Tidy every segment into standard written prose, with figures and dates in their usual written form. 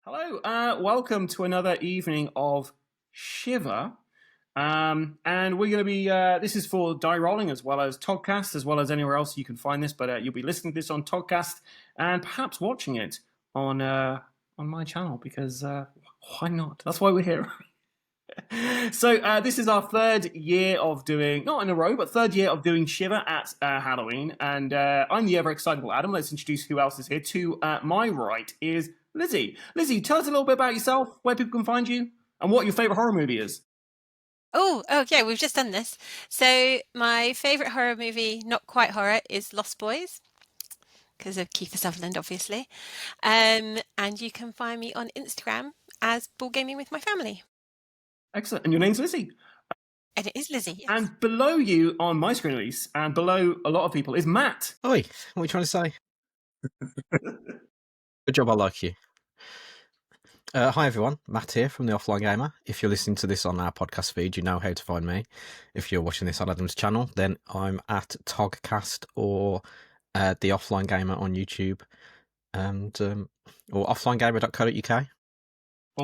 Hello, welcome to another evening of Shiver. And we're going to be, this is for Die Rolling as well as Toddcast, as well as anywhere else you can find this, but you'll be listening to this on Toddcast and perhaps watching it on my channel because why not? That's why we're here. So this is our third year of doing, not in a row, but third year of doing Shiver at Halloween. And I'm the ever-excitable Adam. Let's introduce who else is here. To my right is Lizzie. Lizzie, tell us a little bit about yourself, where people can find you, and what your favourite horror movie is. Oh, yeah, we've just done this. So my favourite horror movie, not quite horror, is Lost Boys, because of Kiefer Sutherland, obviously. And you can find me on Instagram as Ball Gaming with My Family. Excellent. And your name's Lizzie. And it is Lizzie, yes. And below you, on my screen at least, and below a lot of people, is Matt. Oi, what are you trying to say? Good job, I like you. Hi everyone, Matt here from The Offline Gamer. If you're listening to this on our podcast feed, you know how to find me. If you're watching this on Adam's channel, then I'm at Togcast or The Offline Gamer on YouTube, and or offlinegamer.co.uk.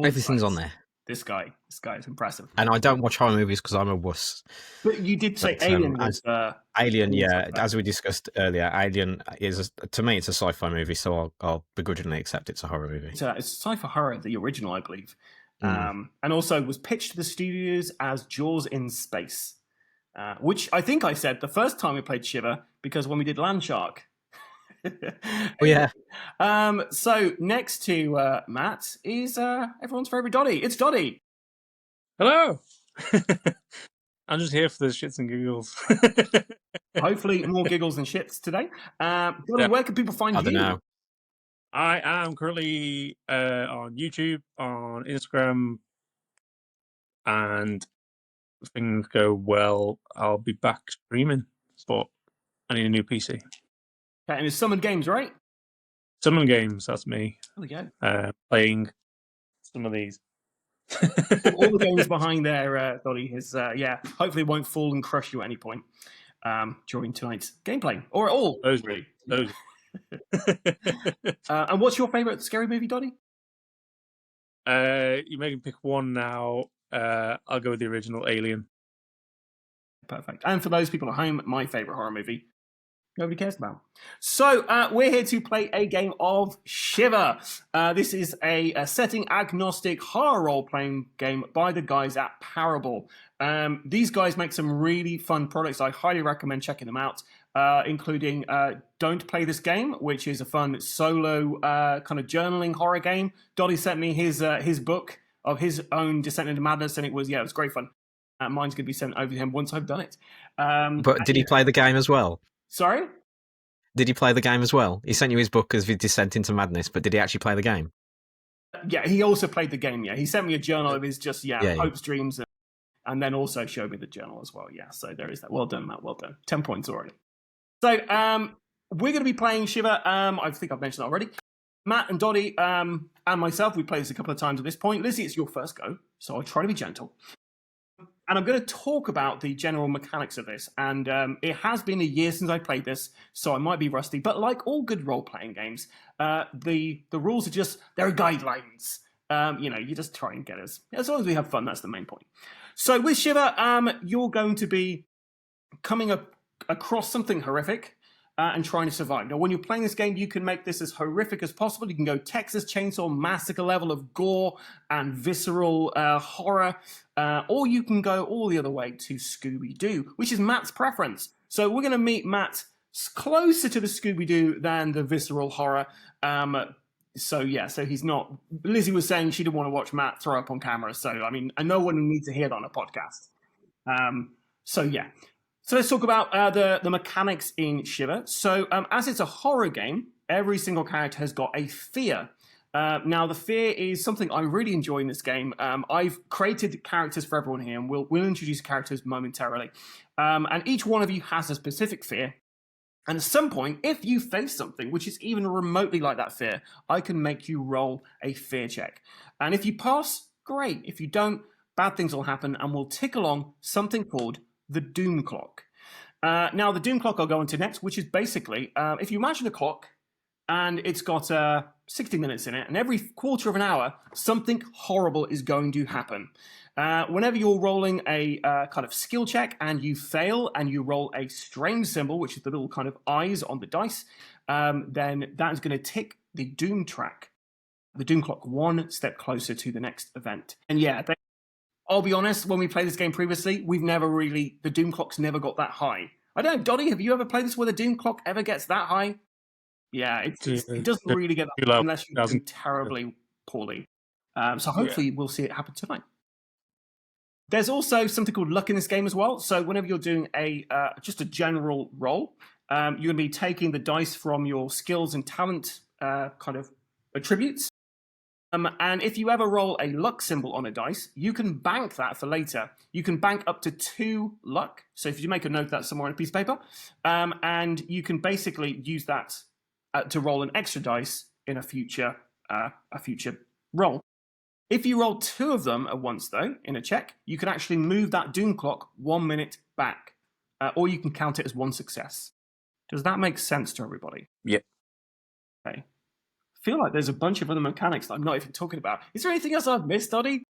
Everything's on there. This guy is impressive. And I don't watch horror movies because I'm a wuss. But you did say Alien was... Alien, yeah, as we discussed earlier, Alien is, to me, it's a sci-fi movie, so I'll begrudgingly accept it's a horror movie. It's sci-fi horror, the original, I believe. And also was pitched to the studios as Jaws in Space, which I think I said the first time we played Shiver, because when we did Land Shark. Oh, yeah. So next to Matt is everyone's favourite Dotty. It's Dotty. Hello. I'm just here for the shits and giggles. Hopefully more giggles and shits today. Dotty, where can people find you? I don't know. I am currently on YouTube, on Instagram, and if things go well, I'll be back streaming, but I need a new PC. Okay, and it's Summon Games, right? Summon Games, that's me. There we go. Playing some of these. All the games behind there, Dotty, is, hopefully it won't fall and crush you at any point during tonight's gameplay. Or at all. Those really. Those. And what's your favourite scary movie, Dotty? You make me pick one now. I'll go with the original Alien. Perfect. And for those people at home, my favourite horror movie, nobody cares about. So we're here to play a game of Shiver. This is a setting agnostic horror role-playing game by the guys at Parable. These guys make some really fun products. I highly recommend checking them out, including Don't Play This Game, which is a fun solo kind of journaling horror game. Dotty sent me his book of his own Descent into Madness, and it was great fun. Mine's going to be sent over to him once I've done it. But did he play the game as well? Sorry? Did he play the game as well? He sent you his book as the Descent into Madness, but did he actually play the game? Yeah, he also played the game, yeah. He sent me a journal of his hopes, dreams, and then also showed me the journal as well, yeah. So there is that. Well done, Matt, well done. 10 points already. So we're going to be playing Shiver. I think I've mentioned that already. Matt and Dotty and myself, we played this a couple of times at this point. Lizzie, it's your first go, so I'll try to be gentle. And I'm going to talk about the general mechanics of this. And it has been a year since I played this, so I might be rusty. But like all good role-playing games, the rules are just, there are guidelines. You just try and get us. As long as we have fun, that's the main point. So with Shiver, you're going to be coming across something horrific and trying to survive. Now, when you're playing this game, you can make this as horrific as possible. You can go Texas Chainsaw Massacre level of gore and visceral horror, or you can go all the other way to Scooby-Doo, which is Matt's preference. So we're going to meet Matt closer to the Scooby-Doo than the visceral horror. So he's not... Lizzie was saying she didn't want to watch Matt throw up on camera, so, I mean, I know one needs to hear that on a podcast. So let's talk about the mechanics in Shiver. So as it's a horror game, every single character has got a fear. Now, the fear is something I really enjoy in this game. I've created characters for everyone here, and we'll introduce characters momentarily. And each one of you has a specific fear. And at some point, if you face something which is even remotely like that fear, I can make you roll a fear check. And if you pass, great. If you don't, bad things will happen, and we'll tick along something called the Doom Clock. Now, the Doom Clock I'll go into next, which is basically, if you imagine a clock, and it's got 60 minutes in it, and every quarter of an hour, something horrible is going to happen. Whenever you're rolling a kind of skill check and you fail and you roll a strange symbol, which is the little kind of eyes on the dice, then that is going to tick the doom track, the doom clock, one step closer to the next event. And yeah, I'll be honest, when we played this game previously, the doom clock's never got that high. I don't know, Dottie, have you ever played this where the doom clock ever gets that high? Yeah, it doesn't really get that high unless you're doing terribly poorly. So hopefully we'll see it happen tonight. There's also something called luck in this game as well. So whenever you're doing just a general roll, you're going to be taking the dice from your skills and talent kind of attributes. And if you ever roll a luck symbol on a dice, you can bank that for later. You can bank up to 2 luck. So if you make a note of that somewhere on a piece of paper, and you can basically use that to roll an extra dice in a future roll. If you roll 2 of them at once, though, in a check, you can actually move that doom clock 1 minute back, or you can count it as 1 success. Does that make sense to everybody? Yep. Okay. I feel like there's a bunch of other mechanics that I'm not even talking about. Is there anything else I've missed, Dottie?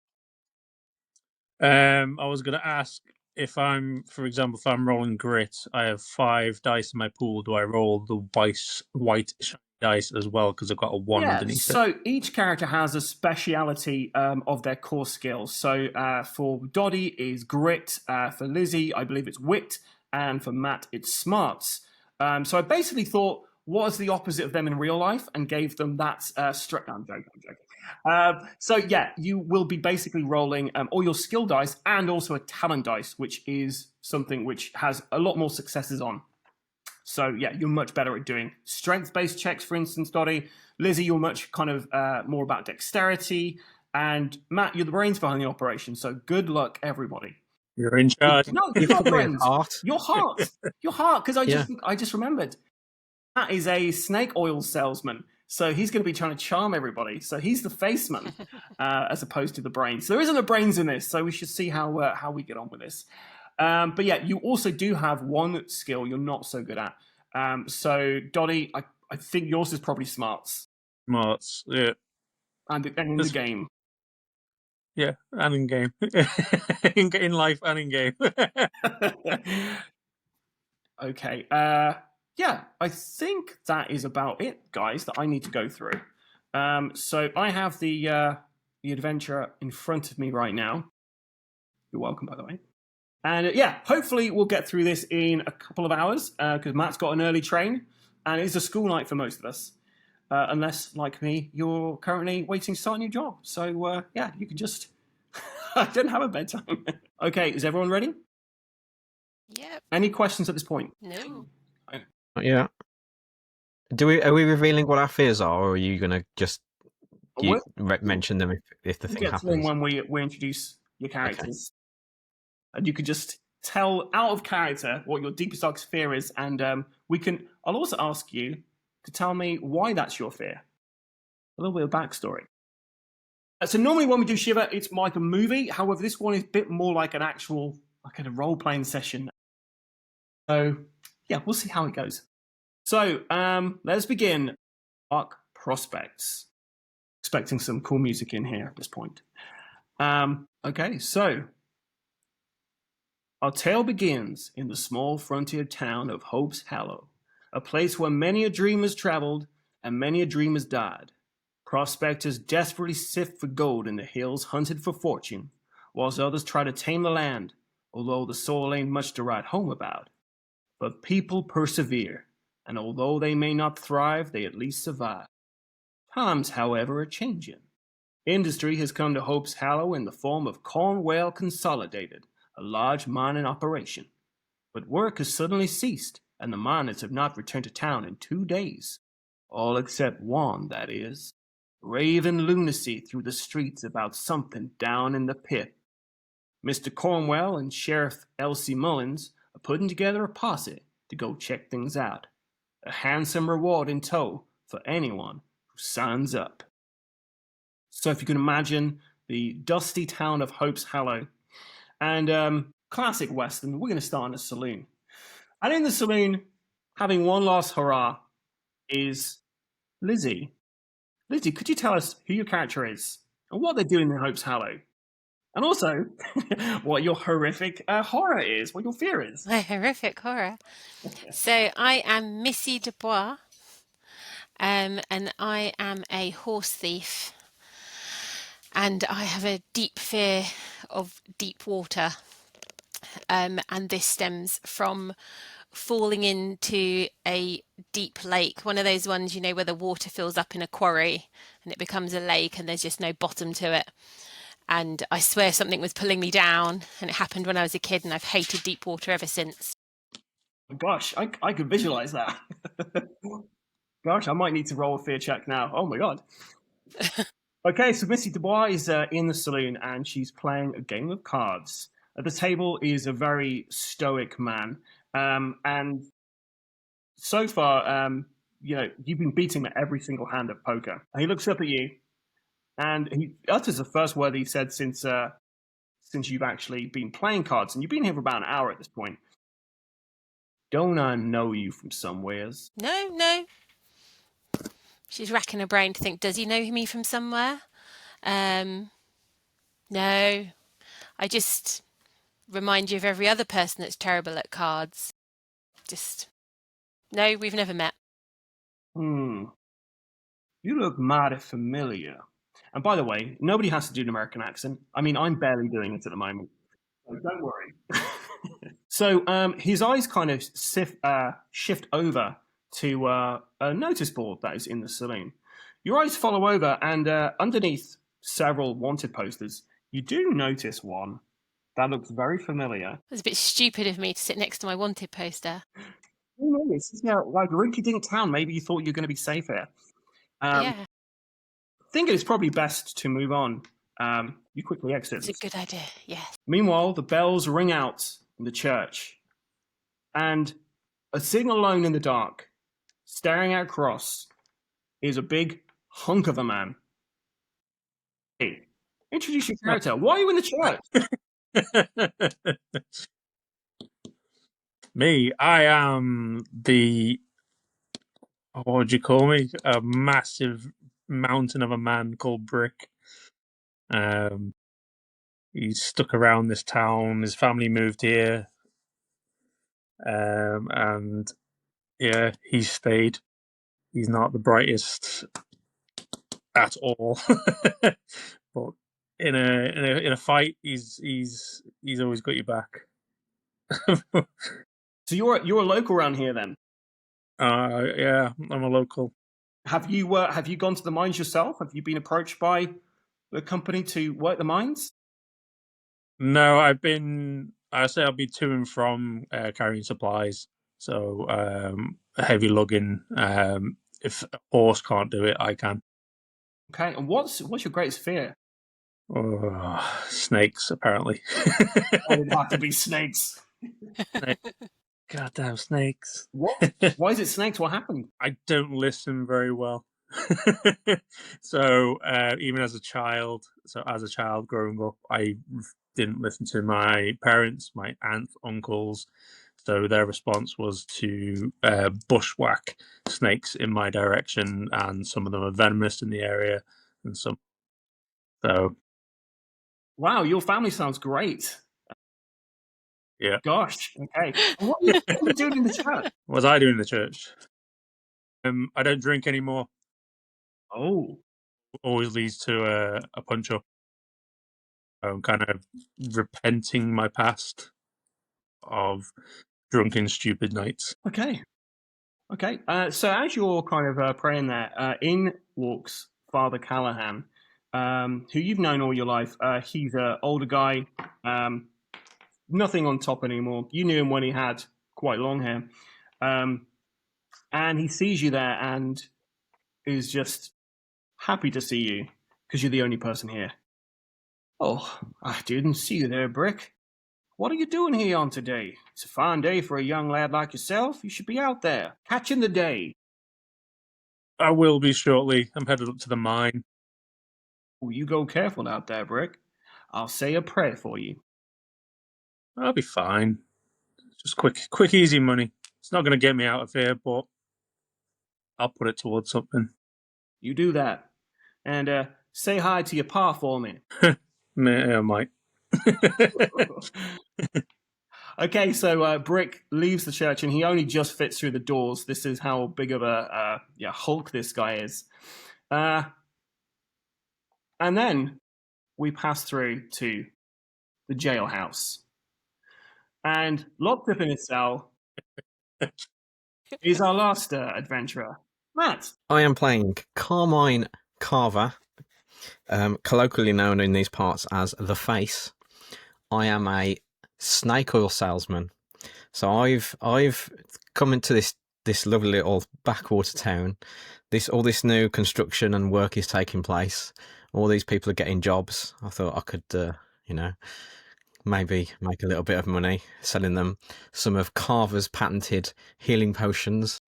I was going to ask if for example, if I'm rolling grit, I have 5 dice in my pool. Do I roll the white shiny dice as well because I've got a 1 underneath it? So each character has a speciality of their core skills. So for Dottie is grit. For Lizzie, I believe it's wit. And for Matt, it's smarts. So I basically thought, what is the opposite of them in real life, and gave them that strength. No, I'm joking. So yeah, you will be basically rolling all your skill dice and also a talent dice, which is something which has a lot more successes on. So yeah, you're much better at doing strength-based checks, for instance, Dottie. Lizzie, you're much kind of more about dexterity. And Matt, you're the brains behind the operation. So good luck, everybody. You're in charge. No, you're not brains. Your heart. Your heart, because I just remembered. Matt is a snake oil salesman, so he's going to be trying to charm everybody. So he's the faceman as opposed to the brains. So there isn't a brains in this, so we should see how we get on with this. But yeah, you also do have one skill you're not so good at. So Dottie, I think yours is probably smarts. Smarts, yeah. And in the game. Yeah, and in game. in life and in game. Okay. Yeah, I think that is about it, guys, that I need to go through. So I have the adventure in front of me right now. You're welcome, by the way. And yeah, hopefully we'll get through this in a couple of hours, because Matt's got an early train, and it's a school night for most of us. Unless, like me, you're currently waiting to start a new job. So yeah, you can just... I don't have a bedtime. Okay, is everyone ready? Yep. Any questions at this point? No. Yeah. Are we revealing what our fears are, or are you going to just mention them if the thing happens? We'll get to them when we introduce your characters. Okay. And you can just tell out of character what your deepest, darkest fear is, and I'll also ask you to tell me why that's your fear. A little bit of backstory. So normally when we do Shiver, it's like a movie. However, this one is a bit more like an actual, like a role-playing session. So yeah, we'll see how it goes. So let's begin. Dark Prospects. Expecting some cool music in here at this point. Okay, so our tale begins in the small frontier town of Hope's Hollow, a place where many a dream has traveled and many a dream has died. Prospectors desperately sift for gold in the hills, hunted for fortune, whilst others try to tame the land, although the soil ain't much to write home about. But people persevere, and although they may not thrive, they at least survive. Times, however, are changing. Industry has come to Hope's Hollow in the form of Cornwall Consolidated, a large mining operation. But work has suddenly ceased, and the miners have not returned to town in 2 days. All except one, that is. Raving lunacy through the streets about something down in the pit. Mr. Cornwall and Sheriff Elsie Mullins are putting together a posse to go check things out. A handsome reward in tow for anyone who signs up. So if you can imagine the dusty town of Hope's Hollow and classic Western, we're going to start in a saloon. And in the saloon, having one last hurrah is Lizzie, could you tell us who your character is and what they're doing in Hope's Hollow? And also, what your horrific horror is, what your fear is. My horrific horror. So I am Missy Dubois, and I am a horse thief, and I have a deep fear of deep water, and this stems from falling into a deep lake, one of those ones, you know, where the water fills up in a quarry and it becomes a lake and there's just no bottom to it. And I swear something was pulling me down, and it happened when I was a kid, and I've hated deep water ever since. Gosh, I could visualize that. Gosh, I might need to roll a fear check now. Oh my god. Okay, so Missy Dubois is in the saloon, and she's playing a game of cards. At the table is a very stoic man, and so far, you know, you've been beating him at every single hand of poker. And he looks up at you, and he utters the first word he said since you've actually been playing cards, and you've been here for about an hour at this point. Don't I know you from somewheres? No. She's racking her brain to think, does he know me from somewhere? No. I just remind you of every other person that's terrible at cards. No, we've never met. You look mighty familiar. And by the way, nobody has to do an American accent. I mean, I'm barely doing it at the moment. So don't worry. So his eyes kind of shift over to a notice board that is in the saloon. Your eyes follow over, and underneath several wanted posters, you do notice one that looks very familiar. It was a bit stupid of me to sit next to my wanted poster. Who knows? This is like a rinky-dink town. Maybe you thought you were going to be safe here. Yeah. I think it's probably best to move on. You quickly exit. It's a good idea, yes. Meanwhile, the bells ring out in the church, and sitting alone in the dark, staring out across, is a big hunk of a man. Hey, introduce your character. Why are you in the church? Me, I am what would you call me? A massive mountain of a man called Brick. He's stuck around this town. His family moved here. And yeah, he's stayed. He's not the brightest at all. But in a fight, he's always got your back. So you're a local around here then? Yeah, I'm a local. Have you gone to the mines yourself? Have you been approached by the company to work the mines? No, I've been to and from carrying supplies. So heavy lugging. If a horse can't do it, I can. Okay, and what's your greatest fear? Oh, snakes, apparently. It would have to be snakes. Goddamn snakes. What? Why is it snakes? What happened? I don't listen very well. So even as a child growing up, I didn't listen to my parents, my aunts, uncles. So their response was to bushwhack snakes in my direction, and some of them are venomous in the area, and some. So. Wow, your family sounds great. Yeah. Gosh. Okay. What are you doing in the church? What was I doing in the church? I don't drink anymore. Oh. Always leads to a punch up. I'm kind of repenting my past of drunken, stupid nights. Okay. So as you're kind of praying there, in walks Father Callahan, who you've known all your life. He's an older guy, nothing on top anymore. You knew him when he had quite long hair. And he sees you there and is just happy to see you because you're the only person here. Oh, I didn't see you there, Brick. What are you doing here on today? It's a fine day for a young lad like yourself. You should be out there, catching the day. I will be shortly. I'm headed up to the mine. Oh, you go careful out there, Brick. I'll say a prayer for you. I'll be fine. Just quick, easy money. It's not going to get me out of here, but I'll put it towards something. You do that. And say hi to your pa for me. Yeah, Mike. Okay, so Brick leaves the church, and he only just fits through the doors. This is how big of a Hulk this guy is. And then we pass through to the jailhouse. And locked up in a cell is our last adventurer, Matt. I am playing Carmine Carver, colloquially known in these parts as the Face. I am a snake oil salesman. So I've come into this lovely little backwater town. All this new construction and work is taking place. All these people are getting jobs. I thought I could, maybe make a little bit of money selling them some of Carver's patented healing potions,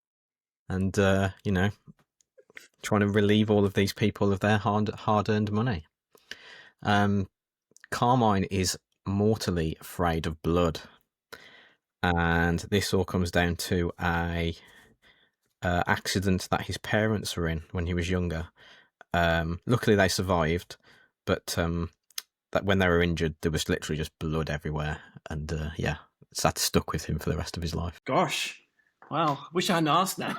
and trying to relieve all of these people of their hard-earned money. Carmine is mortally afraid of blood, and this all comes down to a accident that his parents were in when he was younger. Luckily, they survived, but that when they were injured, there was literally just blood everywhere, and that stuck with him for the rest of his life. Gosh, well, wish I hadn't asked now.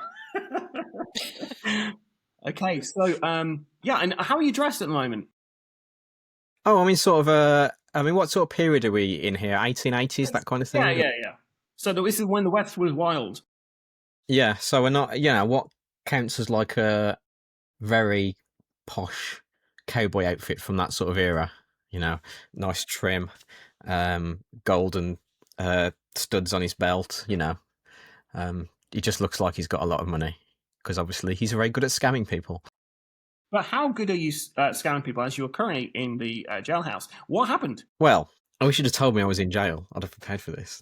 Okay, so and how are you dressed at the moment? Oh, I mean, sort of. What sort of period are we in here? 1880s, that kind of thing. Yeah. So this is when the West was wild. Yeah. So we're not. What counts as like a very posh cowboy outfit from that sort of era. Nice trim, golden studs on his belt. He just looks like he's got a lot of money because obviously he's very good at scamming people. But how good are you scamming people as you are currently in the jailhouse? What happened? Well, I wish you'd have told me I was in jail. I'd have prepared for this.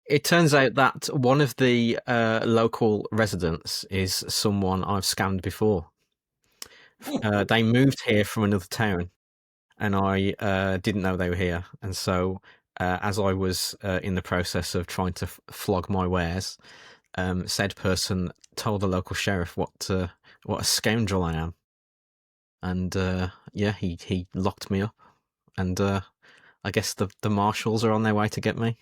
It turns out that one of the local residents is someone I've scammed before. They moved here from another town, and I didn't know they were here. And so, as I was in the process of trying to flog my wares, said person told the local sheriff what a scoundrel I am, and he locked me up, and I guess the marshals are on their way to get me.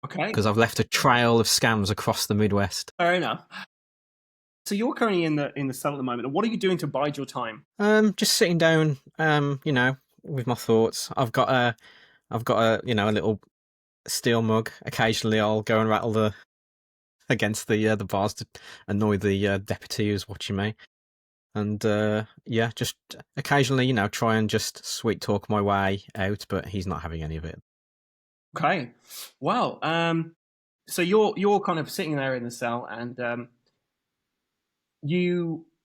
Okay, because I've left a trail of scams across the Midwest. Fair enough. So you're currently in the cell at the moment. What are you doing to bide your time? Just sitting down, with my thoughts. I've got a little steel mug. Occasionally, I'll go and rattle against the bars to annoy the deputy who's watching me, and just occasionally, try and just sweet talk my way out. But he's not having any of it. Okay, well, so you're kind of sitting there in the cell, and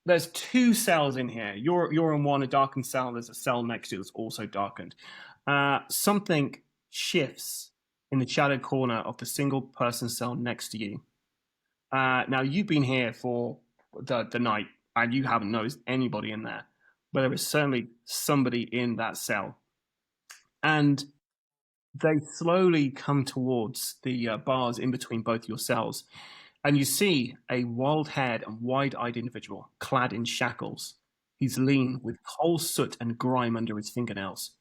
there's two cells in here. You're in one, a darkened cell. There's a cell next to you that's also darkened. Something shifts in the shadowed corner of the single person cell next to you. Now you've been here for the night, and you haven't noticed anybody in there, but there is certainly somebody in that cell, and they slowly come towards the bars in between both your cells, and you see a wild-haired and wide-eyed individual clad in shackles. He's lean, with coal soot and grime under his fingernails.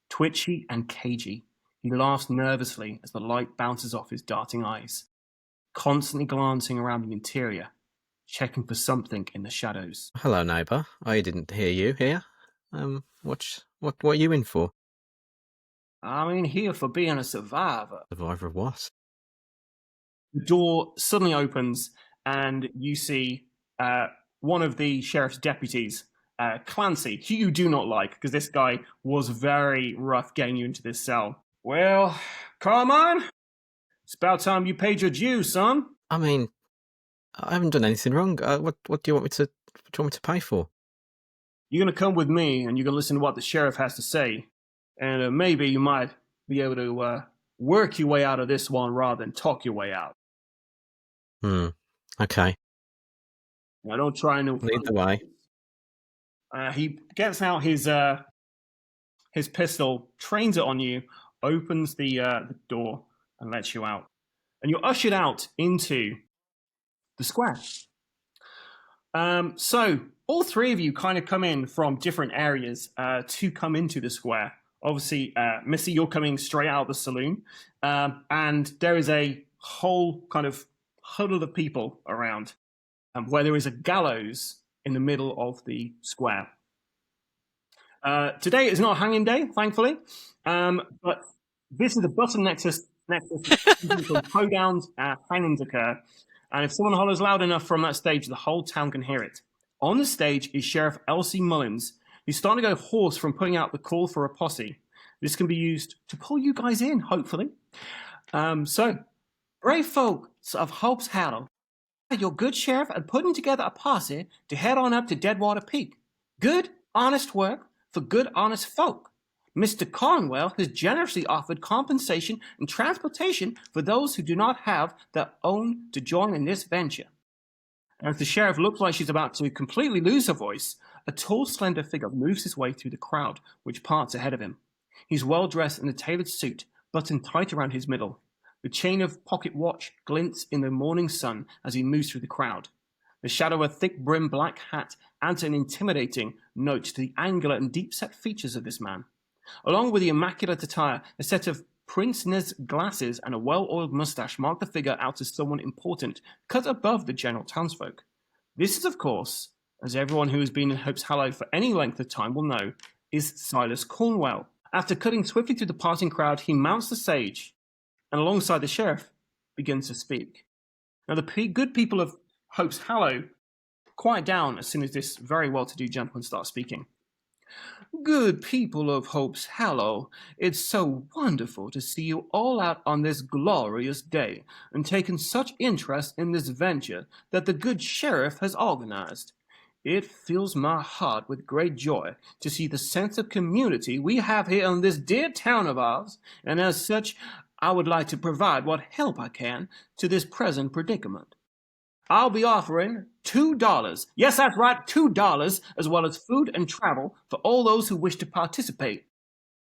Twitchy and cagey, he laughs nervously as the light bounces off his darting eyes, constantly glancing around the interior, checking for something in the shadows. Hello, neighbour. I didn't hear you here. What are you in for? I'm in here for being a survivor. Survivor of what? The door suddenly opens, and you see one of the sheriff's deputies, Clancy, who you do not like, because this guy was very rough getting you into this cell. Well, Carmine, it's about time you paid your dues, son. I mean, I haven't done anything wrong. What do you want me to pay for? You're going to come with me, and you're going to listen to what the sheriff has to say. And maybe you might be able to work your way out of this one rather than talk your way out. Okay. Now, don't try and lead the way. He gets out his pistol, trains it on you, opens the door, and lets you out. And you're ushered out into the square. So all three of you kind of come in from different areas to come into the square. Obviously, Missy, you're coming straight out of the saloon, and there is a whole kind of huddle of people around, where there is a gallows in the middle of the square. Today is not a hanging day, thankfully, but this is a button nexus for hoedowns, hangings occur, and if someone hollers loud enough from that stage, the whole town can hear it. On the stage is Sheriff Elsie Mullins, who's starting to go hoarse from putting out the call for a posse. This can be used to pull you guys in, hopefully. So, brave folks of Hope's Hollow, your good sheriff and putting together a posse to head on up to Deadwater Peak. Good, honest work for good, honest folk. Mr. Cornwell has generously offered compensation and transportation for those who do not have their own to join in this venture. As the sheriff looks like she's about to completely lose her voice, a tall, slender figure moves his way through the crowd, which parts ahead of him. He's well dressed in a tailored suit, buttoned tight around his middle. The chain of pocket watch glints in the morning sun as he moves through the crowd. The shadow of a thick-brimmed black hat adds an intimidating note to the angular and deep-set features of this man. Along with the immaculate attire, a set of pince-nez glasses and a well-oiled mustache mark the figure out as someone important, cut above the general townsfolk. This is, of course, as everyone who has been in Hope's Hollow for any length of time will know, is Silas Cornwell. After cutting swiftly through the passing crowd, he mounts the stage, and alongside the sheriff, begins to speak. Now, the good people of Hope's Hollow quiet down as soon as this very well-to-do gentleman starts speaking. Good people of Hope's Hollow, it's so wonderful to see you all out on this glorious day and taking such interest in this venture that the good sheriff has organized. It fills my heart with great joy to see the sense of community we have here in this dear town of ours, and as such, I would like to provide what help I can to this present predicament. I'll be offering $2. Yes, that's right, $2, as well as food and travel for all those who wish to participate.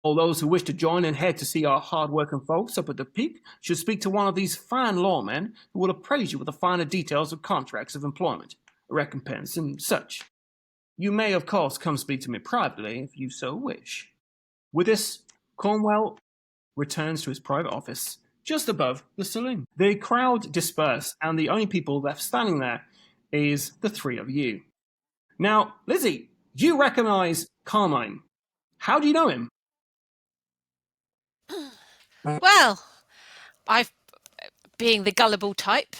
All those who wish to join and head to see our hard-working folks up at the peak should speak to one of these fine lawmen who will appraise you with the finer details of contracts of employment, recompense, and such. You may, of course, come speak to me privately if you so wish. With this, Cornwell returns to his private office just above the saloon. The crowd disperse, and the only people left standing there is the three of you. Now, Lizzie, do you recognize Carmine? How do you know him? Well, being the gullible type.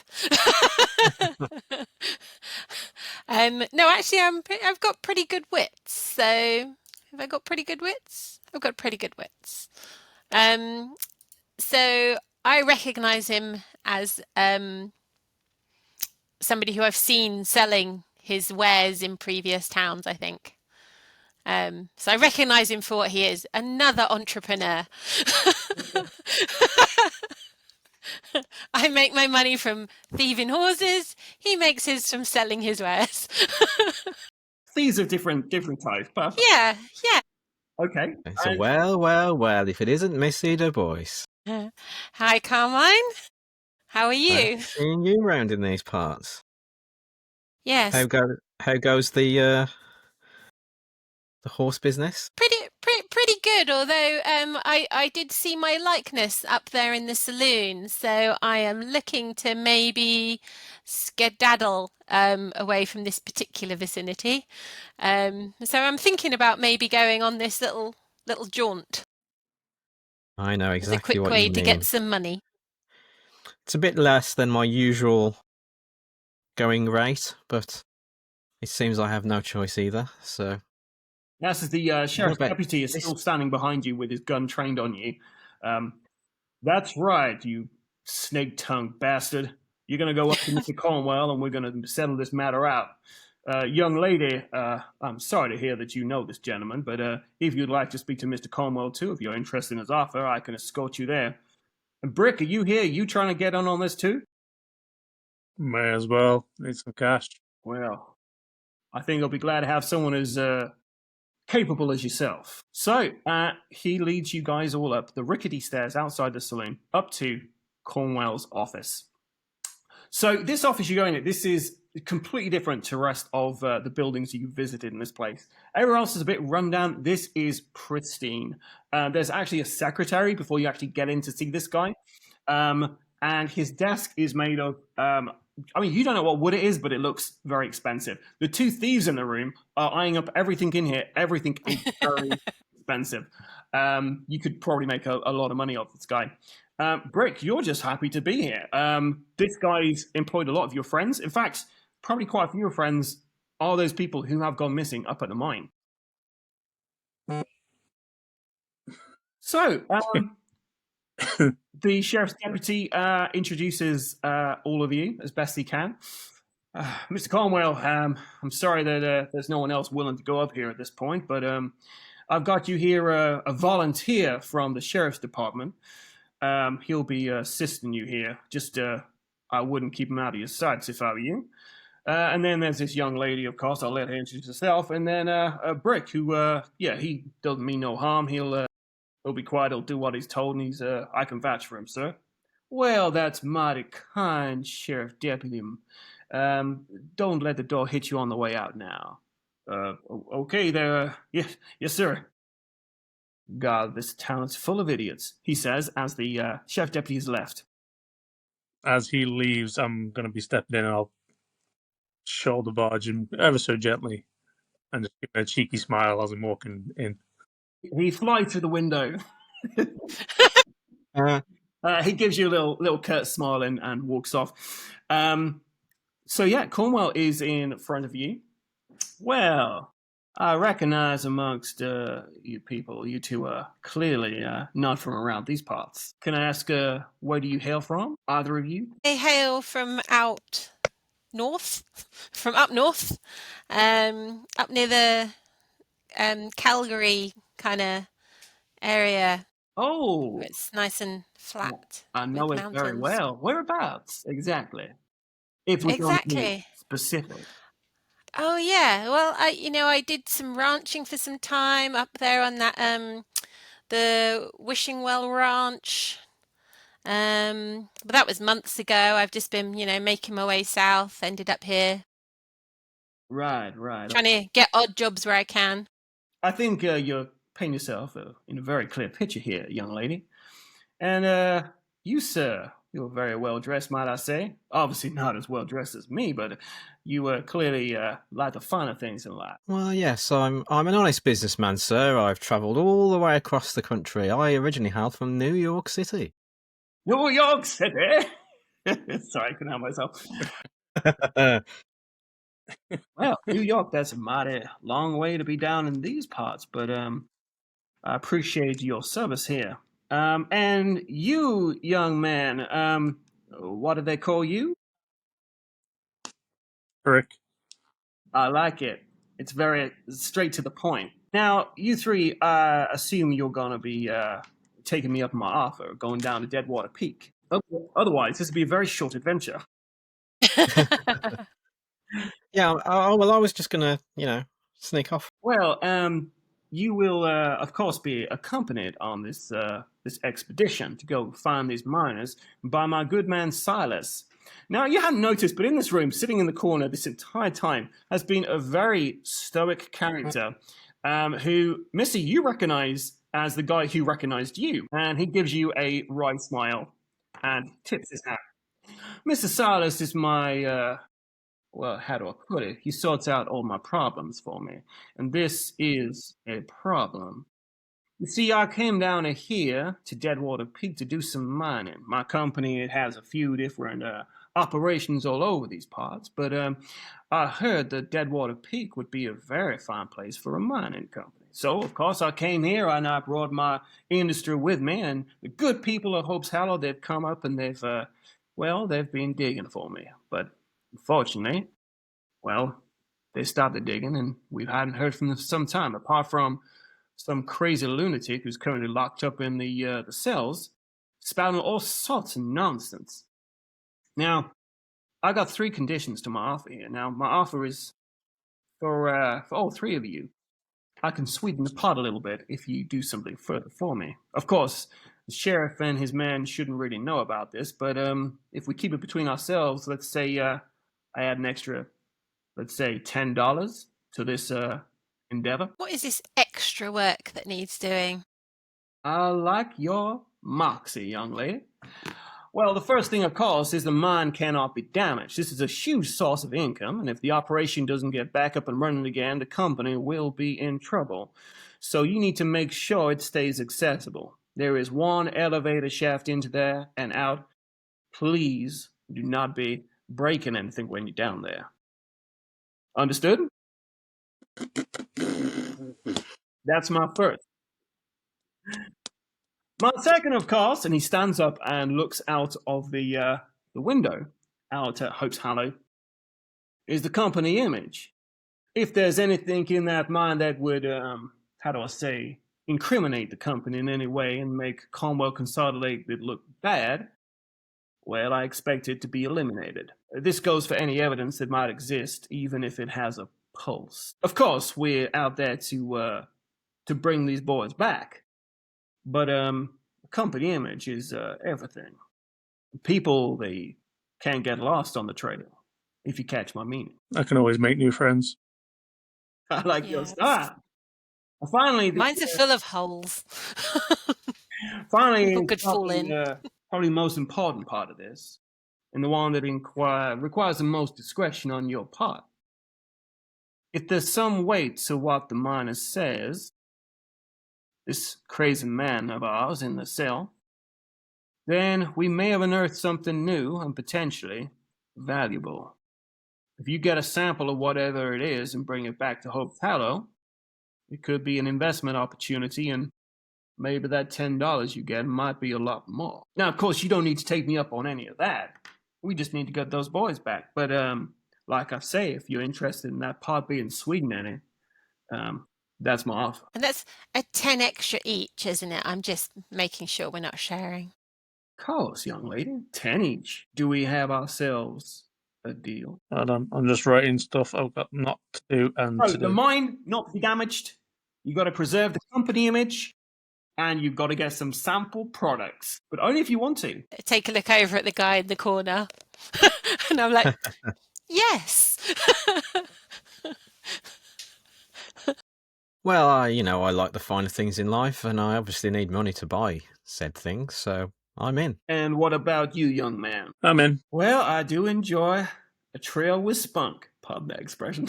No, actually, I've got pretty good wits. So, have I got pretty good wits? I've got pretty good wits. So I recognise him as somebody who I've seen selling his wares in previous towns, I think. So I recognise him for what he is, another entrepreneur. I make my money from thieving horses. He makes his from selling his wares. These are different types. Perfect. Yeah. Okay. So well, if it isn't Missy Du Bois. Hi, Carmine. How are you? Seeing you round in these parts. Yes. How goes the horse business? Pretty good. Although I did see my likeness up there in the saloon, so I am looking to maybe skedaddle away from this particular vicinity. So I'm thinking about maybe going on this little jaunt. I know exactly what you mean. It's a quick way to get some money. It's a bit less than my usual going rate, but it seems I have no choice either. So. Yes, as the sheriff's deputy is still standing behind you with his gun trained on you. That's right, you snake-tongued bastard. You're going to go up to Mr. Cornwell and we're going to settle this matter out. Young lady, I'm sorry to hear that you know this gentleman, but if you'd like to speak to Mr. Cornwell too, if you're interested in his offer, I can escort you there. And Brick, are you here? Are you trying to get on this too? May as well. Need some cash. Well, I think I'll be glad to have someone as capable as yourself. So, he leads you guys all up the rickety stairs outside the saloon, up to Cornwell's office. So this office you're going at, this is completely different to the rest of the buildings you visited in this place. Everywhere else is a bit rundown. This is pristine. There's actually a secretary before you actually get in to see this guy. And his desk is made of, I mean, you don't know what wood it is, but it looks very expensive. The two thieves in the room are eyeing up everything in here. Everything is very expensive. You could probably make a lot of money off this guy. Brick, you're just happy to be here. This guy's employed a lot of your friends. In fact, probably quite a few of your friends are those people who have gone missing up at the mine. So, the sheriff's deputy introduces all of you as best he can. Mr. Cornwell, I'm sorry that there's no one else willing to go up here at this point, but I've got you here a volunteer from the sheriff's department. He'll be assisting you here. Just, I wouldn't keep him out of your sights if I were you. And then there's this young lady, of course. I'll let her introduce herself. And then Brick, who, he doesn't mean no harm. He'll be quiet. He'll do what he's told, and I can vouch for him, sir. Well, that's mighty kind, Sheriff Deputy. Don't let the door hit you on the way out now. Okay there. Yes, sir. God, this town's full of idiots, he says as the sheriff deputy's left. As he leaves, I'm going to be stepping in and I'll shoulder barge him ever so gently and just give him a cheeky smile as I'm walking in. He flies through the window. He gives you a little curt smile and walks off. So yeah, Cornwell is in front of you. Well, I recognize amongst you people, you two are clearly not from around these parts. Can I ask, where do you hail from, either of you? I hail from out north, from up north, up near the Calgary kind of area. Oh, It's nice and flat. I know it mountains. very well. Whereabouts, exactly? If we don't be specific. Oh yeah, well, I did some ranching for some time up there on that the Wishing Well Ranch. But that was months ago. I've just been, making my way south. Ended up here. Right. Trying to get odd jobs where I can. I think you're painting yourself in a very clear picture here, young lady. And you, sir, you're very well dressed, might I say. Obviously not as well dressed as me, but you clearly like the finer things in life. Well, yes, I'm an honest businessman, sir. I've travelled all the way across the country. I originally hailed from New York City. New York City? Sorry, I couldn't help myself. Well, New York, that's a mighty long way to be down in these parts, but I appreciate your service here. And you, young man, what do they call you? Brick. I like it. It's very straight to the point. Now, you three, assume you're going to be taking me up my offer, going down to Deadwater Peak. Otherwise, this would be a very short adventure. Yeah, I was just going to, sneak off. Well, you will, of course, be accompanied on this expedition to go find these miners by my good man Silas. Now, you hadn't noticed, but in this room, sitting in the corner this entire time, has been a very stoic character who, Missy, you recognize as the guy who recognized you. And he gives you a wry smile and tips his hat. Mr. Silas is my... well, how do I put it? He sorts out all my problems for me. And this is a problem. You see, I came down here to Deadwater Peak to do some mining. My company, it has a few different operations all over these parts, but I heard that Deadwater Peak would be a very fine place for a mining company. So, of course, I came here and I brought my industry with me, and the good people of Hope's Hollow, they've come up and they've been digging for me. But unfortunately, well, they stopped the digging, and we hadn't heard from them for some time, apart from some crazy lunatic who's currently locked up in the cells, spouting all sorts of nonsense. Now, I got 3 conditions to my offer here. Now, my offer is for all 3 of you. I can sweeten the pot a little bit if you do something further for me. Of course, the sheriff and his men shouldn't really know about this, but if we keep it between ourselves, let's say I add an extra, let's say $10 to this endeavor. What is this extra work that needs doing? I like your moxie, young lady. Well, the first thing, of course, is the mine cannot be damaged. This is a huge source of income, and if the operation doesn't get back up and running again, the company will be in trouble. So you need to make sure it stays accessible. There is one elevator shaft into there and out. Please do not be breaking anything when you're down there. Understood? That's my first. My second, of course, and he stands up and looks out of the window out at Hope's Hollow, is the company image. If there's anything in that mine that would, incriminate the company in any way and make Cromwell Consolidated look bad, well, I expect it to be eliminated. This goes for any evidence that might exist, even if it has a pulse. Of course, we're out there to bring these boys back. But company image is everything. People, they can't get lost on the trail, if you catch my meaning. I can always make new friends. I like your style. Finally, Mine's are full of holes. Finally, People could fall in. Probably the most important part of this, and the one that requires the most discretion on your part. If there's some weight to what the miner says, this crazy man of ours in the cell, then we may have unearthed something new and potentially valuable. If you get a sample of whatever it is and bring it back to Hope's Hollow, it could be an investment opportunity, and maybe that $10 you get might be a lot more. Now, of course, you don't need to take me up on any of that. We just need to get those boys back. But like I say, if you're interested in that pot being sweet, Nanny, that's my offer. And that's a 10 extra each, isn't it? I'm just making sure we're not sharing. Of course, young lady. 10 each. Do we have ourselves a deal? I'm just writing stuff I've got not to do and to do. The mine not to be damaged. You got to preserve the company image, and you've got to get some sample products, but only if you want to. Take a look over at the guy in the corner, and I'm like, yes. Well, I like the finer things in life, and I obviously need money to buy said things, so I'm in. And what about you, young man? I'm in. Well, I do enjoy a trail with spunk, pardon that expression.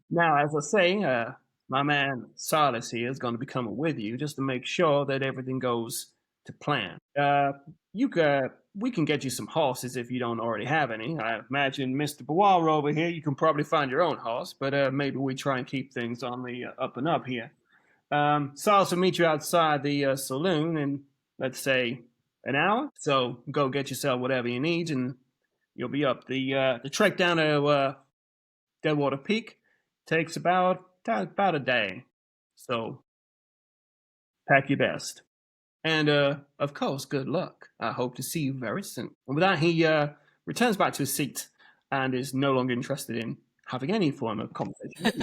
Now, as I say, my man Silas here is going to be coming with you just to make sure that everything goes to plan. We can get you some horses if you don't already have any. I imagine Mr. Boire over here, you can probably find your own horse, but maybe we try and keep things on the up and up here. Silas will meet you outside the saloon in, let's say, an hour. So go get yourself whatever you need, and you'll be up. The trek down to Deadwater Peak takes about a day. So pack your best. And, of course, good luck. I hope to see you very soon. And with that, he returns back to his seat and is no longer interested in having any form of conversation with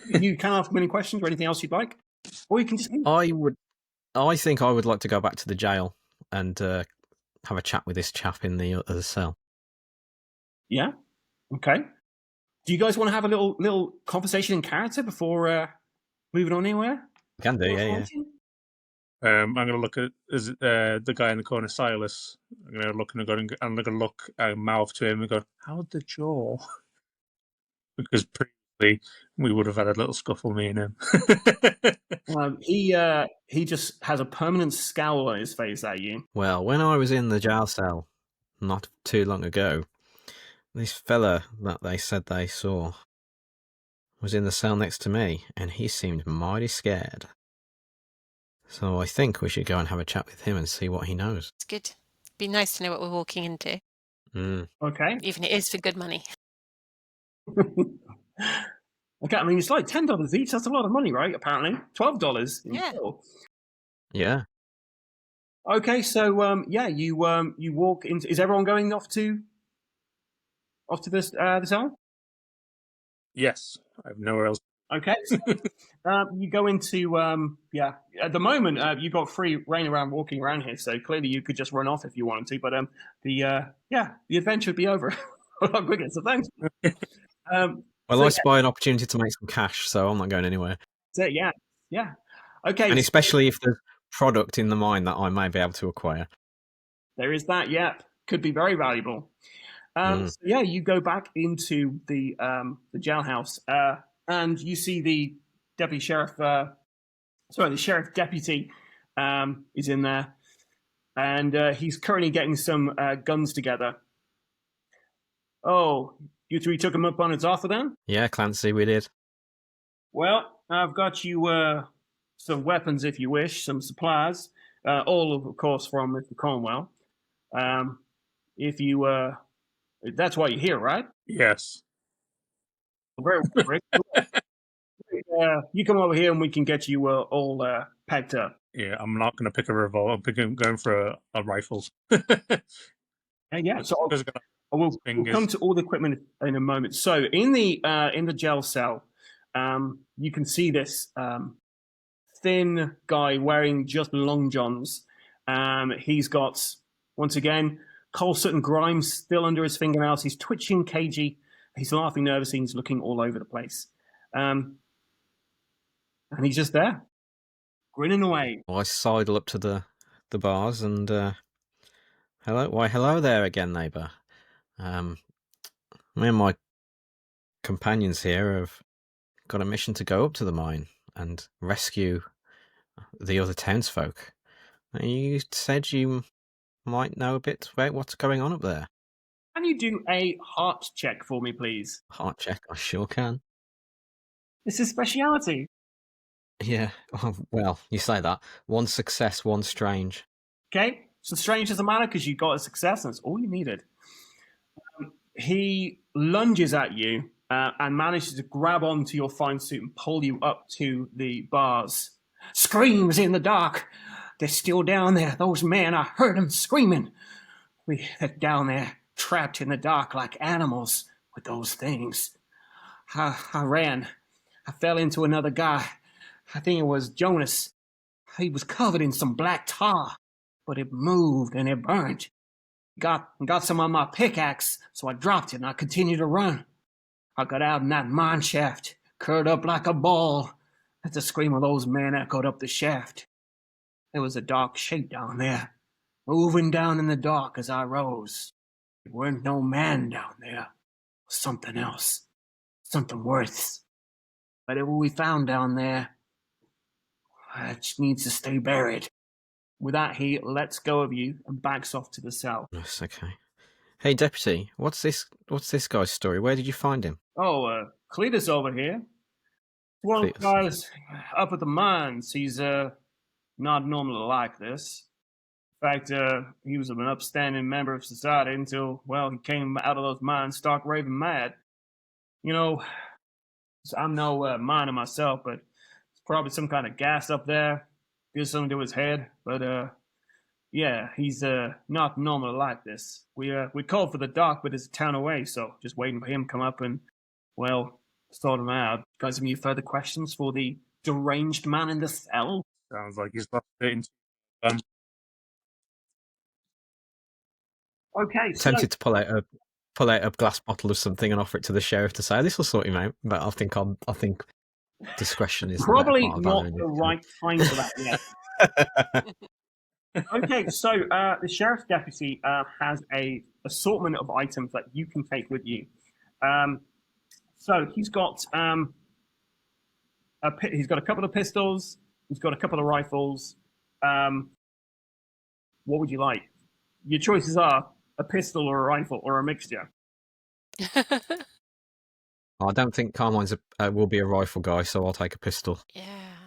you. You can ask him any questions or anything else you'd like. Or you can just... I think I would like to go back to the jail and have a chat with this chap in the other cell. Yeah? Okay. Do you guys want to have a little conversation in character before moving on anywhere? Can do, yeah. I'm going to look at the guy in the corner, Silas. I'm going to look and I'm going to look mouth to him and go, "How's the jaw?" Because previously we would have had a little scuffle, me and him. He just has a permanent scowl on his face at you. Well, when I was in the jail cell not too long ago, this fella that they said they saw was in the cell next to me, and he seemed mighty scared. So I think we should go and have a chat with him and see what he knows. It's good. Be nice to know what we're walking into. Okay. Even it is for good money. Okay, I mean, it's like $10 each. That's a lot of money, right? Apparently. $12 in total. Yeah. Okay, so, you walk into... Is everyone going off to this the cell? Yes. I have nowhere else. Okay. So, you go into at the moment you've got free reign around walking around here, so clearly you could just run off if you wanted to, but the adventure would be over a lot quicker, so thanks. Well, I spy an opportunity to make some cash, so I'm not going anywhere. So okay, and especially if there's product in the mine that I may be able to acquire. There is that. Could be very valuable. So you go back into the jailhouse, and you see the deputy sheriff. The sheriff deputy is in there, and he's currently getting some guns together. Oh, you three took him up on his offer then? Yeah, Clancy, we did. Well, I've got you some weapons if you wish, some supplies, all of course from Mr. Cornwell. If you that's why you're here, right? Yes. Very well. You come over here and we can get you all packed up. Yeah, I'm not going to pick a revolver. I'm going for a rifle. So we'll come to all the equipment in a moment. So in the jail cell, you can see this thin guy wearing just long johns. He's got, once again, coal soot and grime still under his fingernails. He's twitching, cagey. He's laughing nervously. He's looking all over the place. And he's just there, grinning away. Well, I sidle up to the bars and hello there again, neighbour. Me and my companions here have got a mission to go up to the mine and rescue the other townsfolk. You said you might know a bit about what's going on up there. Can you do a heart check for me, please? Heart check? I sure can. It's his speciality. Yeah, well, you say that. One success, one strange. Okay, so strange doesn't matter because you got a success and that's all you needed. He lunges at you and manages to grab onto your fine suit and pull you up to the bars. Screams in the dark. They're still down there. Those men, I heard them screaming. They're down there, trapped in the dark like animals with those things. I ran. I fell into another guy. I think it was Jonas. He was covered in some black tar, but it moved and it burned. Got some on my pickaxe, so I dropped it and I continued to run. I got out in that mine shaft, curled up like a ball. As the scream of those men echoed up the shaft. There was a dark shape down there, moving down in the dark as I rose. There weren't no man down there. Something else. Something worse. Whatever we found down there, it just needs to stay buried. With that, he lets go of you and backs off to the cell. Yes, okay. Hey, Deputy, what's this guy's story? Where did you find him? Oh, Cletus over here. One of the guys up at the mines. He's not normally like this. In fact, he was an upstanding member of society until, well, he came out of those mines stark raving mad. You know, I'm no miner myself, but it's probably some kind of gas up there. Did something to his head, but yeah, he's not normally like this. We called for the doc, but it's a town away, so just waiting for him to come up and, well, sort him out. You guys have any further questions for the deranged man in the cell? Sounds like he's lost it. Okay, tempted to pull out a glass bottle of something and offer it to the sheriff to say this will sort him out, but I think discretion is probably not the right time for that yet. Okay, so the sheriff's deputy has a assortment of items that you can take with you. So he's got he's got a couple of pistols. He's got a couple of rifles. What would you like? Your choices are a pistol or a rifle or a mixture. I don't think Carmine's will be a rifle guy, so I'll take a pistol. Yeah,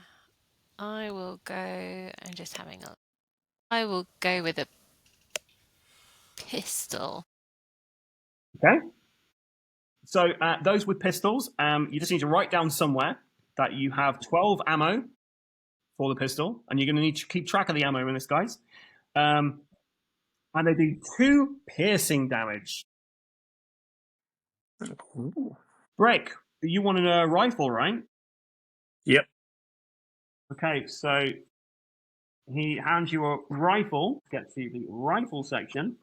I will go. I'm just having a. I will go with a pistol. Okay. So those with pistols, you just need to write down somewhere that you have 12 ammo for the pistol, and you're going to need to keep track of the ammo in this, guys. And they do 2 piercing damage. Ooh. Break, you want a rifle, right? Yep. Okay, so he hands you a rifle. Get to the rifle section.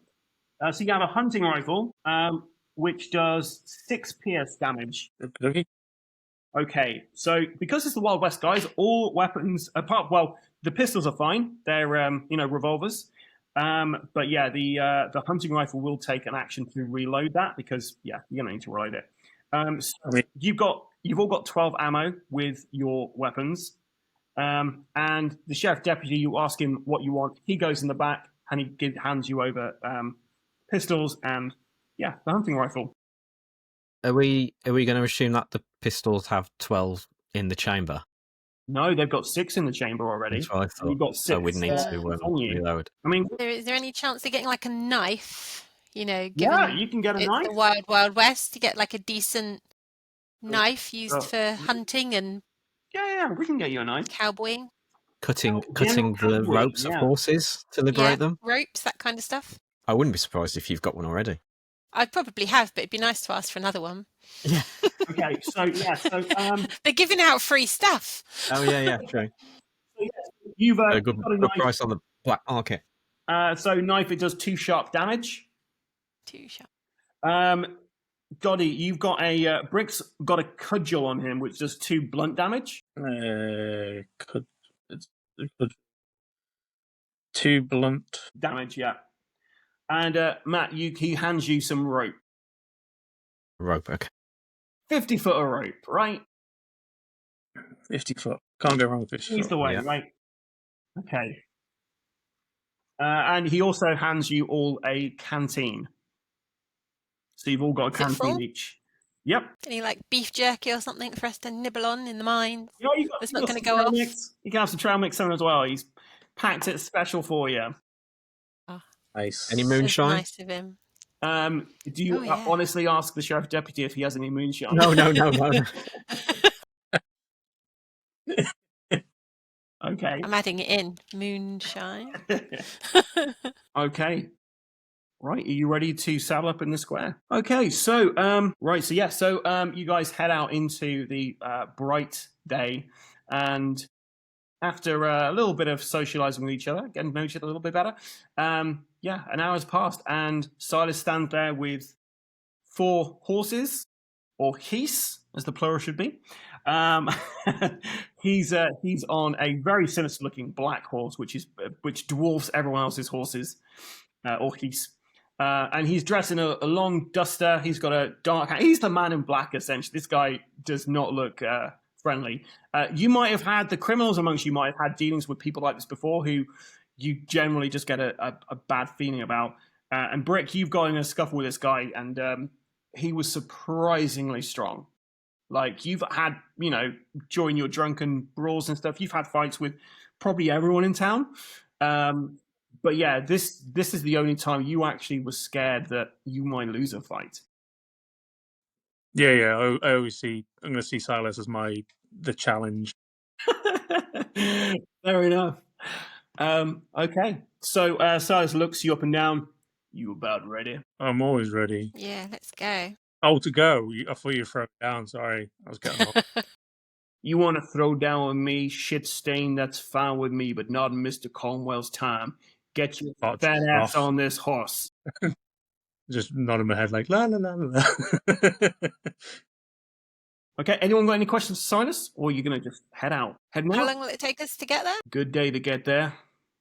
So you have a hunting rifle, which does 6 PS damage. Okay. Okay, so because it's the Wild West, guys, all weapons the pistols are fine. They're revolvers. But yeah, the hunting rifle will take an action to reload that because you're gonna need to reload it. So you've all got 12 ammo with your weapons. And the sheriff deputy, you ask him what you want. He goes in the back and he hands you over pistols and the hunting rifle. Are we going to assume that the pistols have 12 in the chamber? No, they've got 6 in the chamber already. That's what I thought. You've got 6. So we'd need to reload. I mean, is there any chance of getting like a knife? You know, you can get a knife. The Wild Wild West to get like a decent knife used for hunting and we can get you a knife. Cowboying. Cutting the ropes of horses to liberate them. Ropes, that kind of stuff. I wouldn't be surprised if you've got one already. I probably have, but it'd be nice to ask for another one. Yeah. Okay, so they're giving out free stuff. Oh yeah, true. So, you've got a good knife. Price on the black market. So knife, it does 2 sharp damage. 2 sharp. Goddy, you've got Brick's got a cudgel on him, which does 2 blunt damage. 2 blunt damage, yeah. And Matt, he hands you some rope. Rope, okay. 50 foot of rope, right? 50 foot. Can't go wrong with 50 foot. He's the way, right? Okay. And he also hands you all a canteen. So you've all got a canteen each. Yep. Any like beef jerky or something for us to nibble on in the mines? Yeah, it's not going to go off. Mix. You can have some trail mix on as well. He's packed it special for you. Oh, nice. Any moonshine? Nice of him. Do you honestly ask the sheriff deputy if he has any moonshine? No. Okay. I'm adding it in. Moonshine. Okay. Right, are you ready to saddle up in the square? Okay, so you guys head out into the bright day, and after a little bit of socializing with each other, getting to know each other a little bit better, an hour has passed, and Silas stands there with 4 horses, or heaths, as the plural should be. He's on a very sinister-looking black horse, which dwarfs everyone else's horses, or heaths. And he's dressed in a long duster. He's got a dark hat. He's the man in black, essentially. This guy does not look friendly. You might have had, the criminals amongst you might have had dealings with people like this before who you generally just get a bad feeling about. And Brick, you've got in a scuffle with this guy, and he was surprisingly strong. Like, you've had, during your drunken brawls and stuff, you've had fights with probably everyone in town. But yeah, this is the only time you actually were scared that you might lose a fight. Yeah. I always I'm going to see Silas as the challenge. Fair enough. Okay. So Silas looks you up and down. You about ready? I'm always ready. Yeah, let's go. Oh, to go. I thought you throw it down. Sorry, I was getting off. You want to throw down with me, shit stain? That's fine with me, but not in Mr. Cornwell's time. Get your fat ass on this horse. Just nodding my head like, la, la, la, la. Okay, anyone got any questions for Silas? Or are you going to just head out? How long will it take us to get there? Good day to get there.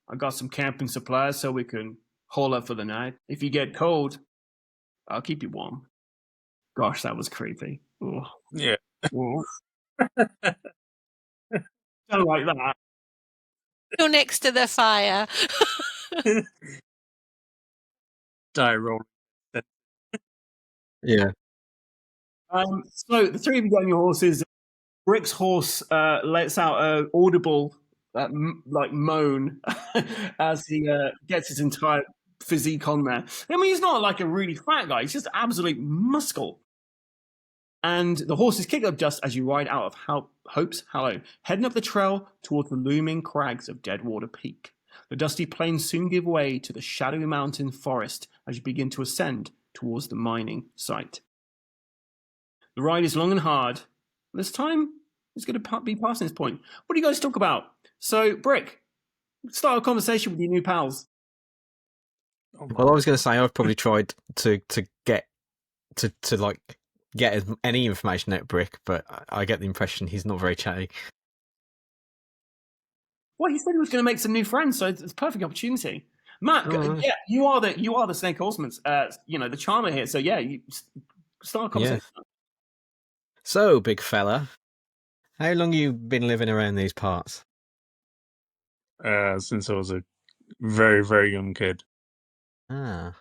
I got some camping supplies so we can hole up for the night. If you get cold, I'll keep you warm. Gosh, that was creepy. Ooh. Yeah. Don't like that. You're next to the fire. Die Rollin. Yeah. So the 3 of you get on your horses. Brick's horse lets out an audible moan as he gets his entire physique on there. I mean, he's not like a really fat guy. He's just absolute muscle. And the horses kick up dust as you ride out of Hope's Hollow, heading up the trail towards the looming crags of Deadwater Peak. The dusty plains soon give way to the shadowy mountain forest as you begin to ascend towards the mining site. The ride is long and hard. This time, Who's going to be passing this point? What do you guys talk about? So, Brick, start a conversation with your new pals. Well, I was going to say I've probably tried to get any information out of Brick, but I get the impression he's not very chatty. Well, he said he was going to make some new friends, so it's a perfect opportunity. Matt, yeah, you are the Snake Horseman, the charmer here. So yeah, you start a conversation. Yeah. So, big fella, how long you been living around these parts? Since I was a very, very young kid. Ah,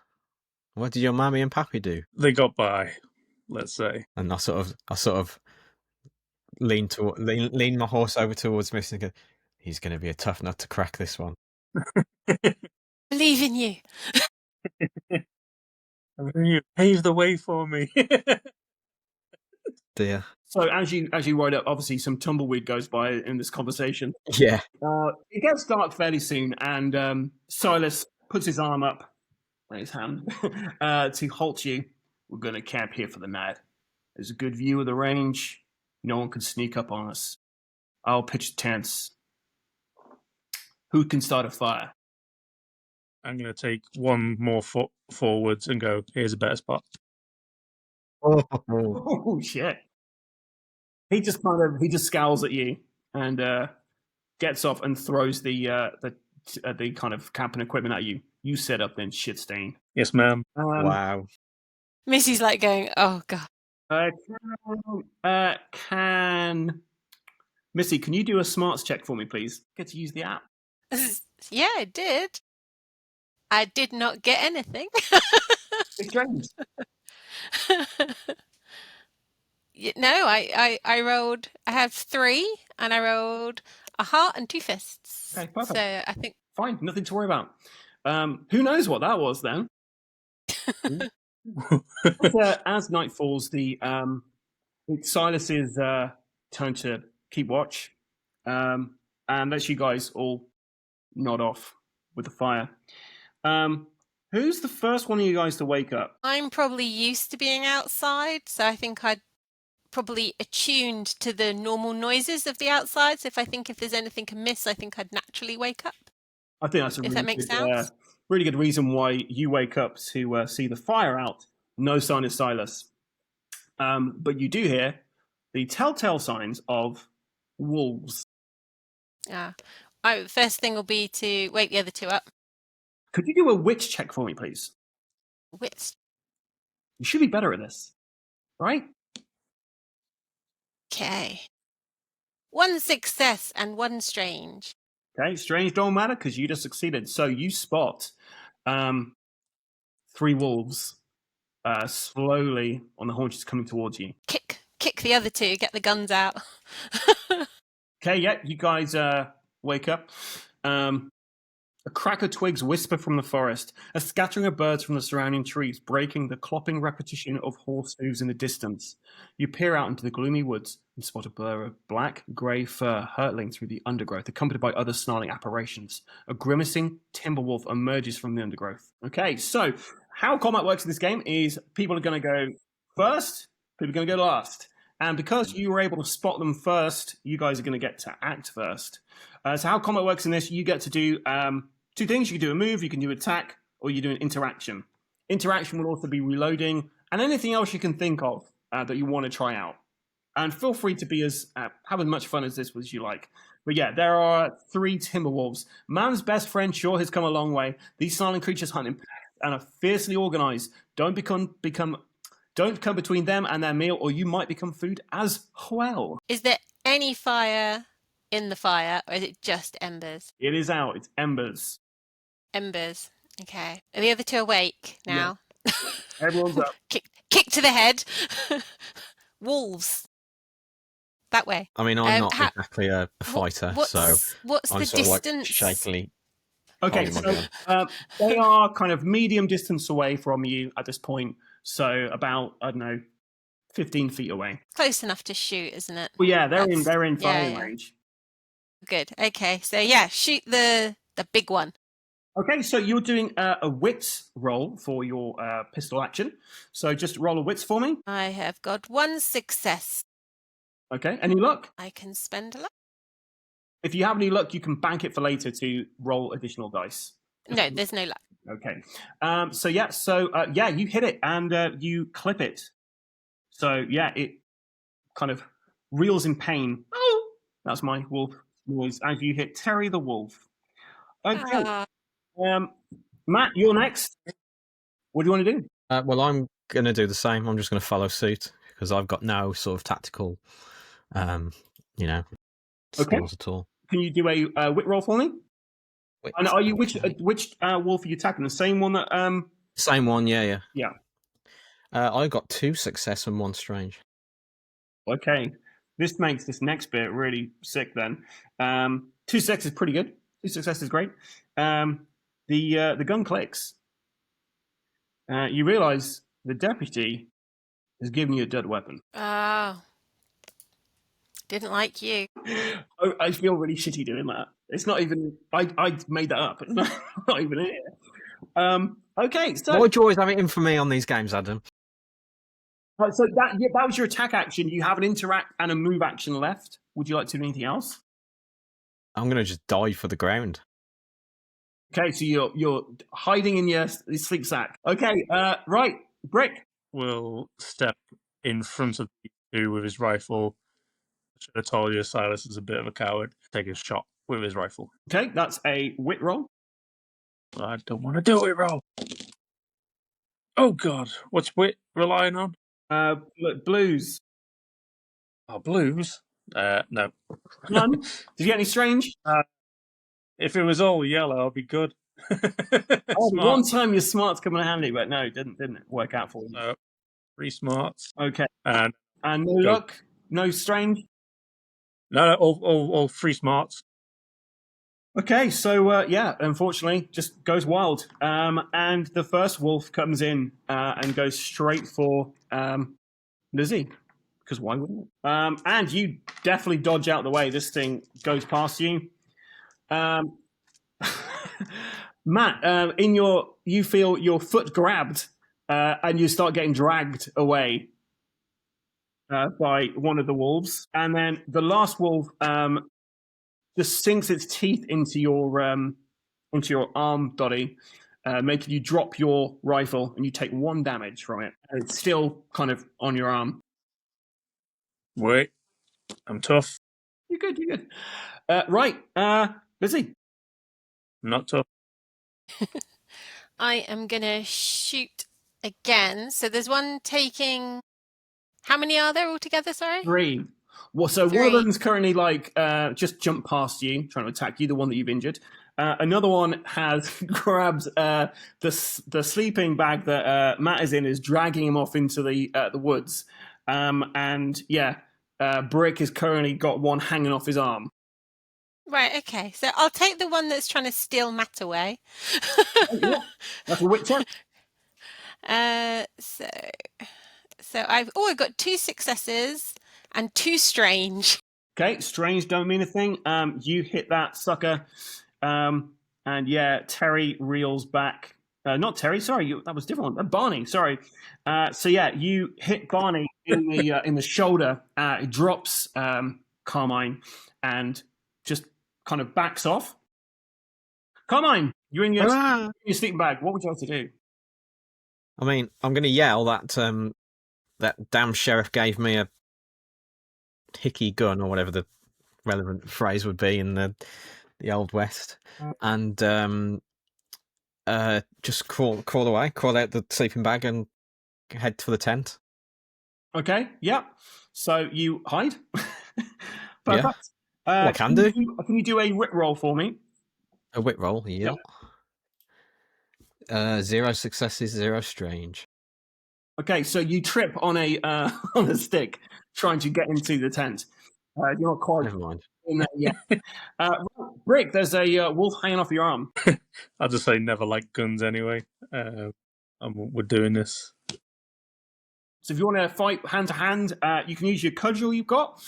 what did your mommy and pappy do? They got by, let's say. And I sort of lean my horse over towards Miss and go, he's going to be a tough nut to crack this one. Believe in you. You paved the way for me. Dear. So as you ride up, obviously some tumbleweed goes by in this conversation. Yeah. It gets dark fairly soon, and Silas puts his arm up, his hand, to halt you. We're going to camp here for the night. There's a good view of the range. No one can sneak up on us. I'll pitch tents. Who can start a fire? I'm going to take one more foot forwards and go, here's a better spot. Oh shit. He just scowls at you and gets off and throws the kind of camping equipment at you. You set up then, shit stain. Yes, ma'am. Wow. Missy's like going, oh god. Missy, can you do a smarts check for me, please? Get to use the app. Yeah, I did. I did not get anything. It's strange. No, I rolled. I have 3, and I rolled a heart and 2 fists. Okay, perfect. So I think fine, nothing to worry about. Who knows what that was then? As night falls, it's Silas's turn to keep watch, and lets you guys all nod off with the fire. Who's the first one of you guys to wake up? I'm probably used to being outside, so I think I'd probably attuned to the normal noises of the outside. So if there's anything amiss, I think I'd naturally wake up. I think that's a really good reason why you wake up to see the fire out. No sign of Silas. But you do hear the telltale signs of wolves. Yeah. First thing will be to wake the other 2 up. Could you do a witch check for me, please? Wits. You should be better at this, right? Okay. 1 success and 1 strange. Okay, strange don't matter because you just succeeded. So you spot 3 wolves slowly on the haunches coming towards you. Kick the other 2, get the guns out. Okay, yeah, you guys wake up. A crack of twigs whisper from the forest, a scattering of birds from the surrounding trees, breaking the clopping repetition of horse hooves in the distance. You peer out into the gloomy woods and spot a blur of black, grey fur hurtling through the undergrowth, accompanied by other snarling apparitions. A grimacing timber wolf emerges from the undergrowth. Okay, so how combat works in this game is people are going to go first, people are going to go last. And because you were able to spot them first, you guys are going to get to act first. So how combat works in this, you get to do 2 things. You can do a move, you can do attack, or you do an interaction. Interaction will also be reloading, and anything else you can think of that you want to try out. And feel free to be have as much fun as this as you like. But yeah, there are 3 timberwolves. Man's best friend sure has come a long way. These silent creatures hunt in packs and are fiercely organized. Don't come between them and their meal, or you might become food as well. Is there any fire in the fire, or is it just embers? It is out. It's embers. Embers. Okay. Are the other 2 awake now? Yeah. Everyone's up. Kick to the head. Wolves. That way. I mean, I'm not exactly a fighter, what's so what's I'm the sort distance? of like shakily. Okay, so they are kind of medium distance away from you at this point. So about, I don't know, 15 feet away. Close enough to shoot, isn't it? Well, yeah, they're in firing range. Good. Okay, so yeah, shoot the big one. Okay, so you're doing a wits roll for your pistol action. So just roll a wits for me. I have got 1 success. Okay. Any luck? I can spend a luck. If you have any luck, you can bank it for later to roll additional dice. No, there's no luck. Okay. You hit it and you clip it. So yeah, it kind of reels in pain. Oh, that's my wolf noise as you hit Terry the wolf. Okay. Matt, you're next. What do you want to do? Well, I'm going to do the same. I'm just going to follow suit because I've got no sort of tactical, skills at all. Can you do a wit roll for me? And are you which wolf are you attacking? The same one that Same one, yeah. Yeah. I got 2 success and 1 strange. Okay, this makes this next bit really sick. Then 2 success is pretty good. 2 success is great. The gun clicks. You realise the deputy has given you a dead weapon. Oh. Didn't like you. I feel really shitty doing that. It's not even. I made that up. It's not even here. Okay, so why do you always have it in for me on these games, Adam? So that was your attack action. You have an interact and a move action left. Would you like to do anything else? I'm going to just dive for the ground. Okay, so you're hiding in your sleep sack. Okay, right, Brick will step in front of the two with his rifle. I should have told you Silas is a bit of a coward. Take a shot with his rifle. Okay, that's a wit roll. I don't want to do it, roll. Oh God, what's wit relying on? Blues. Oh, blues? No. None. Did you get any strange? If it was all yellow, I'd be good. One time your smarts come in handy, but no, didn't it work out for you? No. 3 smarts. Okay. And no luck? No strange? No, all 3 smarts. Okay, so unfortunately, just goes wild. And the first wolf comes in and goes straight for Lizzie, because why wouldn't it? And you definitely dodge out the way. This thing goes past you. Matt, you feel your foot grabbed, and you start getting dragged away by one of the wolves, and then the last wolf just sinks its teeth into your arm, Dottie, making you drop your rifle, and you take 1 damage from it. And it's still kind of on your arm. Wait, I'm tough. You're good. Right, Lizzie. I'm not tough. I am going to shoot again. So there's one taking... How many are there altogether, sorry? 3. Well, so 3. one of them's currently just jumped past you, trying to attack you, the one that you've injured. Another one has grabbed the sleeping bag that Matt is in, is dragging him off into the woods. Brick has currently got one hanging off his arm. Right, okay. So I'll take the one that's trying to steal Matt away. Yeah. That's a wit check. So I've got 2 successes and 2 strange. Okay, strange don't mean a thing. You hit that sucker, Terry reels back. Not Terry, sorry, that was a different one. Barney, sorry. You hit Barney in the shoulder. It drops Carmine and just kind of backs off. Carmine, you're in your sleeping bag. What would you like to do? I mean, I'm going to yell that that damn sheriff gave me a hickey gun, or whatever the relevant phrase would be in the Old West, and just crawl away, crawl out the sleeping bag and head for the tent. Okay, yeah. So you hide. Perfect. Yeah. I can do. Can you do a wit roll for me? A wit roll, yeah. 0 successes, 0 strange. Okay, so you trip on a on a stick trying to get into the tent. You're not quite. Never mind. In there yet. Brick, there's a wolf hanging off your arm. I'll just say never liked guns anyway. We're doing this. So if you want to fight hand to hand, you can use your cudgel you've got,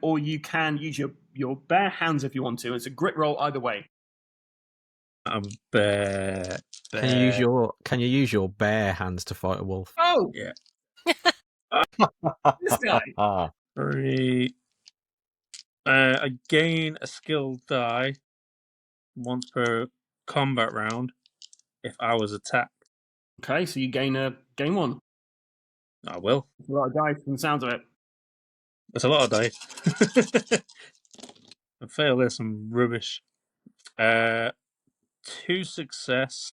or you can use your bare hands if you want to. It's a grit roll either way. I'm bare. Can you use your bare hands to fight a wolf? Oh yeah. This guy. 3. I gain a skill die once per combat round if I was attacked. Okay, so you gain 1. I will. That's a lot of dice from the sounds of it. That's a lot of dice. I fail this, I'm rubbish. 2 success.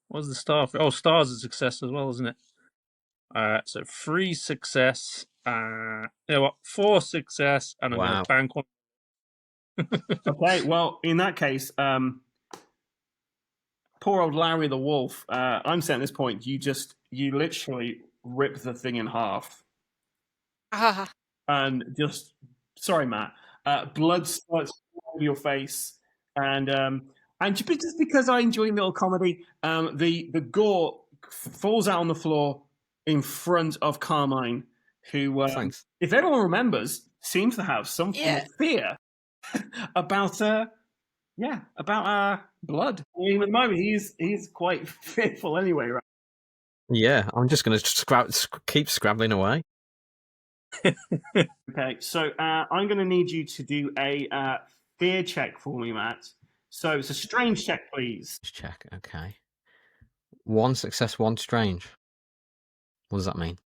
What's the star for? Oh, star's a success as well, isn't it? So 3 success. You know what? 4 success, and I'm going to bank one. Okay, well, in that case, poor old Larry the Wolf. I'm saying at this point, you literally rip the thing in half. And just, sorry, Matt, blood starts all over your face. And just because I enjoy a little comedy, the gore falls out on the floor in front of Carmine, who, if everyone remembers, seems to have some form of fear about blood. I mean, at the moment, he's quite fearful anyway, right? Yeah, I'm just going to keep scrabbling away. Okay, so I'm going to need you to do a fear check for me, Matt. So it's a strange check, please. Check, okay. 1 success, 1 strange. What does that mean?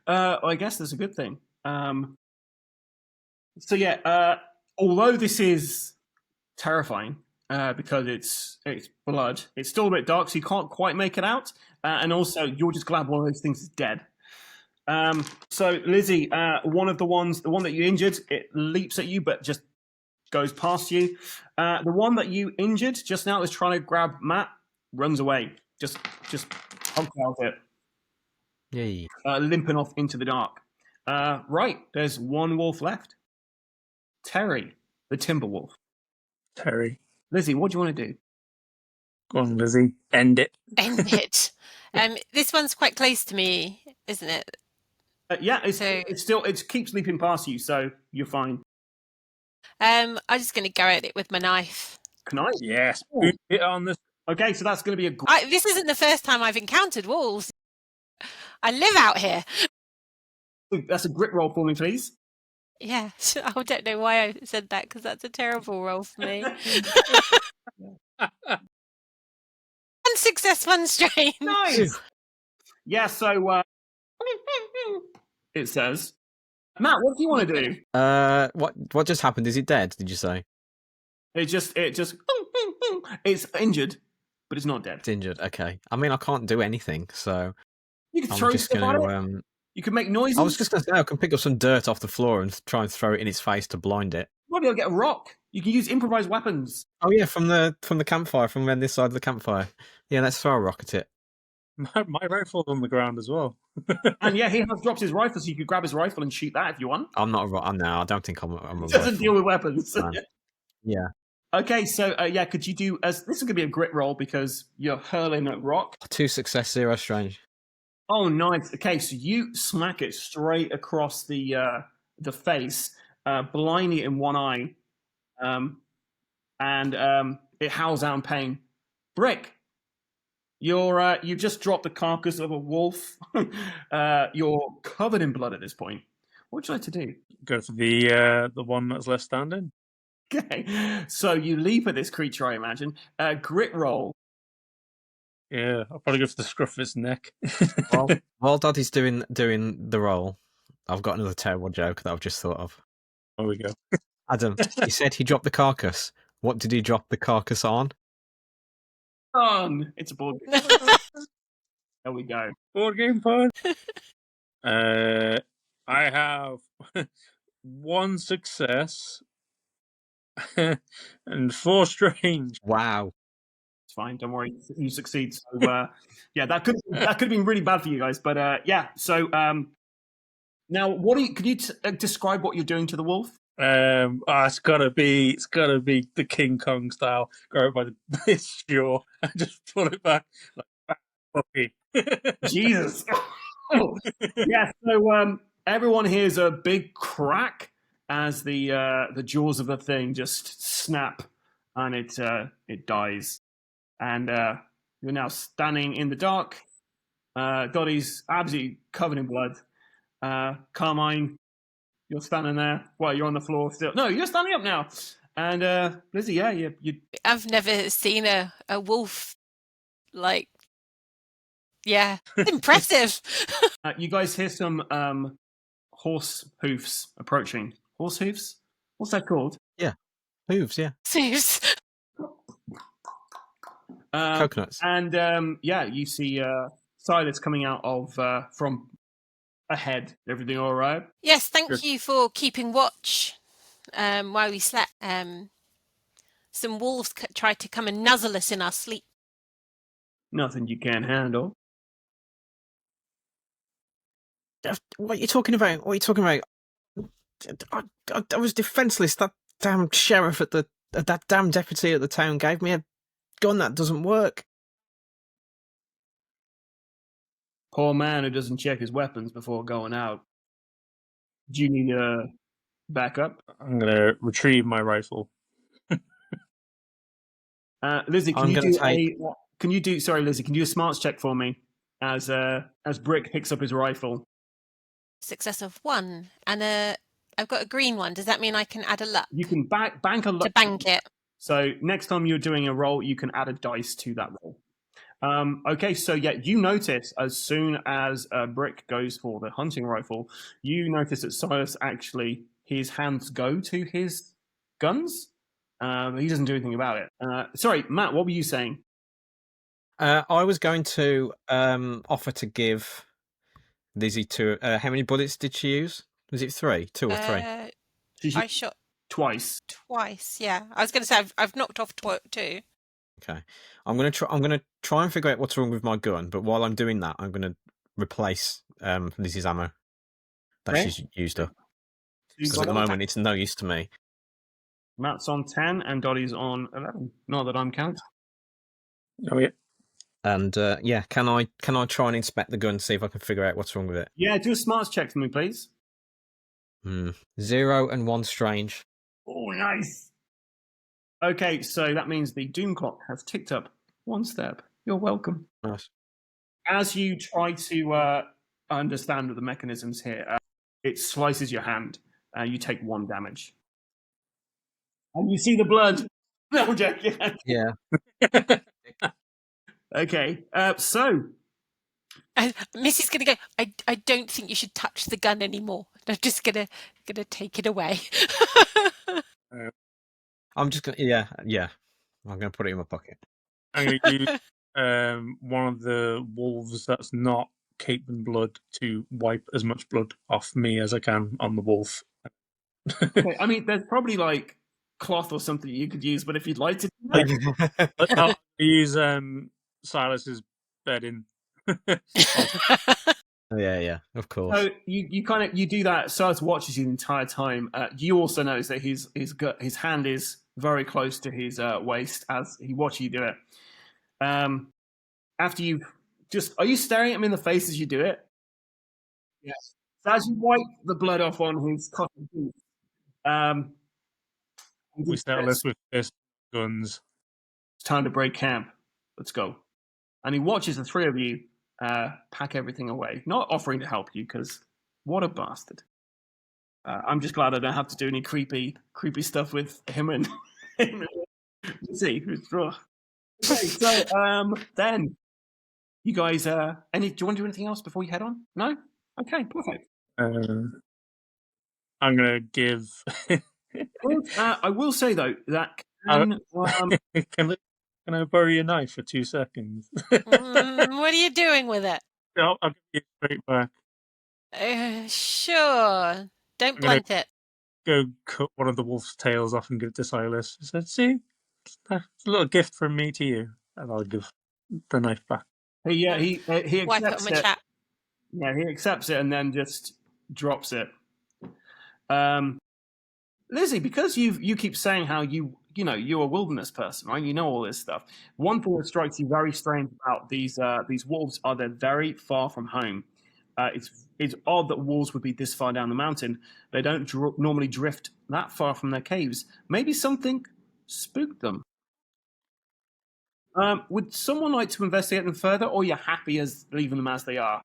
I guess that's a good thing. So yeah, although this is terrifying because it's blood, it's still a bit dark, so you can't quite make it out. And also, you're just glad one of those things is dead. So Lizzie, the one that you injured, it leaps at you, but just goes past you. The one that you injured just now is trying to grab Matt, runs away, just out it. Yay. Limping off into the dark. Right, there's one wolf left. Terry, the timber wolf. Terry. Lizzie, what do you want to do? Go on, Lizzie. End it. End it. This one's quite close to me, isn't it? Yeah, it keeps leaping past you, so you're fine. I'm just going to go at it with my knife. Knife? Yes. Hit on this. Okay, so that's going to be this isn't the first time I've encountered wolves. I live out here. That's a grit roll for me, please. Yeah, I don't know why I said that, because that's a terrible roll for me. 1 success, 1 strange. Nice. Yeah, so it says, Matt, what do you want to do? What just happened? Is it dead? Did you say? It just it's injured, but it's not dead. It's injured. Okay. I mean, I can't do anything, so you can throw stuff at it. You can make noises. I was just going to say I can pick up some dirt off the floor and try and throw it in its face to blind it. You might be able to get a rock. You can use improvised weapons. Oh yeah, from the campfire, from this side of the campfire. Yeah, let's throw a rock at it. My rifle's on the ground as well. And yeah, he has dropped his rifle, so you could grab his rifle and shoot that if you want. I'm not a no, I don't think I'm a He doesn't deal with weapons. Yeah. Okay, so could you do this is going to be a grit roll because you're hurling a rock. 2 success, 0 strange. Oh, nice. Okay, so you smack it straight across the face, blinding it in one eye, and it howls out in pain. Brick, you've just dropped the carcass of a wolf. You're covered in blood at this point. What would you like to do? Go for the one that's left standing. Okay, so you leap at this creature, I imagine. Grit roll. Yeah, I'll probably go for the scruff of its neck. While Daddy's doing the roll, I've got another terrible joke that I've just thought of. There we go. Adam, he said he dropped the carcass. What did he drop the carcass on? It's a board game. There we go. Board game fun. I have 1 success and 4 strange. Wow. It's fine. Don't worry. You succeed. So yeah, that could have been really bad for you guys. But yeah. So now, could you describe what you're doing to the wolf? It's gotta be the King Kong style. Go by its jaw and just pull it back like puppy. Jesus. Yeah. So everyone hears a big crack as the jaws of the thing just snap, and it dies. And you're now standing in the dark. Dottie's absolutely covered in blood. Carmine, you're standing there. Well, you're on the floor still. No, you're standing up now. And Lizzie, yeah, you. I've never seen a wolf like. Yeah, impressive. You guys hear some horse hoofs approaching. Horse hoofs? What's that called? Yeah, hooves. Yeah, Zeus. coconuts. And yeah, you see Silas coming out of from ahead. Everything all right? Yes, thank you for keeping watch while we slept. Some wolves tried to come and nuzzle us in our sleep. Nothing you can't handle. What are you talking about? What are you talking about? I was defenseless. That damn sheriff at that damn deputy at the town gave me a gun that doesn't work. Poor man who doesn't check his weapons before going out. Do you need a backup? I'm going to retrieve my rifle. Lizzie, I'm gonna take- can you do? Sorry, Lizzie, can you do a smarts check for me as Brick picks up his rifle? Success of 1, and I've got a green one. Does that mean I can add a luck You can bank a luck to bank it? So next time you're doing a roll, you can add a dice to that roll. Okay, so yeah, you notice as soon as Brick goes for the hunting rifle, you notice that Silas actually, his hands go to his guns. But he doesn't do anything about it. Sorry, Matt, what were you saying? I was going to offer to give Lizzie 2. How many bullets did she use? Was it 3? 2 or 3? I shot twice. Twice, yeah. I was going to say I've knocked off 2. Okay, I'm gonna try and figure out what's wrong with my gun. But while I'm doing that, I'm gonna replace Lizzie's ammo that she's used up. Because at the moment, it's no use to me. Matt's on 10 and Dottie's on 11. Not that I'm counting. Oh yeah. And yeah, can I try and inspect the gun and see if I can figure out what's wrong with it? Yeah, do a smarts check for me, please. 0 and 1 strange. Oh, nice. Okay, so that means the doom clock has ticked up 1 step. You're welcome. Nice. As you try to understand the mechanisms here, it slices your hand. You take 1 damage. And you see the blood. No, I'm joking. Yeah. Okay, so Missy's going to go, I don't think you should touch the gun anymore. I'm just going to take it away. I'm just going to, yeah. I'm going to put it in my pocket. I'm going to use one of the wolves that's not caping blood to wipe as much blood off me as I can on the wolf. okay, I mean, there's probably like cloth or something you could use, but if you'd like to, I'll use Silas's bedding. Yeah, of course. so you do that. Silas watches you the entire time. You also notice that his hand is very close to his waist as he watches you do it. After you are you staring at him in the face as you do it? Yes. So as you wipe the blood off on his cotton boots, We settle this with fist guns. it's time to break camp. Let's go. And he watches the 3 of you pack everything away, not offering to help you because what a bastard. I'm just glad I don't have to do any creepy stuff with him and let's see. Okay, so then you guys do you want to do anything else before you head on? No? Okay, perfect. I'm gonna give. I will say though that Can I borrow your knife for 2 seconds? What are you doing with it? I'll give you straight back. Sure. Don't blunt it. Go cut one of the wolf's tails off and give it to Silas. I said, see, it's a little gift from me to you. And I'll give the knife back. he accepts Wipe it on my it. chat. Yeah, he accepts it and then just drops it. Lizzie, because you keep saying how you're a wilderness person, right? You know all this stuff. One thing that strikes you very strange about these wolves are they're very far from home. It's odd that wolves would be this far down the mountain. They don't normally drift that far from their caves. Maybe something spooked them. Would someone like to investigate them further, or you're happy as leaving them as they are?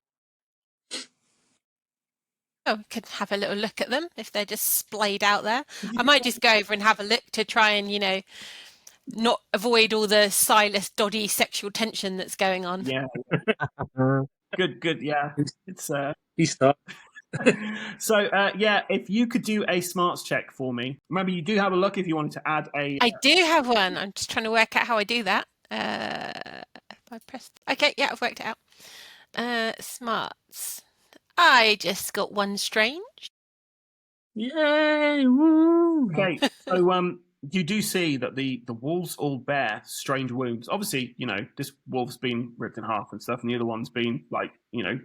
Oh, we could have a little look at them if they're just splayed out there. I might just go over and have a look to try and, not avoid all the Silas Doddy sexual tension that's going on. Yeah. Good. Yeah. It's He stopped. So if you could do a smarts check for me. Remember, you do have a look if you wanted to add a. I do have one. I'm just trying to work out how I do that. If I press. Okay, yeah, I've worked it out. Smarts. I just got one strange. Yay! Woo! Okay, so you do see that the wolves all bear strange wounds. Obviously, this wolf's been ripped in half and stuff, and the other one's been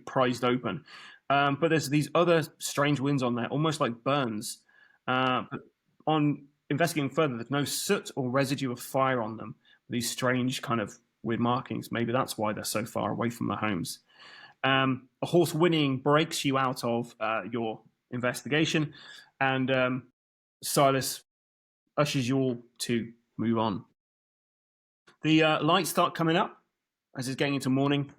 prized open. But there's these other strange wounds on there, almost like burns. But on investigating further, there's no soot or residue of fire on them. These strange kind of weird markings. Maybe that's why they're so far away from their homes. A horse whinnying breaks you out of your investigation, and Silas ushers you all to move on. The lights start coming up as it's getting into morning.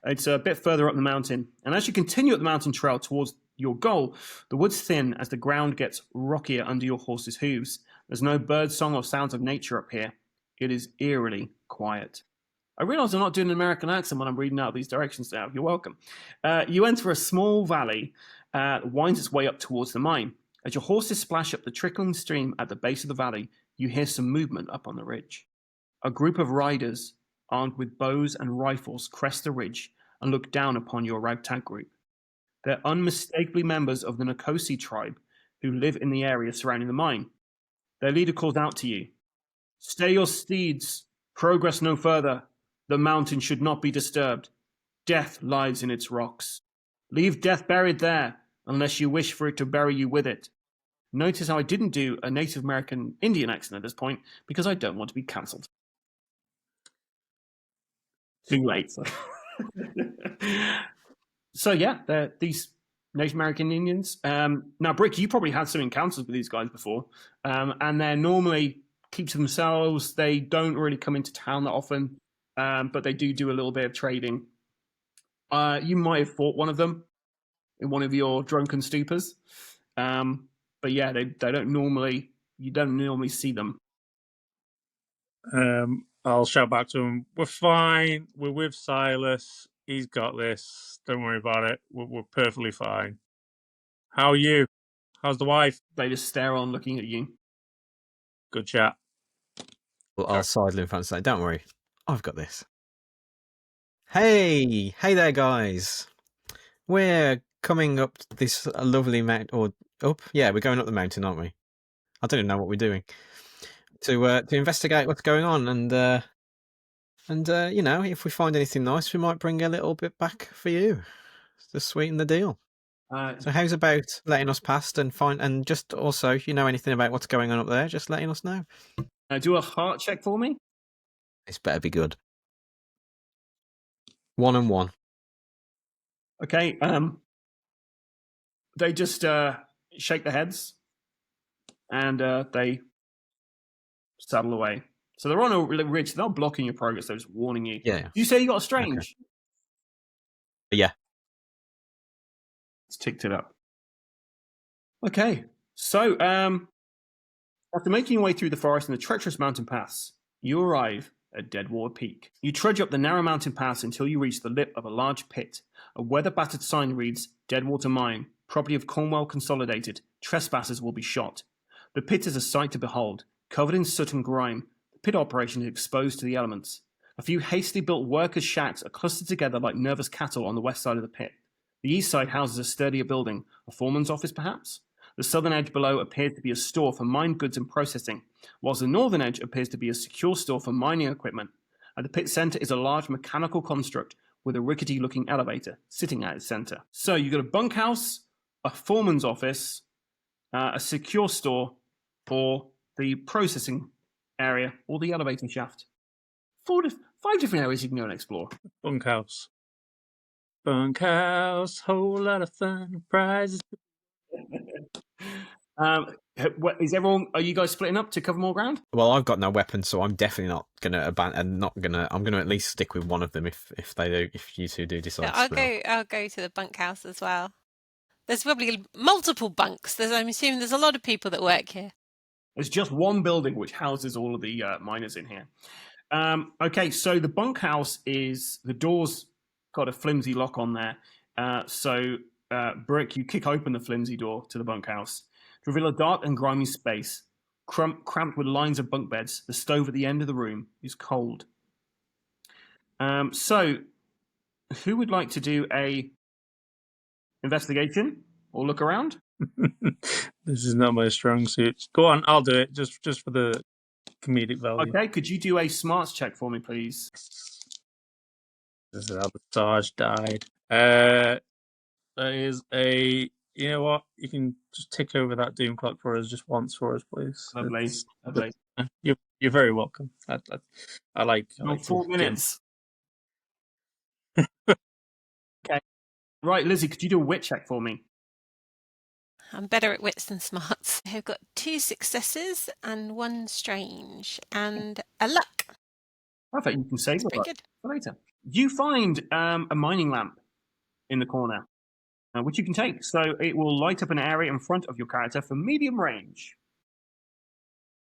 It's a bit further up the mountain, and as you continue up the mountain trail towards your goal, the woods thin as the ground gets rockier under your horse's hooves. There's no bird song or sounds of nature up here. It is eerily quiet. I realise I'm not doing an American accent when I'm reading out these directions now. You're welcome. You enter a small valley that winds its way up towards the mine. As your horses splash up the trickling stream at the base of the valley, you hear some movement up on the ridge. A group of riders, armed with bows and rifles, crest the ridge and look down upon your ragtag group. They're unmistakably members of the Nkosi tribe who live in the area surrounding the mine. Their leader calls out to you. Stay your steeds. Progress no further. The mountain should not be disturbed. Death lies in its rocks. Leave death buried there, unless you wish for it to bury you with it. Notice how I didn't do a Native American Indian accent at this point, because I don't want to be cancelled. Too late. So yeah, they're these Native American Indians. Now, Brick, you probably had some encounters with these guys before, and they're normally keep to themselves. They don't really come into town that often, but they do a little bit of trading. You might have fought one of them in one of your drunken stupors, but yeah, they don't normally. You don't normally see them. I'll shout back to him. We're fine. We're with Silas. He's got this. Don't worry about it. We're perfectly fine. How are you? How's the wife? They just stare on, looking at you. Good chat. Well, I'll sidle in front and say, "Don't worry, I've got this." Hey there, guys. We're coming up this lovely mountain, or up? Yeah, we're going up the mountain, aren't we? I don't even know what we're doing. To investigate what's going on, and if we find anything nice, we might bring a little bit back for you to sweeten the deal. So how's about letting us past and just also, if you know anything about what's going on up there, just letting us know. Do a heart check for me. This better be good. 1 and 1. Okay. They just shake their heads, and they saddle away. So they're on a ridge. They're not blocking your progress. They're just warning you. Yeah. You say you got a strange? Okay. Yeah. It's ticked it up. Okay. So, after making your way through the forest and the treacherous mountain pass, you arrive at Deadwater Peak. You trudge up the narrow mountain pass until you reach the lip of a large pit. A weather-battered sign reads, Deadwater Mine, property of Cornwell Consolidated. Trespassers will be shot. The pit is a sight to behold. Covered in soot and grime, the pit operation is exposed to the elements. A few hastily built workers' shacks are clustered together like nervous cattle on the west side of the pit. The east side houses a sturdier building, a foreman's office perhaps? The southern edge below appears to be a store for mined goods and processing, whilst the northern edge appears to be a secure store for mining equipment. At the pit centre is a large mechanical construct with a rickety-looking elevator sitting at its centre. So you've got a bunkhouse, a foreman's office, a secure store for the processing area, or the elevator shaft. 5 different areas you can go and explore. Bunkhouse. Bunkhouse, whole lot of fun, prizes. Is everyone? Are you guys splitting up to cover more ground? Well, I've got no weapon, so I'm definitely not gonna abandon. I'm gonna at least stick with one of them if they do. If you two do decide. So I'll go to the bunkhouse as well. There's probably multiple bunks. I'm assuming there's a lot of people that work here. There's just one building which houses all of the miners in here. Okay, so the bunkhouse the door's got a flimsy lock on there. Brick, you kick open the flimsy door to the bunkhouse to reveal a dark and grimy space, cramped with lines of bunk beds. The stove at the end of the room is cold. So, who would like to do a investigation or look around? This is not my strong suit. Go on, I'll do it just for the comedic value. Okay, could you do a smarts check for me, please? This is how the Sarge died. That is a. You know what? You can just tick over that doom clock for us just once for us, please. Lovely. You're very welcome. I like 4 minutes. Okay. Right, Lizzie, could you do a wit check for me? I'm better at wits than smarts. I've got 2 successes and 1 strange and a luck. Perfect. You can save Pretty it good. for later. You find a mining lamp in the corner, which you can take. So it will light up an area in front of your character for medium range,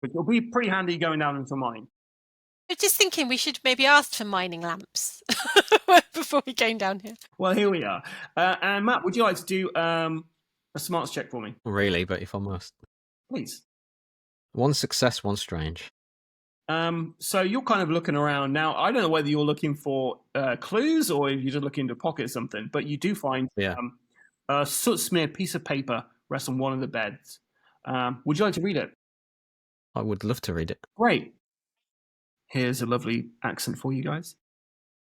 which will be pretty handy going down into a mine. I was just thinking we should maybe ask for mining lamps before we came down here. Well, here we are. And Matt, would you like to do a smarts check for me? Really, but if I must. Please. 1 success, 1 strange. So you're kind of looking around now. I don't know whether you're looking for clues or if you're just looking to pocket something, but you do find a soot-smeared piece of paper rests on one of the beds. Would you like to read it? I would love to read it. Great. Here's a lovely accent for you guys.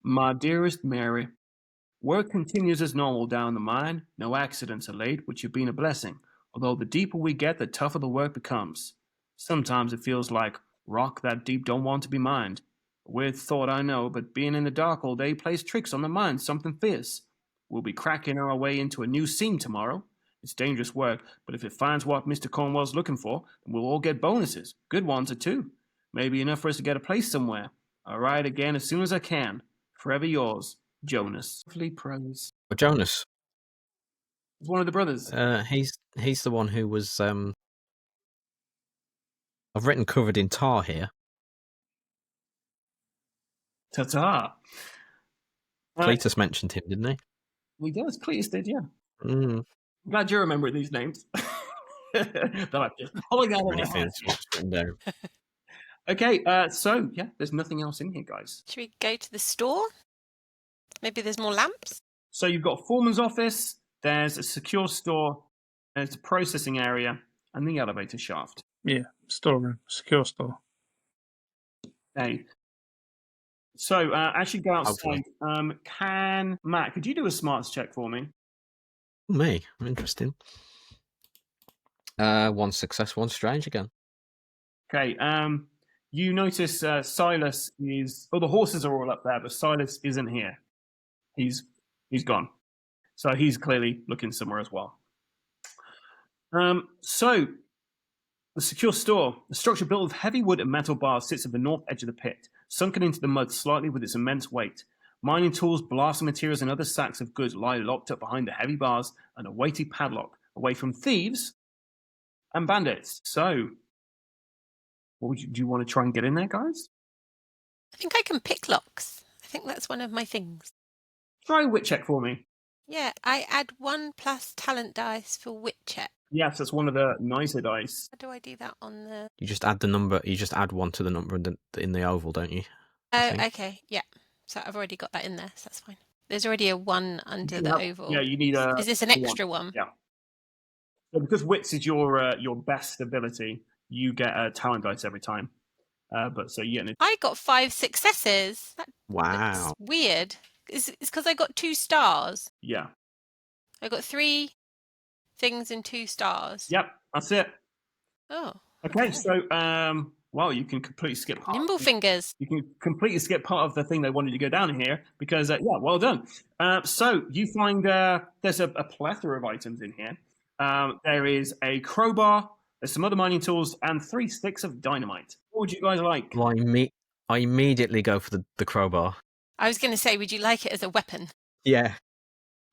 My dearest Mary, work continues as normal down the mine. No accidents are late, which have been a blessing. Although the deeper we get, the tougher the work becomes. Sometimes it feels like rock that deep don't want to be mined. A weird thought, I know, but being in the dark all day plays tricks on the mind, something fierce. We'll be cracking our way into a new seam tomorrow. It's dangerous work, but if it finds what Mr. Cornwell's looking for, then we'll all get bonuses. Good ones, too. Maybe enough for us to get a place somewhere. I'll write again as soon as I can. Forever yours, Jonas. Lovely prose. Well, Jonas. He's one of the brothers. He's the one who was. I've written covered in tar here. Ta-ta. Cletus mentioned him, didn't he? He does. Cletus did, yeah. Mm. I'm glad you remember these names. That I'm just pulling out of my head. Okay, so yeah, there's nothing else in here, guys. Should we go to the store? Maybe there's more lamps? So you've got a foreman's office, there's a secure store, there's a processing area, and the elevator shaft. Yeah, storeroom, secure store. Okay. So as you go outside, Matt, could you do a smarts check for me? Me? Interesting. 1 success, 1 strange again. Okay, you notice Silas is... Oh, the horses are all up there, but Silas isn't here. He's gone. So he's clearly looking somewhere as well. So, the secure store. The structure built of heavy wood and metal bars sits at the north edge of the pit, sunken into the mud slightly with its immense weight. Mining tools, blasting materials, and other sacks of goods lie locked up behind the heavy bars and a weighty padlock, away from thieves and bandits. So, do you want to try and get in there, guys? I think I can pick locks. I think that's one of my things. Try a wit check for me. Yeah, I add 1 plus talent dice for wit check. Yes, that's one of the nicer dice. How do I do that on the... You just add the number. You just add 1 to the number in the oval, don't you? Oh, okay, yeah. So I've already got that in there, so that's fine. There's already a 1 under the oval. Yeah, you need a... Is this an extra one? Yeah. So because wits is your best ability, you get a talent dice every time. I got 5 successes. Wow. That's weird. It's because I got 2 stars. Yeah. I got 3 things and 2 stars. Yep, that's it. Oh. Okay, so you can completely skip part. Nimble fingers. You can completely skip part of the thing they wanted to go down here because well done. So you find there's a plethora of items in here. There is a crowbar, there's some other mining tools, and 3 sticks of dynamite. What would you guys like? Well, I immediately go for the crowbar. I was going to say, would you like it as a weapon? Yeah.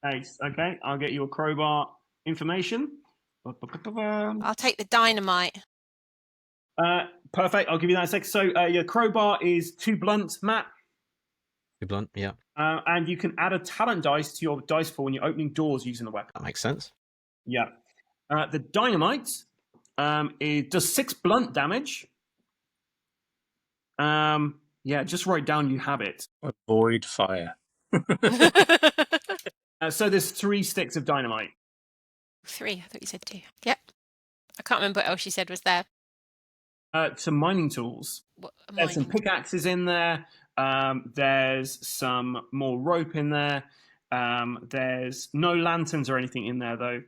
Nice. Okay, I'll get you a crowbar. information. I'll take the dynamite. Perfect. I'll give you that in a sec. So your crowbar is 2 blunt, Matt. 2 blunt, yeah. And you can add a talent dice to your dice pool when you're opening doors using the weapon. That makes sense. Yeah. The dynamite it does 6 blunt damage. Yeah, just write down you have it. Avoid fire. So there's 3 sticks of dynamite. 3, I thought you said 2. Yep. I can't remember what else you said was there. Some mining tools. There's some pickaxes in there. There's some more rope in there. There's no lanterns or anything in there, though.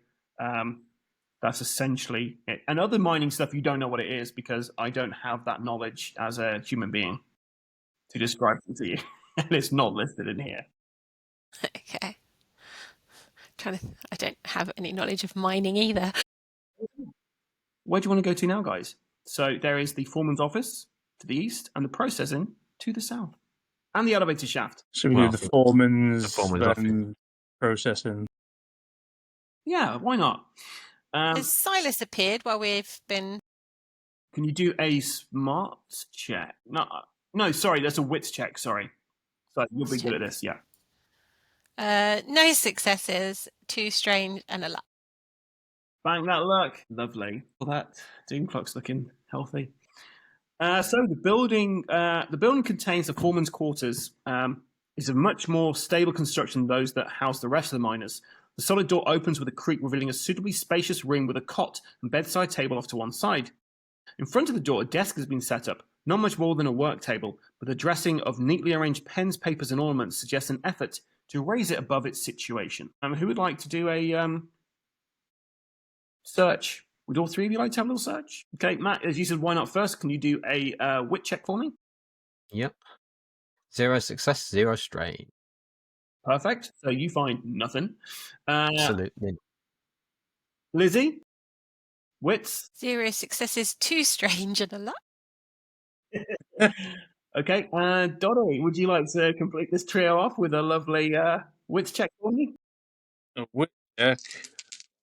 That's essentially it. And other mining stuff, you don't know what it is because I don't have that knowledge as a human being to describe it to you. And it's not listed in here. Okay. I don't have any knowledge of mining either. Where do you want to go to now, guys? So there is the foreman's office to the east and the processing to the south. And the elevator shaft. So we do the foreman's office. Processing. Yeah, why not? Has Silas appeared while we've been... Can you do a smart check? No, sorry, that's a wits check, sorry. So you'll be good at this, yeah. No successes, 2 strange and a luck. Bang that luck. Lovely. Well, that doom clock's looking healthy. So the building contains the foreman's quarters. It's a much more stable construction than those that house the rest of the miners. The solid door opens with a creak, revealing a suitably spacious room with a cot and bedside table off to one side. In front of the door, a desk has been set up, not much more than a work table, but the dressing of neatly arranged pens, papers, and ornaments suggests an effort to raise it above its situation. Who would like to do a search? Would all 3 of you like to have a little search? Okay, Matt, as you said, why not first? Can you do a wit check for me? Yep. 0 success, 0 strain. Perfect. So you find nothing. Absolutely. Lizzie? Wits? 0 successes, 2 strange and a luck. Okay. Dottie, would you like to complete this trio off with a lovely wits check for me? A wit check.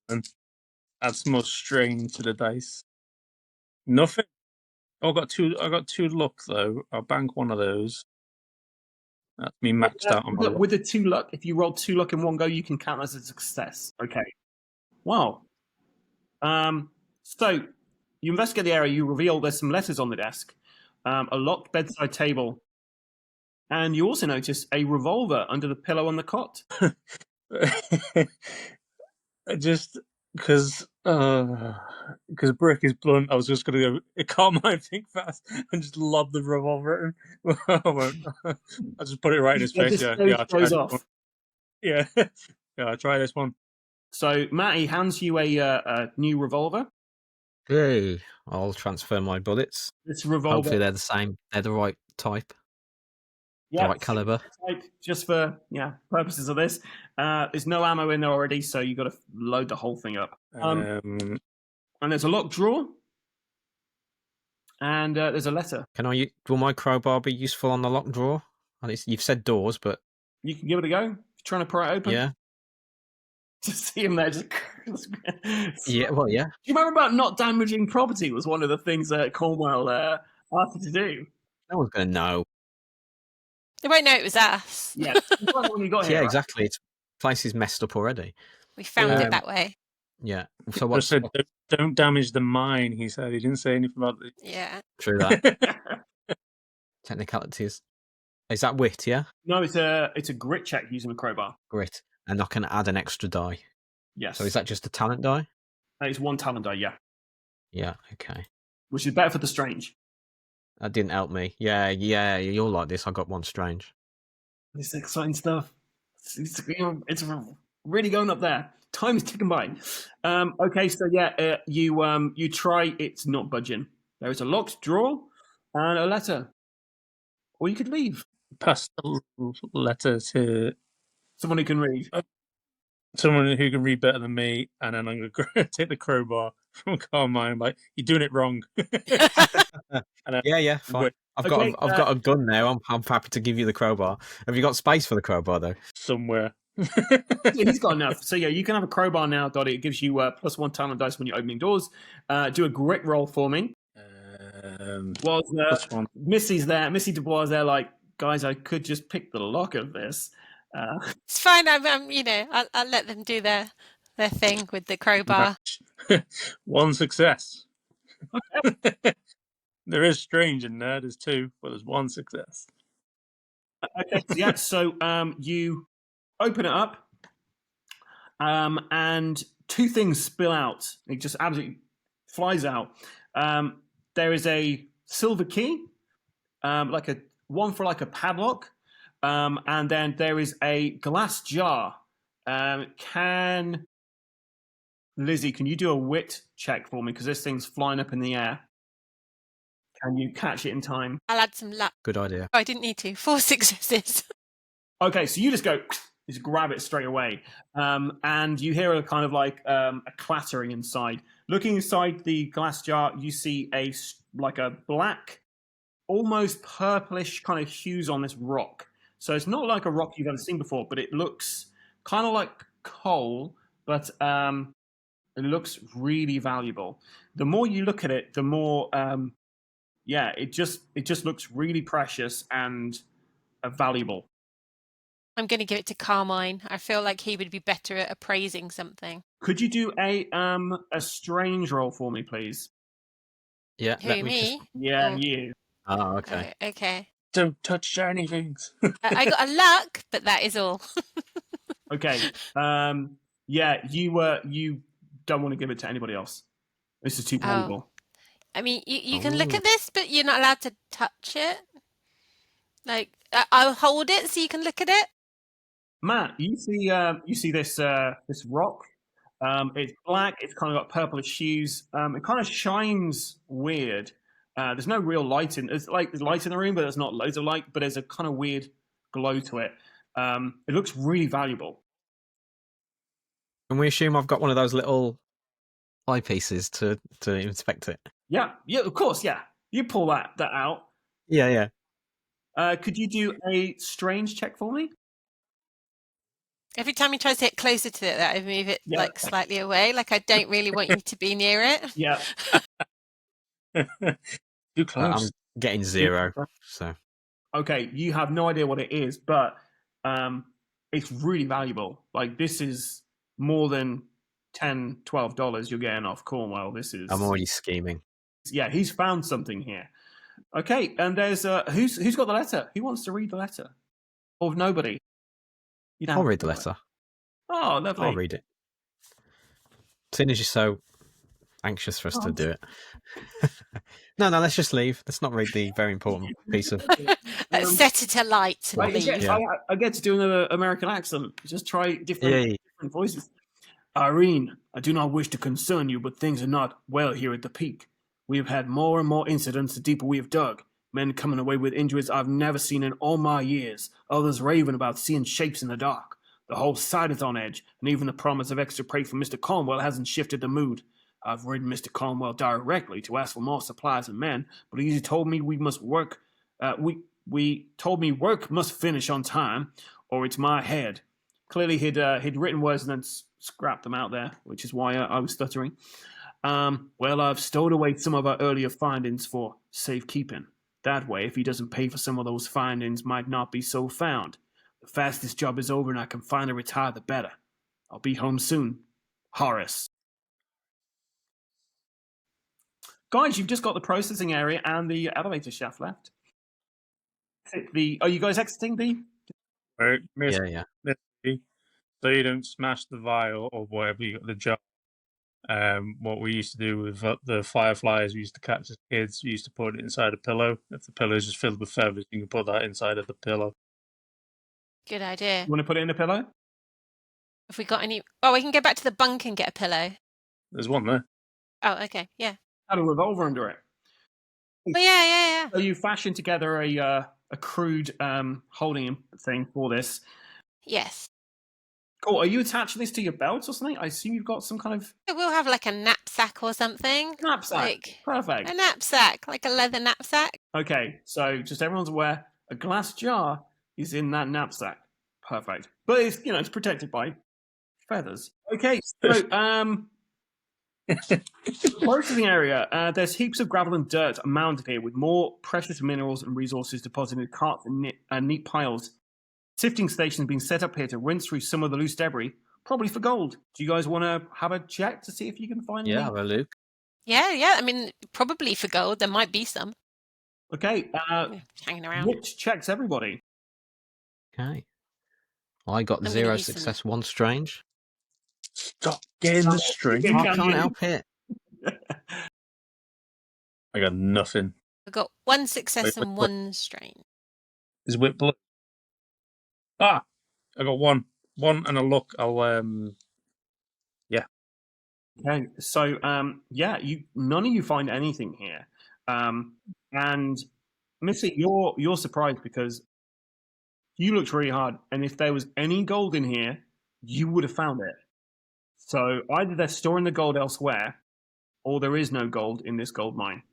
And add some more strain to the dice. Nothing. I got 2 luck though. I'll bank one of those. That's me maxed out on my luck. With the 2 luck, if you roll 2 luck in one go, you can count as a success. Okay. Wow. So you investigate the area, you reveal there's some letters on the desk, a locked bedside table, and you also notice a revolver under the pillow on the cot. Just because Brick is blunt, I was just going to go, calm mind, think fast, and just lob the revolver at him. I won't. I'll just put it right in his face. Yeah, I'll try this one. Yeah, I'll try this one. So Matty hands you a new revolver. Hey, I'll transfer my bullets. This revolver. Hopefully they're the same. They're the right type. Yeah, the right caliber. Just for purposes of this. There's no ammo in there already, so you got to load the whole thing up. And there's a locked drawer. And there's a letter. Will my crowbar be useful on the locked drawer? You've said doors, but you can give it a go. If you're trying to pry it open. Yeah. Just see him there. Yeah. Well, yeah. Do you remember about not damaging property? Was one of the things that Cornwell asked you to do. No one's going to know. They won't know it was us. Yeah. When you got here, yeah, right? exactly. It's place is messed up already. We found it that way. Yeah. So what? Said, don't damage the mine. He said he didn't say anything about the. Yeah. True that. Technicalities. Is that wit? Yeah. No, it's a grit check using a crowbar. Grit, and I can add an extra die. Yes. So is that just a talent die? It's 1 talent die. Yeah. Yeah. Okay. Which is better for the strange. That didn't help me. Yeah. You're like this. I got 1 strange. This is exciting stuff. It's really going up there. Time is ticking by. Okay, so you try. It's not budging. There is a locked drawer and a letter, or you could leave. Pass the letter to someone who can read. Someone who can read better than me, and then I'm going to take the crowbar from Carmine. Like, you're doing it wrong. Yeah, fine. I've got a gun now. I'm happy to give you the crowbar. Have you got space for the crowbar though? Somewhere. He's got enough. So yeah, you can have a crowbar now, Dottie. It gives you +1 talent dice when you're opening doors. Do a grit roll for me. Missy's there. Missy Dubois is there. Like, guys, I could just pick the lock of this. It's fine. I'll let them do their thing with the crowbar. 1 success. There is strange in there. There's 2, but there's 1 success. Okay, yeah. So you open it up, and 2 things spill out. It just absolutely flies out. There is a silver key, like one for like a padlock, and then there is a glass jar. Lizzie, can you do a wit check for me? Because this thing's flying up in the air. Can you catch it in time? I'll add some luck. Good idea. Oh, I didn't need to. 4 successes. Okay, so you just grab it straight away, and you hear a kind of like a clattering inside. Looking inside the glass jar, you see a black, almost purplish kind of hues on this rock. So it's not like a rock you've ever seen before, but it looks kind of like coal, but it looks really valuable. The more you look at it, the more, it just looks really precious and valuable. I'm going to give it to Carmine. I feel like he would be better at appraising something. Could you do a strange roll for me, please? Yeah. Who, me? Yeah, you. Oh, okay. Okay. Don't touch shiny things. I got a luck, but that is all. Okay. Yeah, you don't want to give it to anybody else. This is too valuable. I mean, you can look at this, but you're not allowed to touch it. Like, I'll hold it so you can look at it. Matt, you see this rock. It's black. It's kind of got purplish hues. It kind of shines weird. There's no real light in. There's light in the room, but there's not loads of light. But there's a kind of weird glow to it. It looks really valuable. Can we assume I've got one of those little eyepieces to inspect it? Yeah, of course, yeah. You pull that out. Yeah. Could you do a strange check for me? Every time he tries to get closer to it, I move it slightly away. Like, I don't really want you to be near it. Yeah. Too close. I'm getting 0. So. Okay, you have no idea what it is, but it's really valuable. Like, this is more than $10, $12 you're getting off Cornwell. I'm already scheming. Yeah, he's found something here. Okay, and there's who's got the letter? Who wants to read the letter? Or nobody? I'll read the letter. Oh, lovely. I'll read it. Seeing as you're so anxious for us to do it. No, let's just leave. Let's not read the very important piece of... Set it alight and leave. I get to do another American accent. Just try different voices. Irene, I do not wish to concern you, but things are not well here at the peak. We have had more and more incidents the deeper we have dug. Men coming away with injuries I've never seen in all my years. Others raving about seeing shapes in the dark. The whole site is on edge, and even the promise of extra prey from Mr. Cornwell hasn't shifted the mood. I've written Mr. Cornwell directly to ask for more supplies and men, but he told me we must work. We told me work must finish on time, or it's my head. Clearly, he'd written words and then scrapped them out there, which is why I was stuttering. Well, I've stowed away some of our earlier findings for safekeeping. That way, if he doesn't pay for some of those findings, might not be so found. The faster this job is over and I can finally retire, the better. I'll be home soon. Horace. Guys, you've just got the processing area and the elevator shaft left. Are you guys exiting the? Right, Yeah. So you don't smash the vial or whatever you got the jar. What we used to do with the fireflies, we used to catch as kids. We used to put it inside a pillow. If the pillow is just filled with feathers, you can put that inside of the pillow. Good idea. You want to put it in a pillow? If we got any... Oh, we can go back to the bunk and get a pillow. There's one there. Oh, okay, yeah. Had a revolver under it. Oh, yeah. So you fashion together a crude holding thing for this. Yes. Cool. Are you attaching this to your belt or something? I assume you've got some kind of... We'll have like a knapsack or something. Knapsack. Perfect. A knapsack, like a leather knapsack. Okay, so just everyone's aware, a glass jar is in that knapsack. Perfect. But it's, it's protected by feathers. Okay, so processing area. There's heaps of gravel and dirt mounded here with more precious minerals and resources deposited in carts and neat piles. Sifting stations being set up here to rinse through some of the loose debris, probably for gold. Do you guys want to have a check to see if you can find any? Yeah, have a look. Yeah. I mean, probably for gold. There might be some. Okay. Hanging around. Which checks everybody? Okay. I got I'm 0 success, 1 strange. Stop getting the string. Yeah, I can't help it. I got nothing. I got 1 success and 1 strain. Is whip blue? I got 1 and a look. I'll yeah. Okay, so none of you find anything here, and Missy, you're surprised because you looked really hard, and if there was any gold in here, you would have found it. So either they're storing the gold elsewhere, or there is no gold in this gold mine.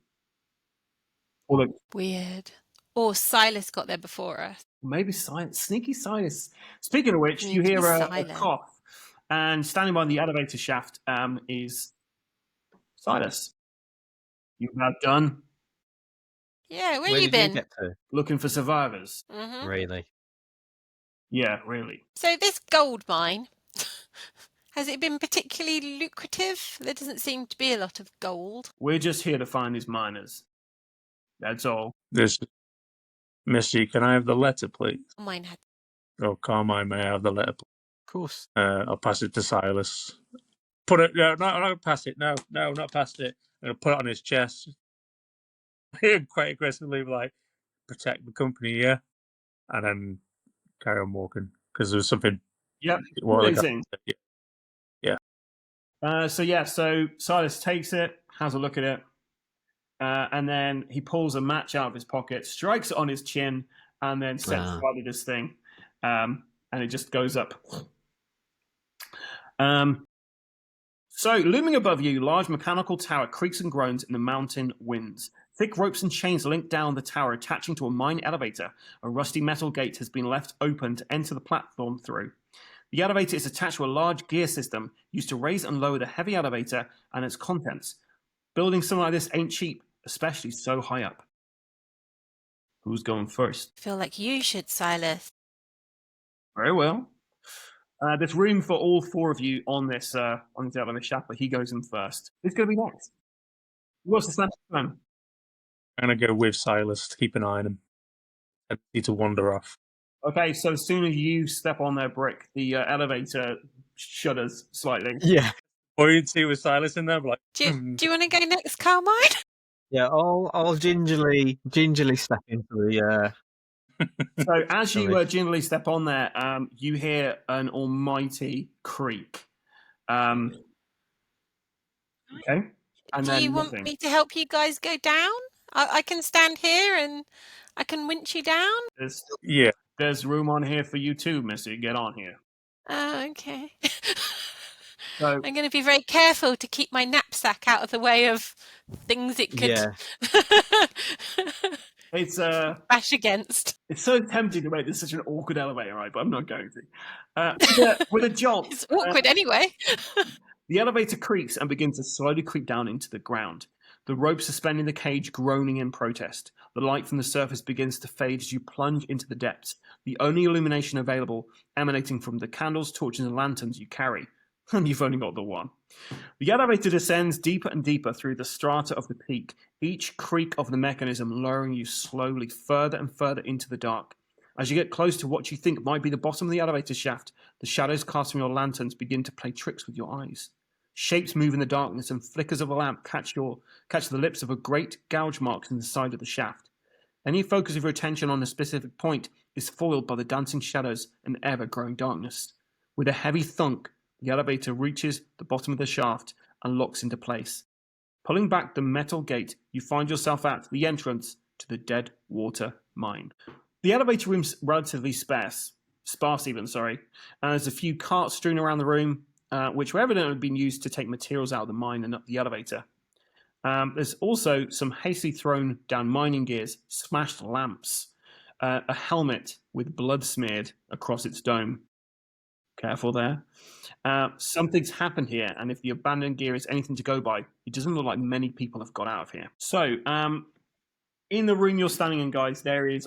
Weird. Or Silas got there before us. Maybe sneaky Silas. Speaking of which, you Sneaky hear a Silas. cough, and standing by the elevator shaft is Silas. You have done Yeah, where Where you did been? you get to? looking for survivors. Mm-hmm. Really? Yeah, really. So this gold mine, has it been particularly lucrative? There doesn't seem to be a lot of gold. We're just here to find these miners. That's all. This Missy, can I have the letter, please? Mine had. Oh, Carmine, may I have the letter, please? Of course. I'll pass it to Silas. Put it. No, not pass it. No, not past it. I'm gonna put it on his chest. Quite aggressively, like protect the company, yeah, and then carry on walking because there was something. Yep. Amazing. So Silas takes it, has a look at it, and then he pulls a match out of his pocket, strikes it on his chin, and then sets it by this thing, and it just goes up. So, looming above you, large mechanical tower creaks and groans in the mountain winds. Thick ropes and chains link down the tower, attaching to a mine elevator. A rusty metal gate has been left open to enter the platform through. The elevator is attached to a large gear system used to raise and lower the heavy elevator and its contents. Building something like this ain't cheap, especially so high up. Who's going first? I feel like you should, Silas. Very well. There's room for all 4 of you on this elevator shaft, but he goes in first. Who's going to be next? What's the snappy plan? I'm gonna go with Silas to keep an eye on him. I need to wander off. Okay, so as soon as you step on their brick, the elevator shudders slightly. Yeah. Buoyancy with Silas in there, like. Do you want to go next, Carmine? Yeah, I'll gingerly step into the. So as you gingerly step on there, you hear an almighty creak. Okay. And Do you want me to help you guys go down? I can stand here and I can winch you down. There's room on here for you too, Missy. Get on here. Oh, okay. So, I'm going to be very careful to keep my knapsack out of the way of things it could it's bash against. It's so tempting to make this such an awkward elevator, right? But I'm not going to. With a jolt. It's awkward anyway. The elevator creaks and begins to slowly creep down into the ground. The rope suspending the cage groaning in protest. The light from the surface begins to fade as you plunge into the depths, the only illumination available emanating from the candles, torches, and lanterns you carry. And you've only got the one. The elevator descends deeper and deeper through the strata of the peak, each creak of the mechanism lowering you slowly further and further into the dark. As you get close to what you think might be the bottom of the elevator shaft, the shadows cast from your lanterns begin to play tricks with your eyes. Shapes move in the darkness, and flickers of a lamp catch the lips of a great gouge mark in the side of the shaft. Any focus of your attention on a specific point is foiled by the dancing shadows and ever-growing darkness. With a heavy thunk, the elevator reaches the bottom of the shaft and locks into place. Pulling back the metal gate, you find yourself at the entrance to the Dead Water Mine. The elevator room's relatively sparse, and there's a few carts strewn around the room, which were evidently been used to take materials out of the mine and up the elevator. There's also some hastily thrown down mining gears, smashed lamps, a helmet with blood smeared across its dome. Careful there. Something's happened here, and if the abandoned gear is anything to go by, it doesn't look like many people have got out of here. So, in the room you're standing in, guys, there's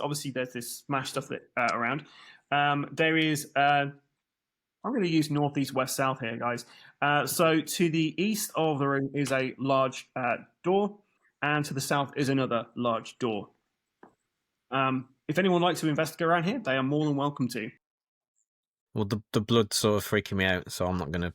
this smashed stuff around. There is, I'm going to use northeast, west, south here, guys. So to the east of the room is a large door, and to the south is another large door. If anyone likes to investigate around here, they are more than welcome to. Well, the blood's sort of freaking me out, so I'm not going to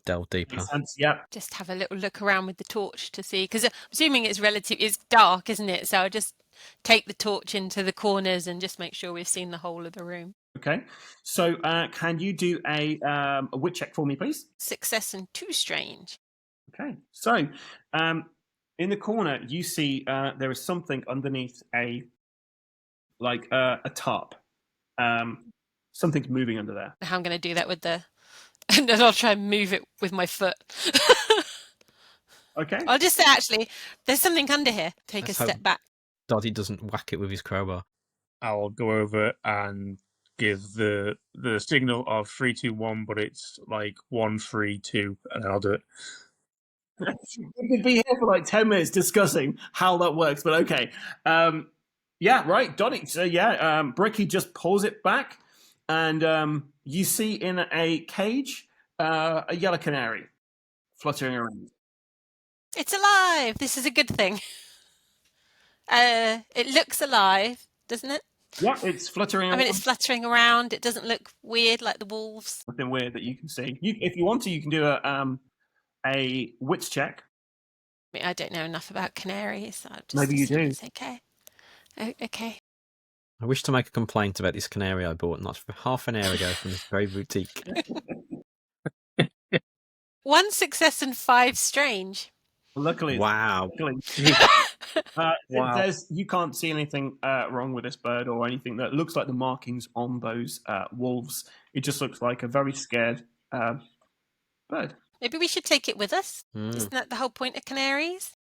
delve deeper. Makes sense, yeah. Just have a little look around with the torch to see, because I'm assuming it's dark, isn't it? So I'll just take the torch into the corners and just make sure we've seen the whole of the room. Okay. So can you do a wit check for me, please? Success and 2 strange. Okay. So in the corner, you see there is something underneath a tarp. Something's moving under there. How I'm going to do that with the... And then I'll try and move it with my foot. Okay. I'll just say, actually, there's something under here. Take a step back. Doddy doesn't whack it with his crowbar. I'll go over and give the signal of 3, 2, 1, but it's like 1, 3, 2, and I'll do it. We could be here for like 10 minutes discussing how that works, but okay. Yeah, right, Donnie. So yeah, Bricky just pulls it back, and you see in a cage a yellow canary fluttering around. It's alive. This is a good thing. It looks alive, doesn't it? Yeah, it's fluttering around. I mean, it's fluttering around. It doesn't look weird like the wolves. Nothing weird that you can see. If you want to, you can do a wits check. I mean, I don't know enough about canaries. So Maybe you do. It's okay. Okay. I wish to make a complaint about this canary I bought not half an hour ago from this very boutique. 1 success and 5 strange. Luckily, wow. Wow. You can't see anything wrong with this bird or anything that looks like the markings on those wolves. It just looks like a very scared bird. Maybe we should take it with us. Isn't that the whole point of canaries?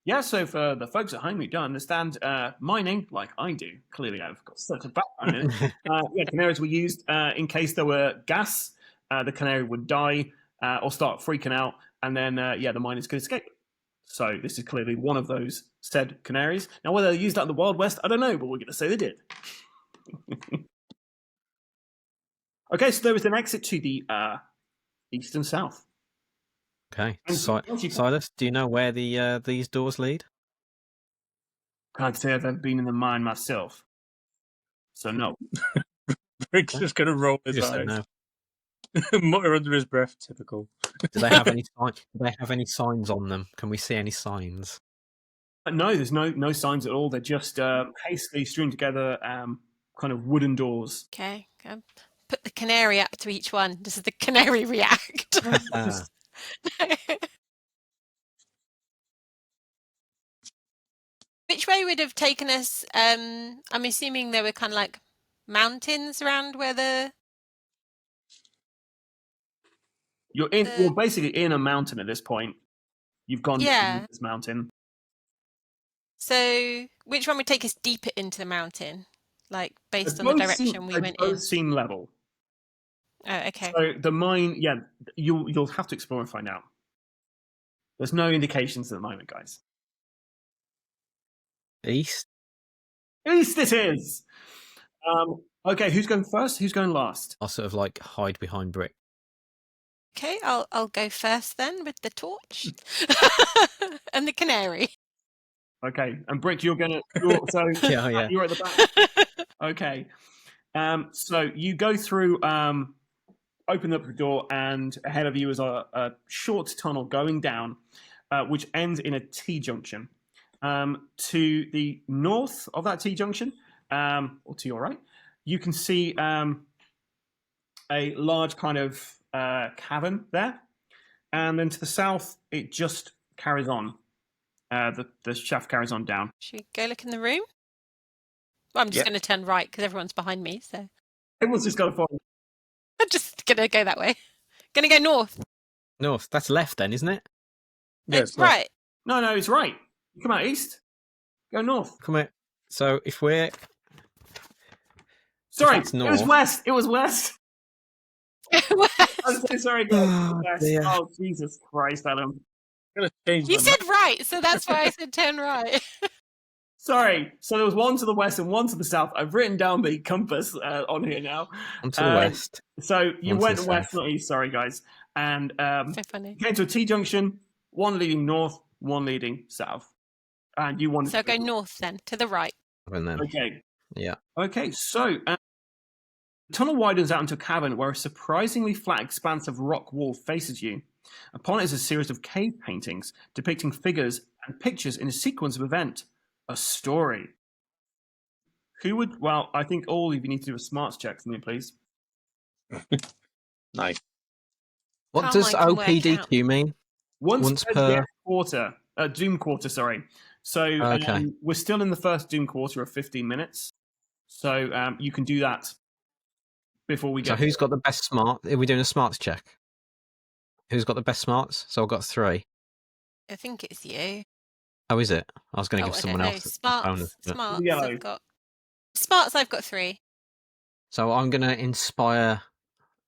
Yeah, so for the folks at home who don't understand mining, like I do, clearly I've got such a background in it. Yeah, canaries were used in case there were gas. The canary would die or start freaking out, and then, the miners could escape. So this is clearly one of those said canaries. Now, whether they used that in the Wild West, I don't know, but we're going to say they did. Okay, so there is an exit to the east and south. Okay. Silas, do you know where these doors lead? Can't say I've ever been in the mine myself. So no. Rick's just going to roll his eyes. No. Mutter under his breath, typical. Do they have any signs on them? Can we see any signs? No, there's no signs at all. They're just hastily strewn together kind of wooden doors. Okay. Put the canary up to each one. Does the canary react? Which way would have taken us? I'm assuming there were kind of like mountains around where the... You're basically in a mountain at this point. You've gone to this mountain. So which one would take us deeper into the mountain? Like based on the direction we went in? Both seem level. Oh, okay. So the mine, you'll have to explore and find out. There's no indications at the moment, guys. East? East it is! Okay, who's going first? Who's going last? I'll sort of like hide behind Brick. Okay, I'll go first then with the torch and the canary. Okay, and Brick, you're at the back. Okay, so you go through, open up the door, and ahead of you is a short tunnel going down, which ends in a T-junction. To the north of that T-junction, or to your right, you can see a large kind of cavern there, and then to the south it just carries on. The shaft carries on down. Should we go look in the room? Well, I'm just going to turn right because everyone's behind me. So everyone's just going to follow. I'm just going to go that way. Going to go north. North. That's left then, isn't it? It's right. No, it's right. You come out east. Go north. Come out. So if we're Sorry, That's it was north. west. It was west. I'm so sorry, guys. Oh, dear. Oh, Jesus Christ, Adam. I'm gonna change You my said right, so that's why I said turn right. Sorry. So there was one to the west and one to the south. I've written down the compass on here now. Onto the west. So you One to went the west, south. not east. Sorry, guys. And So funny. you came to a T-junction, one leading north, one leading south. And you wanted So to go north then, to the right. And then, Okay. yeah. Okay, so the tunnel widens out into a cavern where a surprisingly flat expanse of rock wall faces you. Upon it is a series of cave paintings depicting figures and pictures in a sequence of event. A story. Who would... Well, I think all of you need to do a smarts check for me, please. Nice. What does Carmine can work out. OPDQ mean? Once per... per quarter. Doom quarter, sorry. So Okay. we're still in the first Doom quarter of 15 minutes. So you can do that before we So get... who's got the best smart? Are we doing a smarts check? Who's got the best smarts? So I've got 3. I think it's you. Oh, is it? I was going to Oh, give I someone don't know. else a bonus. Smarts. Yellow. I've got 3. So I'm going to inspire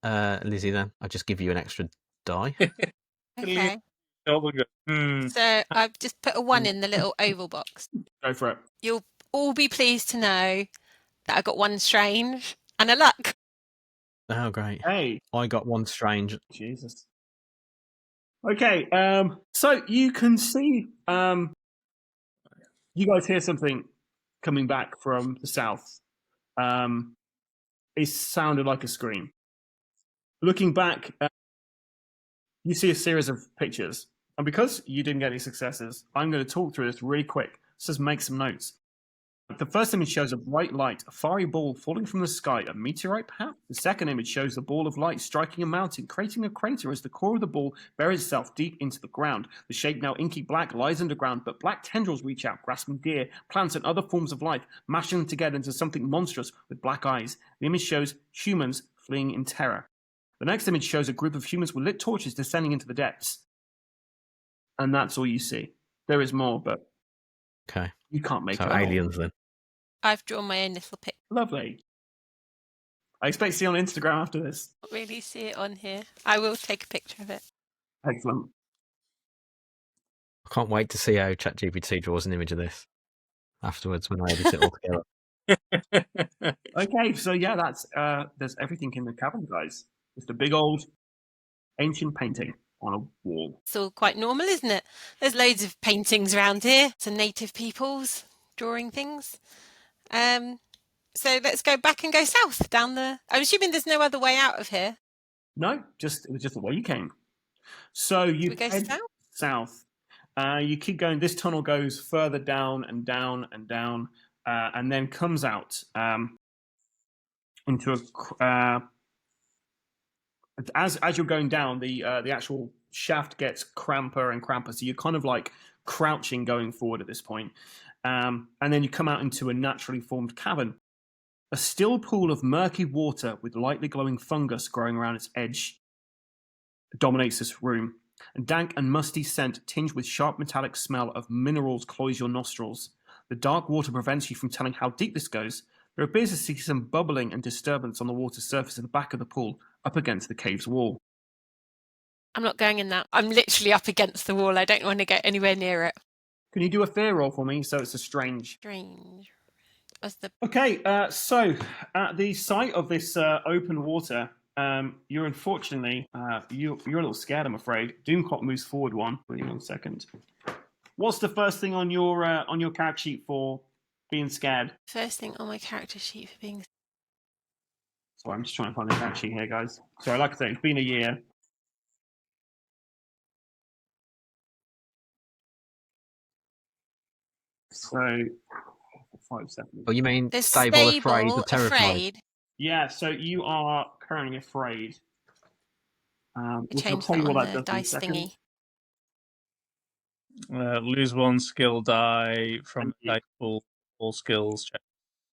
Lizzie then. I'll just give you an extra die. Okay. Hmm. So I've just put a 1 in the little oval box. Go for it. You'll all be pleased to know that I got 1 strange and a luck. Oh, great. Hey. I got 1 strange. Jesus. Okay, so you can see, you guys hear something coming back from the south. It sounded like a scream. Looking back, you see a series of pictures. And because you didn't get any successes, I'm going to talk through this really quick. So just make some notes. The first image shows a bright light, a fiery ball falling from the sky, a meteorite perhaps? The second image shows the ball of light striking a mountain, creating a crater as the core of the ball buries itself deep into the ground. The shape, now inky black, lies underground, but black tendrils reach out, grasping deer, plants, and other forms of life, mashing them together into something monstrous with black eyes. The image shows humans fleeing in terror. The next image shows a group of humans with lit torches descending into the depths. And that's all you see. There is more, but Okay. you can't make So it all. aliens then. I've drawn my own little pic. Lovely. I expect to see you on Instagram after this. Not really see it on here. I will take a picture of it. Excellent. I can't wait to see how ChatGPT draws an image of this afterwards when I edit it all together. Okay, so yeah, that's there's everything in the cavern, guys. Just a big old ancient painting on a wall. It's all quite normal, isn't it? There's loads of paintings around here. Some native peoples drawing things. So let's go back and go south down the... I'm assuming there's no other way out of here. No, it was just the way you came. So you We go head south. You keep going. This tunnel goes further down and down and down, and then comes out into a. As you're going down, the actual shaft gets cramper and cramper, so you're kind of like crouching going forward at this point. And then you come out into a naturally formed cavern. A still pool of murky water with lightly glowing fungus growing around its edge dominates this room. A dank and musty scent tinged with sharp metallic smell of minerals cloys your nostrils. The dark water prevents you from telling how deep this goes. There appears to see some bubbling and disturbance on the water surface at the back of the pool, up against the cave's wall. I'm not going in that. I'm literally up against the wall. I don't want to get anywhere near it. Can you do a fear roll for me? So it's a strange. Strange. Okay, so at the sight of this open water, you're unfortunately you're a little scared, I'm afraid. Doomclock moves forward one. Wait 1 second. What's the first thing on your character sheet for being scared? First thing on my character sheet for being... Sorry, I'm just trying to find the character sheet here, guys. Sorry, like I say, it's been a year. So 5 seconds. Oh, you mean There's stable, afraid, or terrified? Yeah, so you are currently afraid. Change that on the dice thingy. Lose 1 skill die from dice pool, all skills check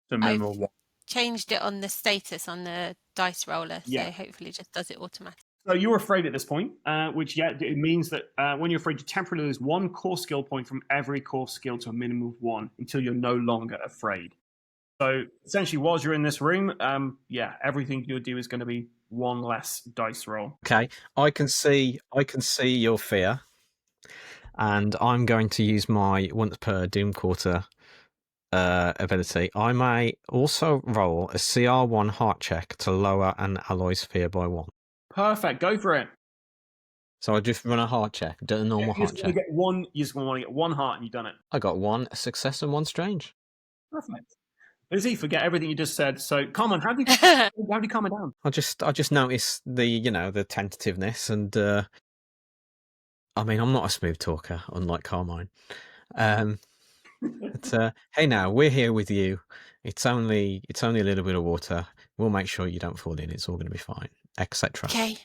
to minimum 1. Changed it on the status on the dice roller, so Yeah. hopefully it just does it automatically. So you're afraid at this point, which it means that when you're afraid, you temporarily lose 1 core skill point from every core skill to a minimum of 1 until you're no longer afraid. So essentially, while you're in this room, everything you'll do is going to be one less dice roll. Okay, I can see your fear, and I'm going to use my once per Doom Quarter ability. I may also roll a CR1 heart check to lower an alloy's fear by 1. Perfect. Go for it. So I just run a heart check, do a normal heart check. You just want to get one heart, and you've done it. I got 1 success and 1 strange. Perfect. Lizzie, forget everything you just said. So, Carmen, how do you calm it down? I just noticed the tentativeness, and I mean, I'm not a smooth talker, unlike Carmine. But hey, now we're here with you. It's only a little bit of water. We'll make sure you don't fall in. It's all going to be fine, etc. Okay.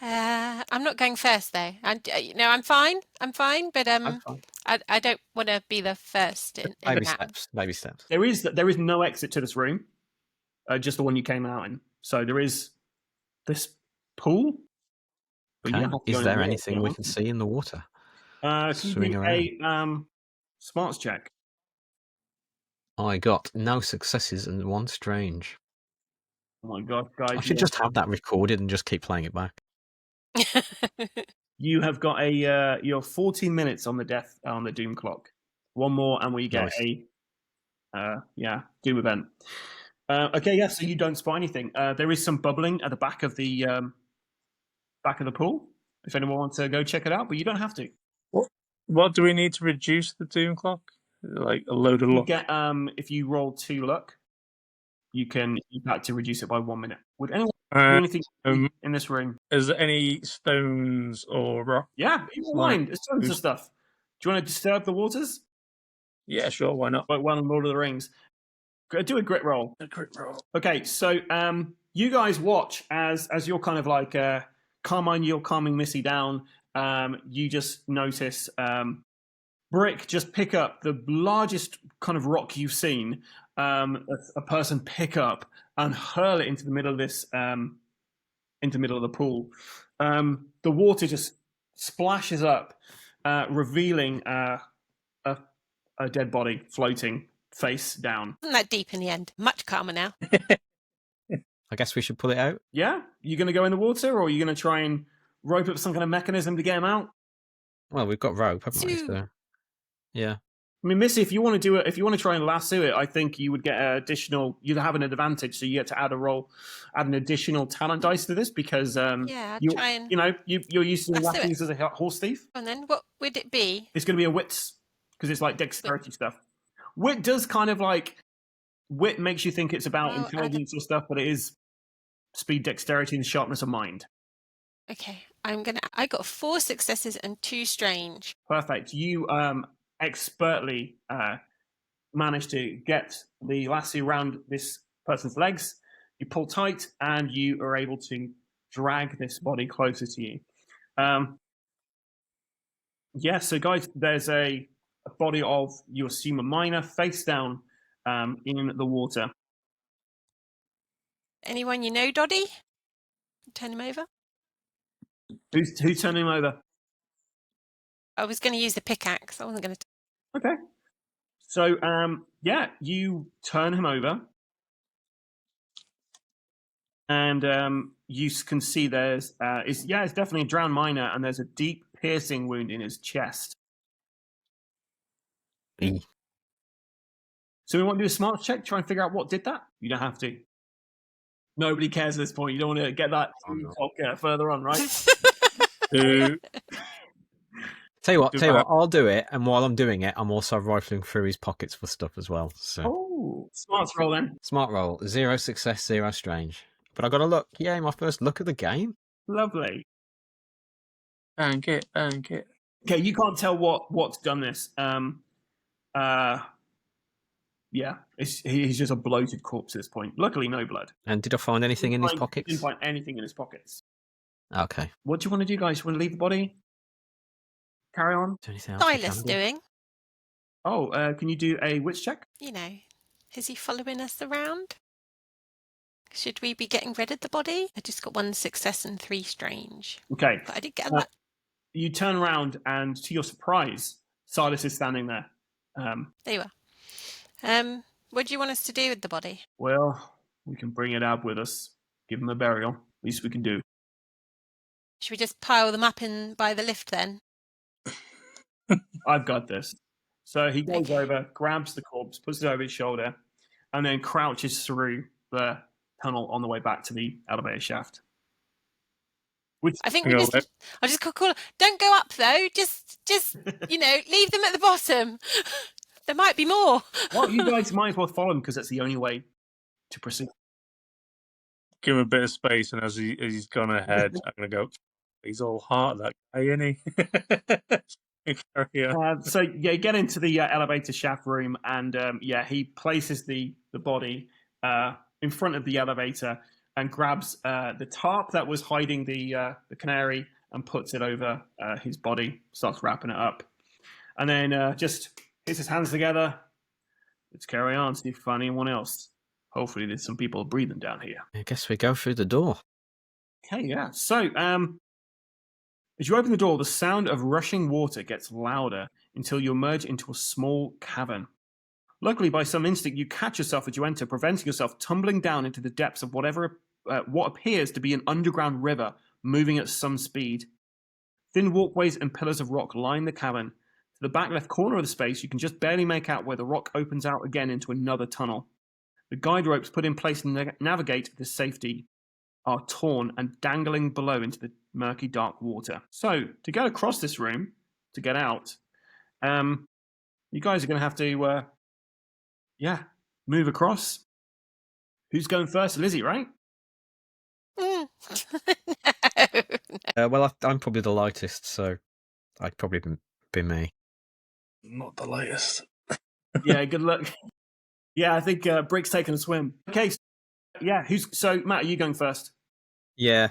I'm not going first though. I'm fine. But I don't want to be the first in Baby that. steps. Baby steps. There is no exit to this room, just the one you came out in. So there is this pool. Okay. Is there anything we can see in the water? Swimming around. A smarts check. I got no successes and 1 strange. Oh my god, guys! I should just have that recorded and just keep playing it back. You have got you're 14 minutes on the Doom clock. One more, and we get a Doom event. So you don't spot anything. There is some bubbling at the back of the pool. If anyone wants to go check it out, but you don't have to. What do we need to reduce the Doom clock? Like a load of luck. You get if you roll 2 luck, you can use that to reduce it by 1 minute. Would anyone do anything in this room? Is there any stones or rock? Yeah, mind. There's tons of stuff. Do you want to disturb the waters? Yeah, sure. Why not? Like one in Lord of the Rings. Do a grit roll. Okay, so you guys watch as you're kind of like Carmine, you're calming Missy down. You just notice Brick just pick up the largest kind of rock you've seen. A person pick up and hurl it into the middle of this, into the middle of the pool. The water just splashes up, revealing a dead body floating face down. Wasn't that deep in the end? Much calmer now. I guess we should pull it out. Yeah, you going to go in the water, or are you going to try and rope up some kind of mechanism to get him out? Well, we've got rope, haven't we? So, yeah. I mean, Missy, if you want to try and lasso it, I think you would get you'd have an advantage, so you get to add an additional talent dice to this because I'll try and you're used to lassos as a horse thief. And then what would it be? It's going to be a wits because it's like dexterity stuff. Wit does kind of like wit makes you think it's about intelligence or stuff, but it is speed, dexterity, and sharpness of mind. Okay, I got 4 successes and 2 strange. Perfect. You expertly manage to get the lasso around this person's legs. You pull tight, and you are able to drag this body closer to you. So guys, there's a body of, you assume, a miner face down in the water. Anyone you know, Doddy? Turn him over. Who's turning him over? I was going to use the pickaxe. I wasn't going to. Okay. So, you turn him over. And you can see it's definitely a drowned miner, and there's a deep piercing wound in his chest. So we want to do a smart check, try and figure out what did that? You don't have to. Nobody cares at this point. You don't want to get that further on, right? Tell you what, I'll do it, and while I'm doing it, I'm also rifling through his pockets for stuff as well. So, smart roll then. Smart roll, 0 success, 0 strange. But I got to look. Yeah, my first look at the game. Lovely. Thank it. Okay, you can't tell what's done this. He's just a bloated corpse at this point. Luckily, no blood. And did I find anything in his pockets? Didn't find anything in his pockets. Okay. What do you want to do, guys? You want to leave the body? Carry on? Silas doing? Can you do a wits check? Is he following us around? Should we be getting rid of the body? I just got 1 success and 3 strange. Okay. But I did get that. You turn around, and to your surprise, Silas is standing there. There you are. What do you want us to do with the body? Well, we can bring it out with us. Give him a burial. Least we can do. Should we just pile them up in by the lift then? I've got this. So he goes Okay. over, grabs the corpse, puts it over his shoulder, and then crouches through the tunnel on the way back to the elevator shaft. Which I think I'll just call. Don't go up though. Just leave them at the bottom. There might be more. well, you guys might as well follow him because that's the only way to proceed. Give him a bit of space, and as he's gone ahead, I'm going to go, he's all heart, that guy, isn't he? Carry on. So, you get into the elevator shaft room, and he places the body in front of the elevator and grabs the tarp that was hiding the canary and puts it over his body, starts wrapping it up. And then just hits his hands together. Let's carry on, see if we find anyone else. Hopefully there's some people breathing down here. I guess we go through the door. Okay, yeah. So, as you open the door, the sound of rushing water gets louder until you emerge into a small cavern. Luckily, by some instinct, you catch yourself as you enter, preventing yourself tumbling down into the depths of what appears to be an underground river moving at some speed. Thin walkways and pillars of rock line the cavern. To the back left corner of the space, you can just barely make out where the rock opens out again into another tunnel. The guide ropes put in place to navigate with safety are torn and dangling below into the murky, dark water. So, to go across this room, to get out, you guys are going to have to, move across. Who's going first? Lizzie, right? No. Well, I'm probably the lightest, so I'd probably be me. Not the latest. Yeah, good luck. Yeah, I think Brick's taking a swim. Okay, so Matt, are you going first? Yeah.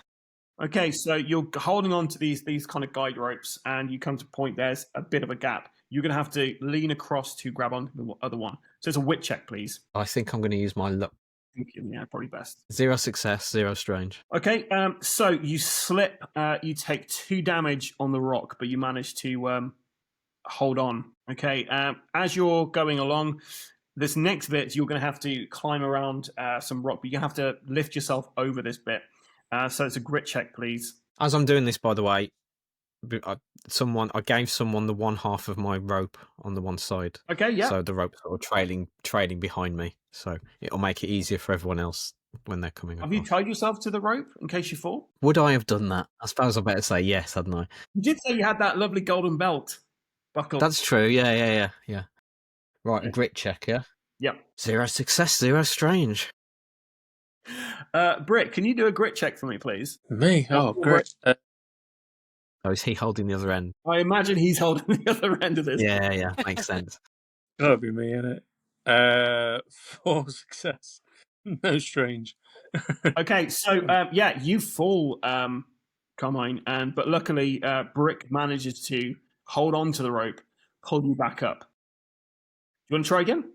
Okay, so you're holding on to these kind of guide ropes, and you come to a point, there's a bit of a gap. You're going to have to lean across to grab onto the other one. So it's a wit check, please. I think I'm going to use my luck. Yeah, probably best. 0 success, 0 strange. Okay, so you slip, you take 2 damage on the rock, but you manage to hold on. Okay, as you're going along, this next bit, you're going to have to climb around some rock, but you're going to have to lift yourself over this bit. So it's a grit check, please. As I'm doing this, by the way, I gave someone the one half of my rope on the one side. Okay, yeah. So the rope's sort of trailing behind me. So it'll make it easier for everyone else when they're coming across. Have you tied yourself to the rope in case you fall? Would I have done that? I suppose I better say yes, hadn't I? You did say you had that lovely golden belt buckle. That's true. Yeah. Right, Yeah. grit check, yeah? Yep. 0 success, 0 strange. Britt, can you do a grit check for me, please? Me? Oh, great. Oh, is he holding the other end? I imagine he's holding the other end of this. Yeah, makes sense. Gotta be me, innit? 4 success. No strange. Okay, so you fall, Carmine, but luckily Brick manages to hold on to the rope, pull you back up. You want to try again?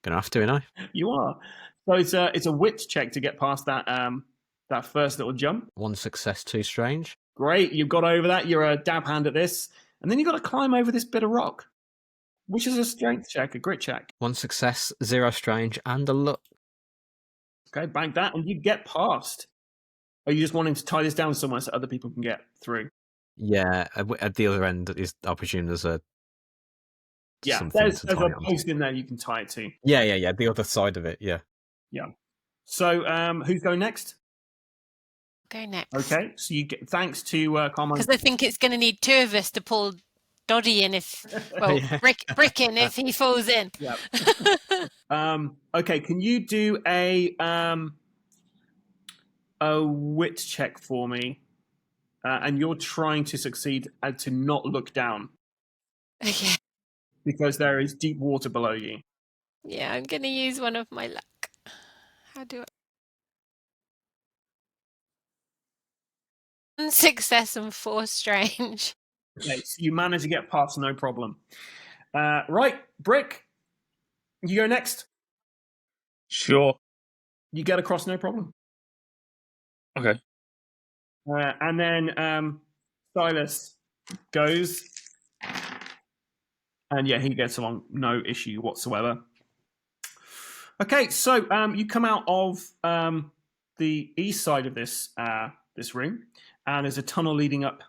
Gonna have to, you know. You are. So it's a wit check to get past that that first little jump. 1 success, 2 strange. Great, you've got over that. You're a dab hand at this, and then you've got to climb over this bit of rock, which is a strength check, a grit check. 1 success, 0 strange, and a luck. Okay, bank that, and you get past. Are you just wanting to tie this down somewhere so other people can get through? Yeah, at the other end is, I presume there's a. Yeah, there's a post in there you can tie it to. Yeah. The other side of it, yeah. Yeah. So, who's going next? Go next. Okay, so you get thanks to Carmine. Because I think it's going to need 2 of us to pull Doddy in Yeah. Brick in if he falls in. Yeah. Okay, can you do a wit check for me? And you're trying to succeed and to not look down. Okay. Because there is deep water below you. Yeah, I'm going to use one of my luck. How do I? 1 success and 4 strange. Okay, so you manage to get past, no problem. Right, Brick, you go next. Sure. You get across, no problem. Okay. And then Silas goes, and yeah, he gets along, no issue whatsoever. Okay, so you come out of the east side of this room, and there's a tunnel leading up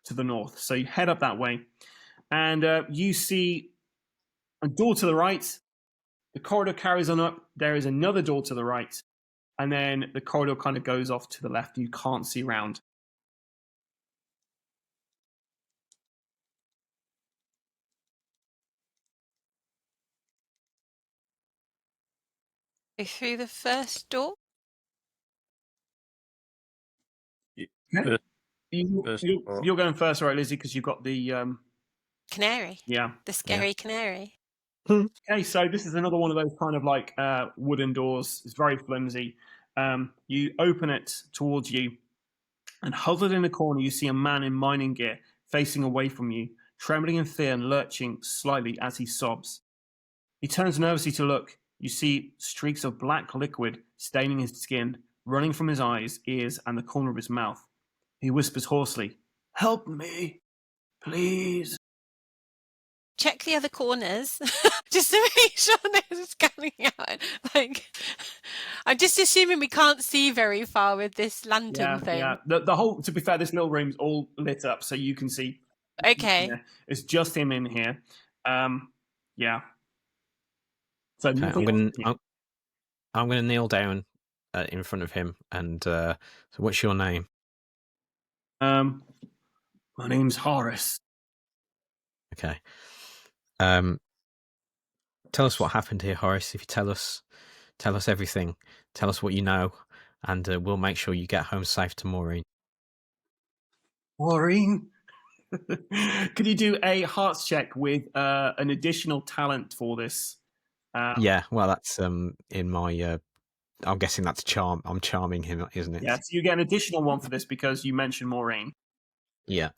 to the north. So you head up that way, and you see a door to the right. The corridor carries on up. There is another door to the right, and then the corridor kind of goes off to the left. You can't see around. Through the first door? Okay. You're going first, right, Lizzie? Because you've got the canary. Yeah, the scary canary. Okay, so this is another one of those kind of like wooden doors. It's very flimsy. You open it towards you, and huddled in the corner, you see a man in mining gear facing away from you, trembling in fear and lurching slightly as he sobs. He turns nervously to look. You see streaks of black liquid staining his skin, running from his eyes, ears, and the corner of his mouth. He whispers hoarsely, "Help me, please." Check the other corners just to make sure they're scanning out. Like, I'm just assuming we can't see very far with this lantern thing. Yeah. The whole, to be fair, this little room's all lit up, so you can see. Okay. Yeah, it's just him in here. Yeah. So okay, I'm gonna kneel down in front of him, and so what's your name? My name's Horace. Okay. Tell us what happened here, Horace. If you tell us everything. Tell us what you know, and we'll make sure you get home safe to Maureen. Maureen? Could you do a hearts check with an additional talent for this? Yeah, well, that's in my... I'm guessing that's charm. I'm charming him, isn't it? Yeah, so you get an additional one for this because you mentioned Maureen. Yeah.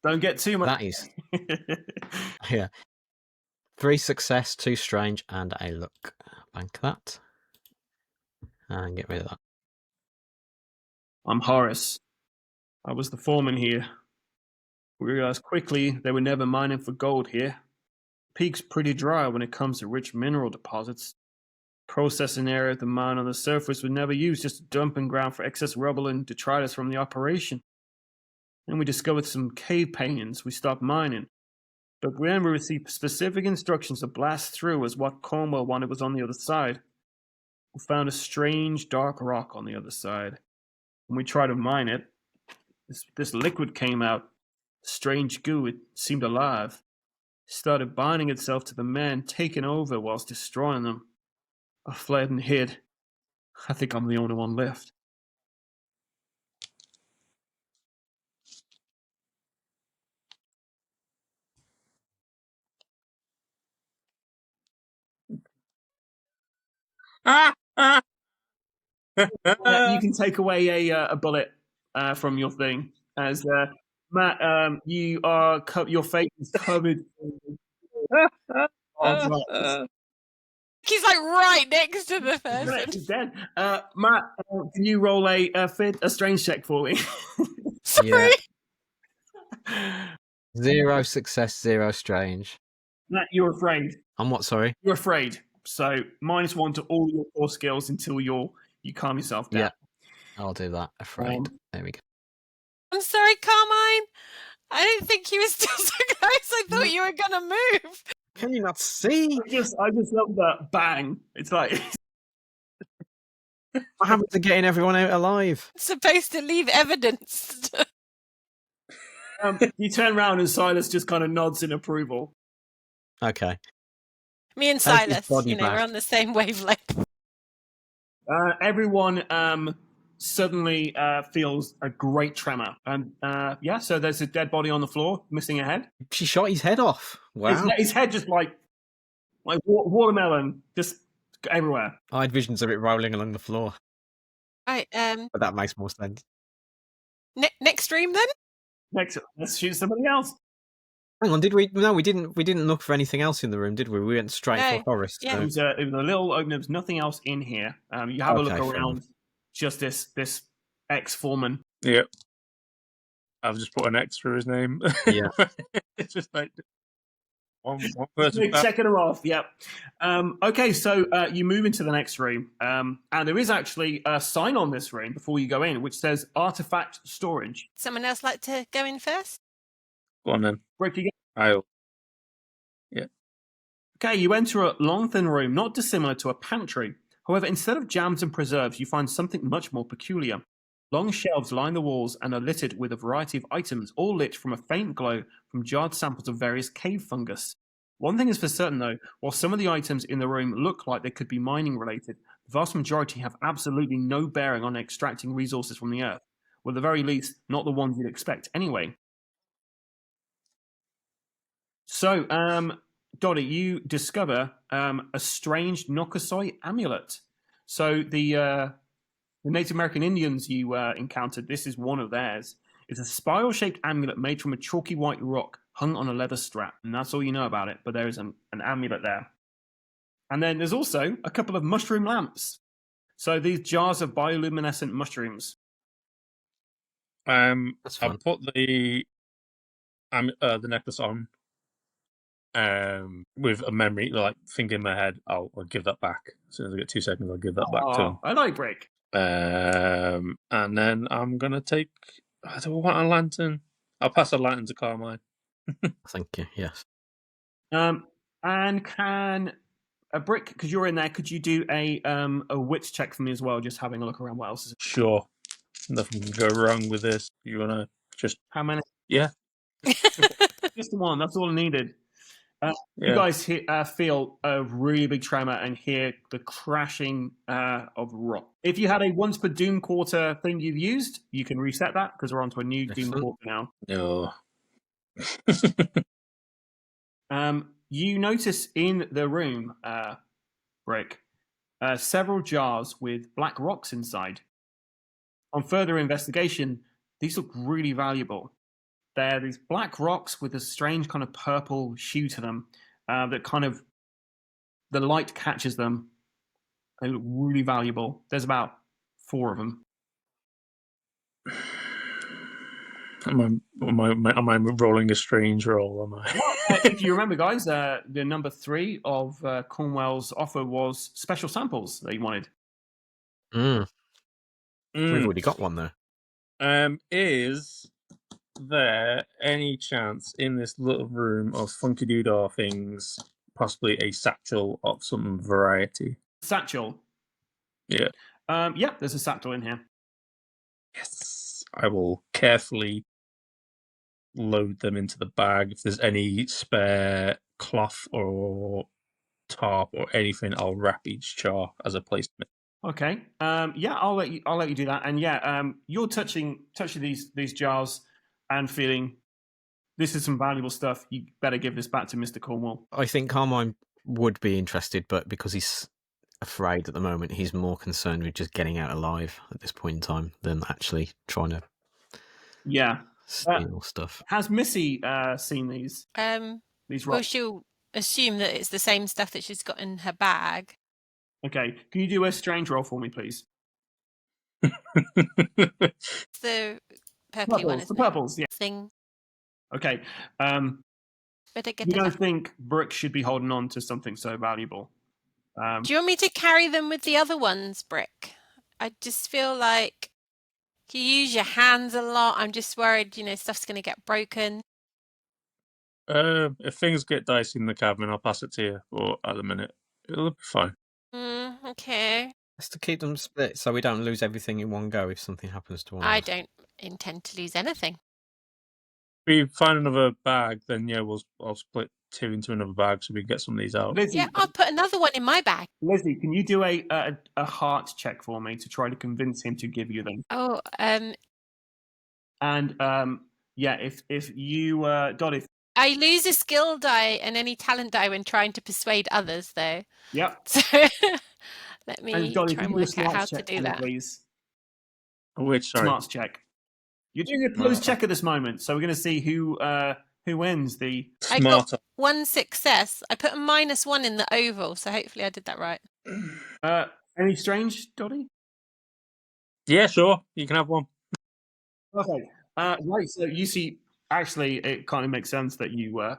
Don't get too much. That is... yeah. 3 success, 2 strange, and a luck. Bank that. And get rid of that. I'm Horace. I was the foreman here. We realized quickly they were never mining for gold here. Peak's pretty dry when it comes to rich mineral deposits. Processing area of the mine on the surface was never used, just a dumping ground for excess rubble and detritus from the operation. Then we discovered some cave paintings. We stopped mining. But when we received specific instructions to blast through as what Cornwell wanted was on the other side. We found a strange dark rock on the other side. When we tried to mine it, this liquid came out. Strange goo, it seemed alive. It started binding itself to the men, taking over whilst destroying them. I fled and hid. I think I'm the only one left. You can take away a bullet from your thing. As Matt, your face is covered. He's like right next to the person. He's dead. Matt, can you roll a strange check for me? Sorry. Yeah. 0 success, 0 strange. Matt, you're afraid. I'm what? Sorry. You're afraid. So -1 to all your core skills until you calm yourself down. Yeah, I'll do that. Afraid. There we go. I'm sorry, Carmine. I didn't think you were still so close. I thought you were gonna move. Can you not see? I just love that bang. It's like What happened to getting everyone out alive? It's supposed to leave evidence. you turn around and Silas just kind of nods in approval. Okay. Me and Silas, we're on the same wavelength. Everyone suddenly feels a great tremor. And so there's a dead body on the floor, missing a head. She shot his head off. Wow. His head just like watermelon, just everywhere. I had visions of it rolling along the floor. Right, but that makes more sense. Next room then? Let's shoot somebody else. Hang on, did we? No, we didn't. We didn't look for anything else in the room, did we? We went straight for Horace. Yeah. It was a little open. There was nothing else in here. You have a look around. Just this ex-foreman. Yep. I've just put an X for his name. Yeah. It's just like One person checking them off. Yep. Okay, so you move into the next room, and there is actually a sign on this room before you go in, which says artifact storage. Someone else like to go in first? Go on then. Break again. Yeah. Okay, you enter a long, thin room, not dissimilar to a pantry. However, instead of jams and preserves, you find something much more peculiar. Long shelves line the walls and are littered with a variety of items, all lit from a faint glow from jarred samples of various cave fungus. One thing is for certain, though, while some of the items in the room look like they could be mining related, the vast majority have absolutely no bearing on extracting resources from the earth, or at the very least, not the ones you'd expect anyway. So, Dottie, you discover a strange Nokosoi amulet. So the Native American Indians you encountered, this is one of theirs. It's a spiral-shaped amulet made from a chalky white rock hung on a leather strap. And that's all you know about it, but there is an amulet there. And then there's also a couple of mushroom lamps. So these jars of bioluminescent mushrooms. That's fun. I put the necklace on with a memory, like thinking in my head, I'll give that back. As soon as I get 2 seconds, I'll give that back to him. I like Brick. And then I'm going to take... I don't want a lantern. I'll pass a lantern to Carmine. Thank you, yes. And can a Brick, because you're in there, could you do a wits check for me as well, just having a look around what else is? Sure. Nothing can go wrong with this. You want to just... How many? Yeah. Just the one, that's all I needed. You guys feel a really big tremor and hear the crashing of rock. If you had a once per Doom quarter thing you've used, you can reset that because we're onto a new Doom quarter now. No. You notice in the room, Brick, several jars with black rocks inside. On further investigation, these look really valuable. They're these black rocks with a strange kind of purple hue to them that kind of, the light catches them. They look really valuable. There's about 4 of them. Am I rolling a strange roll? Am I? Well, if you remember, guys, the number 3 of Cornwell's offer was special samples that he wanted. We've already got one there. Is there any chance in this little room of funky doodah things, possibly a satchel of some variety? Satchel? Yeah. Yeah, there's a satchel in here. Yes. I will carefully load them into the bag. If there's any spare cloth or tarp or anything, I'll wrap each jar as a placement. Okay. Yeah, I'll let you do that. And yeah, you're touching these jars and feeling this is some valuable stuff. You better give this back to Mr. Cornwell. I think Carmine would be interested, but because he's afraid at the moment, he's more concerned with just getting out alive at this point in time than actually trying to steal stuff. Has Missy seen these rocks? Well, she'll assume that it's the same stuff that she's got in her bag. Okay. Can you do a strange roll for me, please? It's the purpley one, isn't the purples, yeah. Thing. Okay. You don't think Brooke should be holding on to something so valuable? Do you want me to carry them with the other ones, Brick? I just feel like you use your hands a lot. I'm just worried, stuff's going to get broken. If things get dicey in the cabin, I'll pass it to you. But at the minute, it'll be fine. Okay. Just to keep them split so we don't lose everything in one go if something happens to one of us. I don't intend to lose anything. If we find another bag, then yeah, I'll split 2 into another bag so we can get some of these out. Lizzie, yeah, I'll put another one in my bag. Lizzie, can you do a heart check for me to try to convince him to give you them? Oh, And yeah, if you Dottie. I lose a skill die and any talent die when trying to persuade others, though. Yep. So let me try and work out how to do that. Please. Which, sorry? Smarts check. You're doing a close check at this moment, so we're going to see who wins the... I got 1 success. I put a -1 in the oval, so hopefully I did that right. Any strange, Dottie? Yeah, sure. You can have one. Okay. Right, so you see, actually, it kind of makes sense that you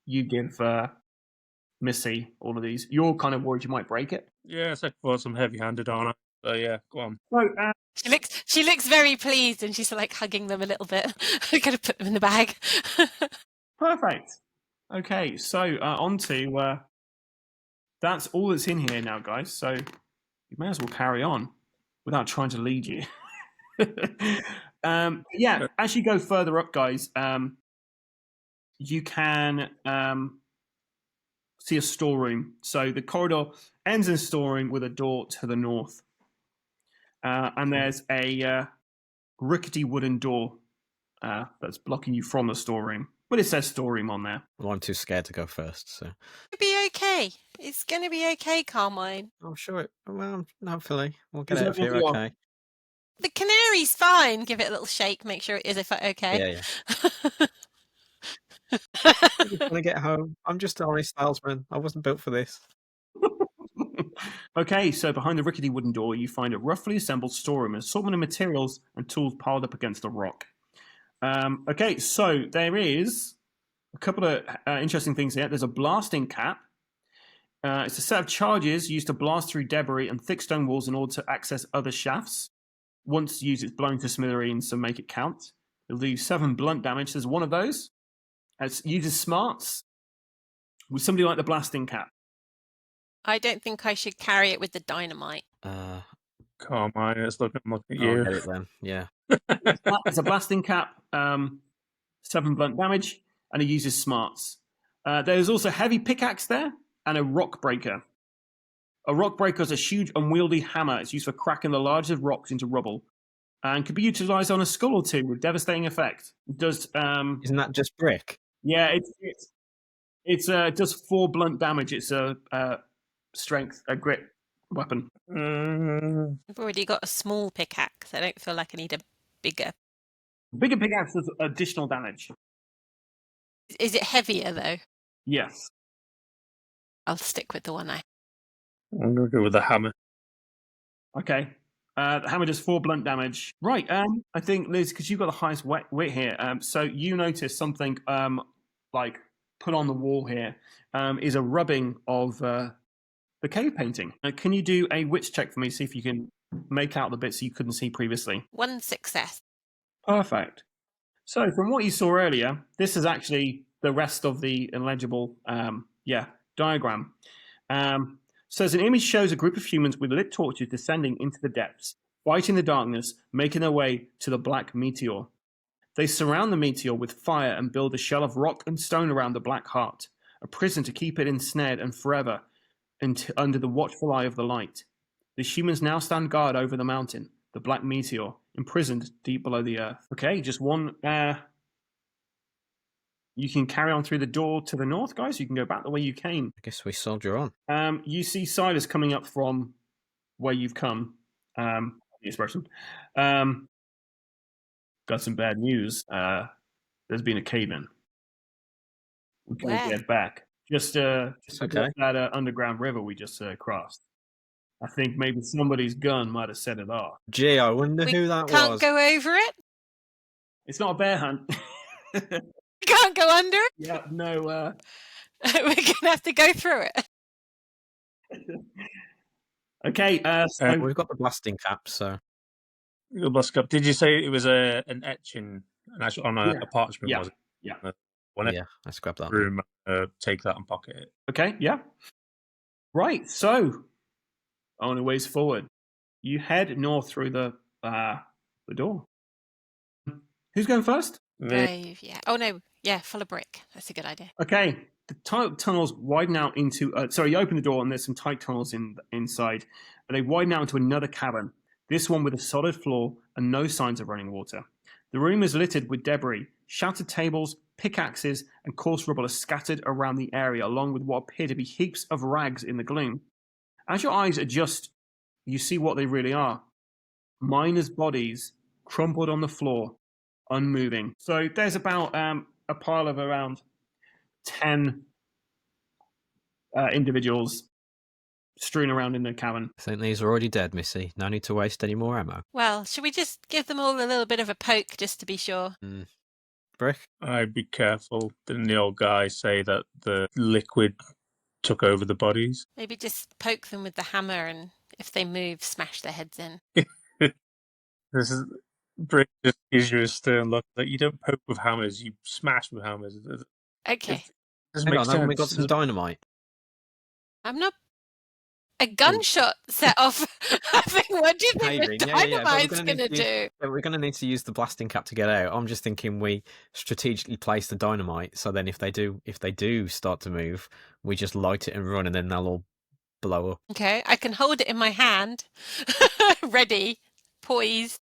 you give Missy all of these. You're kind of worried you might break it. Yeah, it's like for some heavy-handed on it. So yeah, go on. So, She looks very pleased, and she's like hugging them a little bit. I'm gonna put them in the bag. perfect. Okay, so on to that's all that's in here now, guys. So you may as well carry on without trying to lead you. Yeah, as you go further up, guys, you can see a storeroom. So the corridor ends in a storeroom with a door to the north. And there's a rickety wooden door that's blocking you from the storeroom. But it says storeroom on there. Well, I'm too scared to go first, so. It'll be okay. It's going to be okay, Carmine. I'm sure well, hopefully. We'll get Is out of here everything okay. The canary's fine. Give it a little shake. Make sure it is okay. Yeah. I'm just trying to get home. I'm just an honest salesman. I wasn't built for this. Okay, so behind the rickety wooden door, you find a roughly assembled storeroom, an assortment of materials and tools piled up against a rock. Okay, so there is a couple of interesting things here. There's a blasting cap. It's a set of charges used to blast through debris and thick stone walls in order to access other shafts. Once used, it's blown to smithereens, so make it count. It'll do 7 blunt damage. There's one of those. It uses smarts. Would somebody like the blasting cap? I don't think I should carry it with the dynamite. Carmine, let's look at I'll you. get it then. Yeah. It's a blasting cap, 7 blunt damage, and it uses smarts. There's also a heavy pickaxe there and a rock breaker. A rock breaker is a huge, unwieldy hammer. It's used for cracking the largest rocks into rubble and can be utilized on a skull or two with devastating effect. It does. Isn't that just brick? Yeah, it does 4 blunt damage. It's a strength, a grit weapon. I've already got a small pickaxe. I don't feel like I need a bigger. Bigger pickaxe does additional damage. Is it heavier though? Yes. I'll stick with the one I. I'm going to go with the hammer. Okay. The hammer does 4 blunt damage. Right. I think, Liz, because you've got the highest wit here, so you notice something like put on the wall here is a rubbing of the cave painting. Can you do a wits check for me, see if you can make out the bits you couldn't see previously? 1 success. Perfect. So from what you saw earlier, this is actually the rest of the illegible diagram. So as an image shows a group of humans with lit torches descending into the depths, fighting the darkness, making their way to the black meteor. They surround the meteor with fire and build a shell of rock and stone around the black heart, a prison to keep it ensnared and forever under the watchful eye of the light. The humans now stand guard over the mountain, the black meteor, imprisoned deep below the earth. Okay, just one. You can carry on through the door to the north, guys. You can go back the way you came. I guess we soldier on. You see Silas coming up from where you've come. The expression. Got some bad news. There's been a cave-in. We can't get back. Just okay. that underground river we just crossed. I think maybe somebody's gun might have set it off. Gee, I wonder who that Can't was. go over it. It's not a bear hunt. Can't go under it. Yeah, no. We're gonna have to go through it. Okay. So We've got the blasting cap, so. The blasting cap. Did you say it was an etching on a parchment? Yeah. Was it? Yeah. Let's grab that. Room, take that and pocket it. Okay. Yeah. Right. So, on the ways forward, you head north through the door. Who's going first? Brave, yeah. Oh no, yeah, full of brick. That's a good idea. Okay. The tunnels widen out into. You open the door and there's some tight tunnels inside. But they widen out into another cavern. This one with a solid floor and no signs of running water. The room is littered with debris. Shattered tables, pickaxes, and coarse rubble are scattered around the area, along with what appear to be heaps of rags in the gloom. As your eyes adjust, you see what they really are. Miners' bodies crumpled on the floor, unmoving. So there's about a pile of around 10 individuals strewn around in the cavern. I think these are already dead, Missy. No need to waste any more ammo. Well, should we just give them all a little bit of a poke just to be sure? Brick? I'd be careful. Didn't the old guy say that the liquid took over the bodies? Maybe just poke them with the hammer, and if they move, smash their heads in. This is Brick just gives you a stern look. Like, you don't poke with hammers, you smash with hammers. Okay. Doesn't Hang make on, sense. haven't we got some dynamite? I'm not. A gunshot set off. I think, what do you think the Caving, yeah. But dynamite's going to do? we're going to need to use the blasting cap to get out. I'm just thinking we strategically place the dynamite, so then if they do start to move, we just light it and run, and then they'll all blow up. Okay, I can hold it in my hand, ready, poised.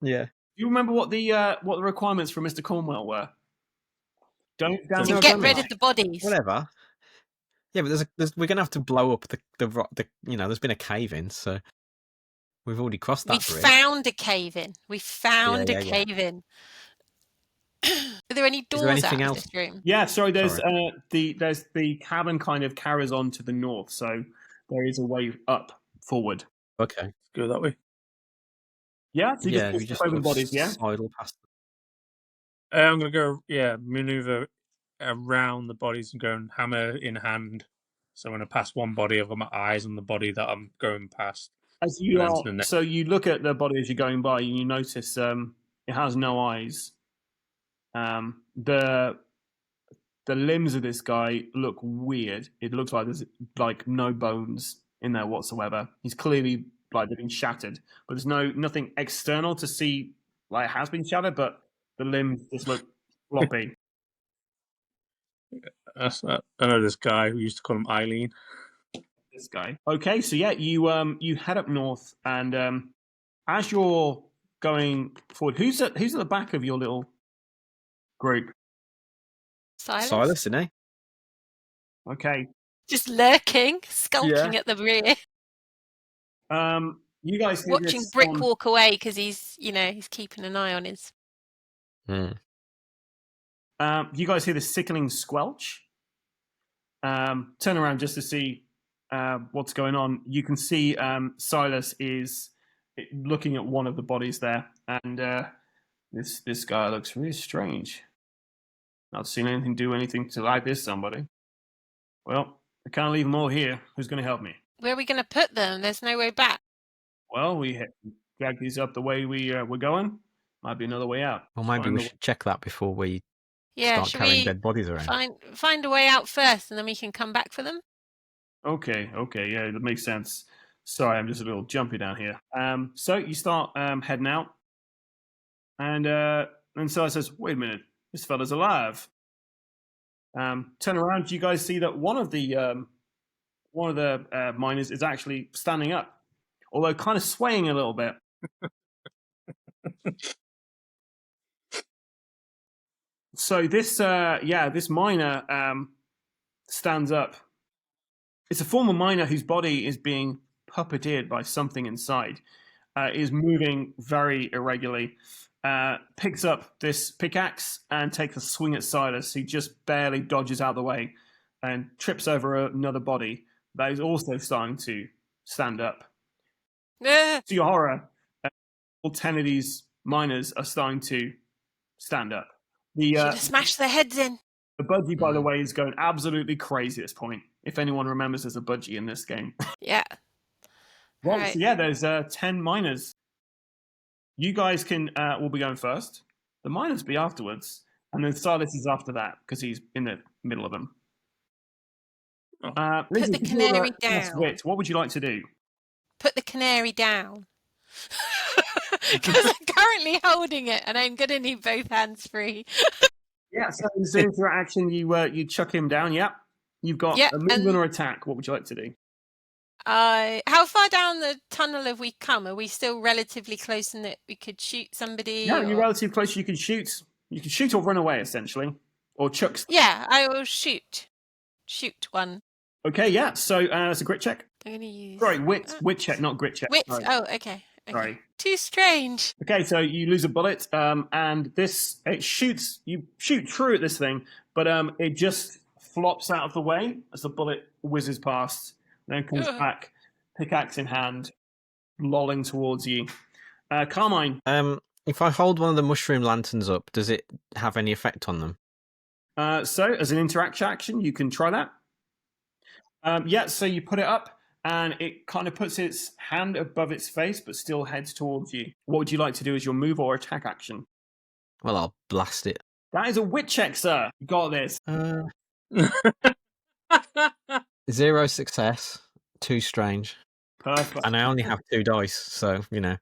Yeah. Do you remember what the requirements for Mr. Cornwell were? Don't damage To get rid of the bodies. Whatever. Yeah, but we're going to have to blow up the there's been a cave in, so we've already crossed that We bridge. found a cave in. We found a cave in. Are there any doors out of this room? Yeah, sorry. There's the cabin kind of carries on to the north, so there is a way up forward. Okay, Let's go that way. Yeah, so you just open bodies. Yeah, sidle past. I'm gonna go. Maneuver around the bodies and go hammer in hand. So when I pass one body, I've got my eyes on the body that I'm going past. As you are, so you look at the body as you're going by, and you notice it has no eyes. The limbs of this guy look weird. It looks like there's like no bones in there whatsoever. He's clearly like they've been shattered, but there's nothing external to see like it has been shattered, but the limbs just look floppy. I know this guy. We used to call him Eileen. This guy. Okay, so yeah, you head up north, and as you're going forward, who's at the back of your little group? Silas, isn't he? Okay. Just lurking, skulking at the rear. You guys watching Brick walk away because he's keeping an eye on his. You guys hear the sickening squelch. Turn around just to see what's going on. You can see Silas is looking at one of the bodies there, and this guy looks really strange. Not seen anything do anything to like this somebody. Well, I can't leave them all here. Who's going to help me? Where are we going to put them? There's no way back. Well, we drag these up the way we're going. Might be another way out. Well, maybe we should check that before we start carrying dead bodies around. Find a way out first, and then we can come back for them. Okay, yeah, that makes sense. Sorry, I'm just a little jumpy down here. So you start heading out, and Silas says, "Wait a minute, this fella's alive." Turn around. You guys see that one of the miners is actually standing up, although kind of swaying a little bit. So this miner stands up. It's a former miner whose body is being puppeteered by something inside. Is moving very irregularly. Picks up this pickaxe and takes a swing at Silas, who just barely dodges out of the way and trips over another body that is also starting to stand up. To your horror, all 10 of these miners are starting to stand up. Should have smashed their heads in. The budgie, by the way, is going absolutely crazy at this point. If anyone remembers, there's a budgie in this game. Yeah. Right. So yeah, there's 10 miners. You guys will be going first. The miners be afterwards, and then Silas is after that because he's in the middle of them. Put the canary down. What would you like to do? Put the canary down. Because I'm currently holding it, and I'm going to need both hands free. Yeah, so as soon as your action, you chuck him down. Yeah, you've got a movement or attack. What would you like to do? How far down the tunnel have we come? Are we still relatively close in that we could shoot somebody? Yeah, you're relatively close. You can shoot. You can shoot or run away, essentially, or chuck. Yeah, I will shoot. Shoot one. Okay, yeah. So it's a grit check. I'm going to use. Sorry, wit check, not grit check. Wit. Sorry. Oh, okay. Sorry. Too strange. Okay, so you lose a bullet, and it shoots. You shoot true at this thing, but it just flops out of the way as the bullet whizzes past, then comes back, pickaxe in hand, lolling towards you. Carmine. If I hold one of the mushroom lanterns up, does it have any effect on them? So, as an interaction action, you can try that. So you put it up, and it kind of puts its hand above its face, but still heads towards you. What would you like to do as your move or attack action? Well, I'll blast it. That is a wit check, sir. You got this. 0 success, 2 strange. Perfect. And I only have 2 dice, so, But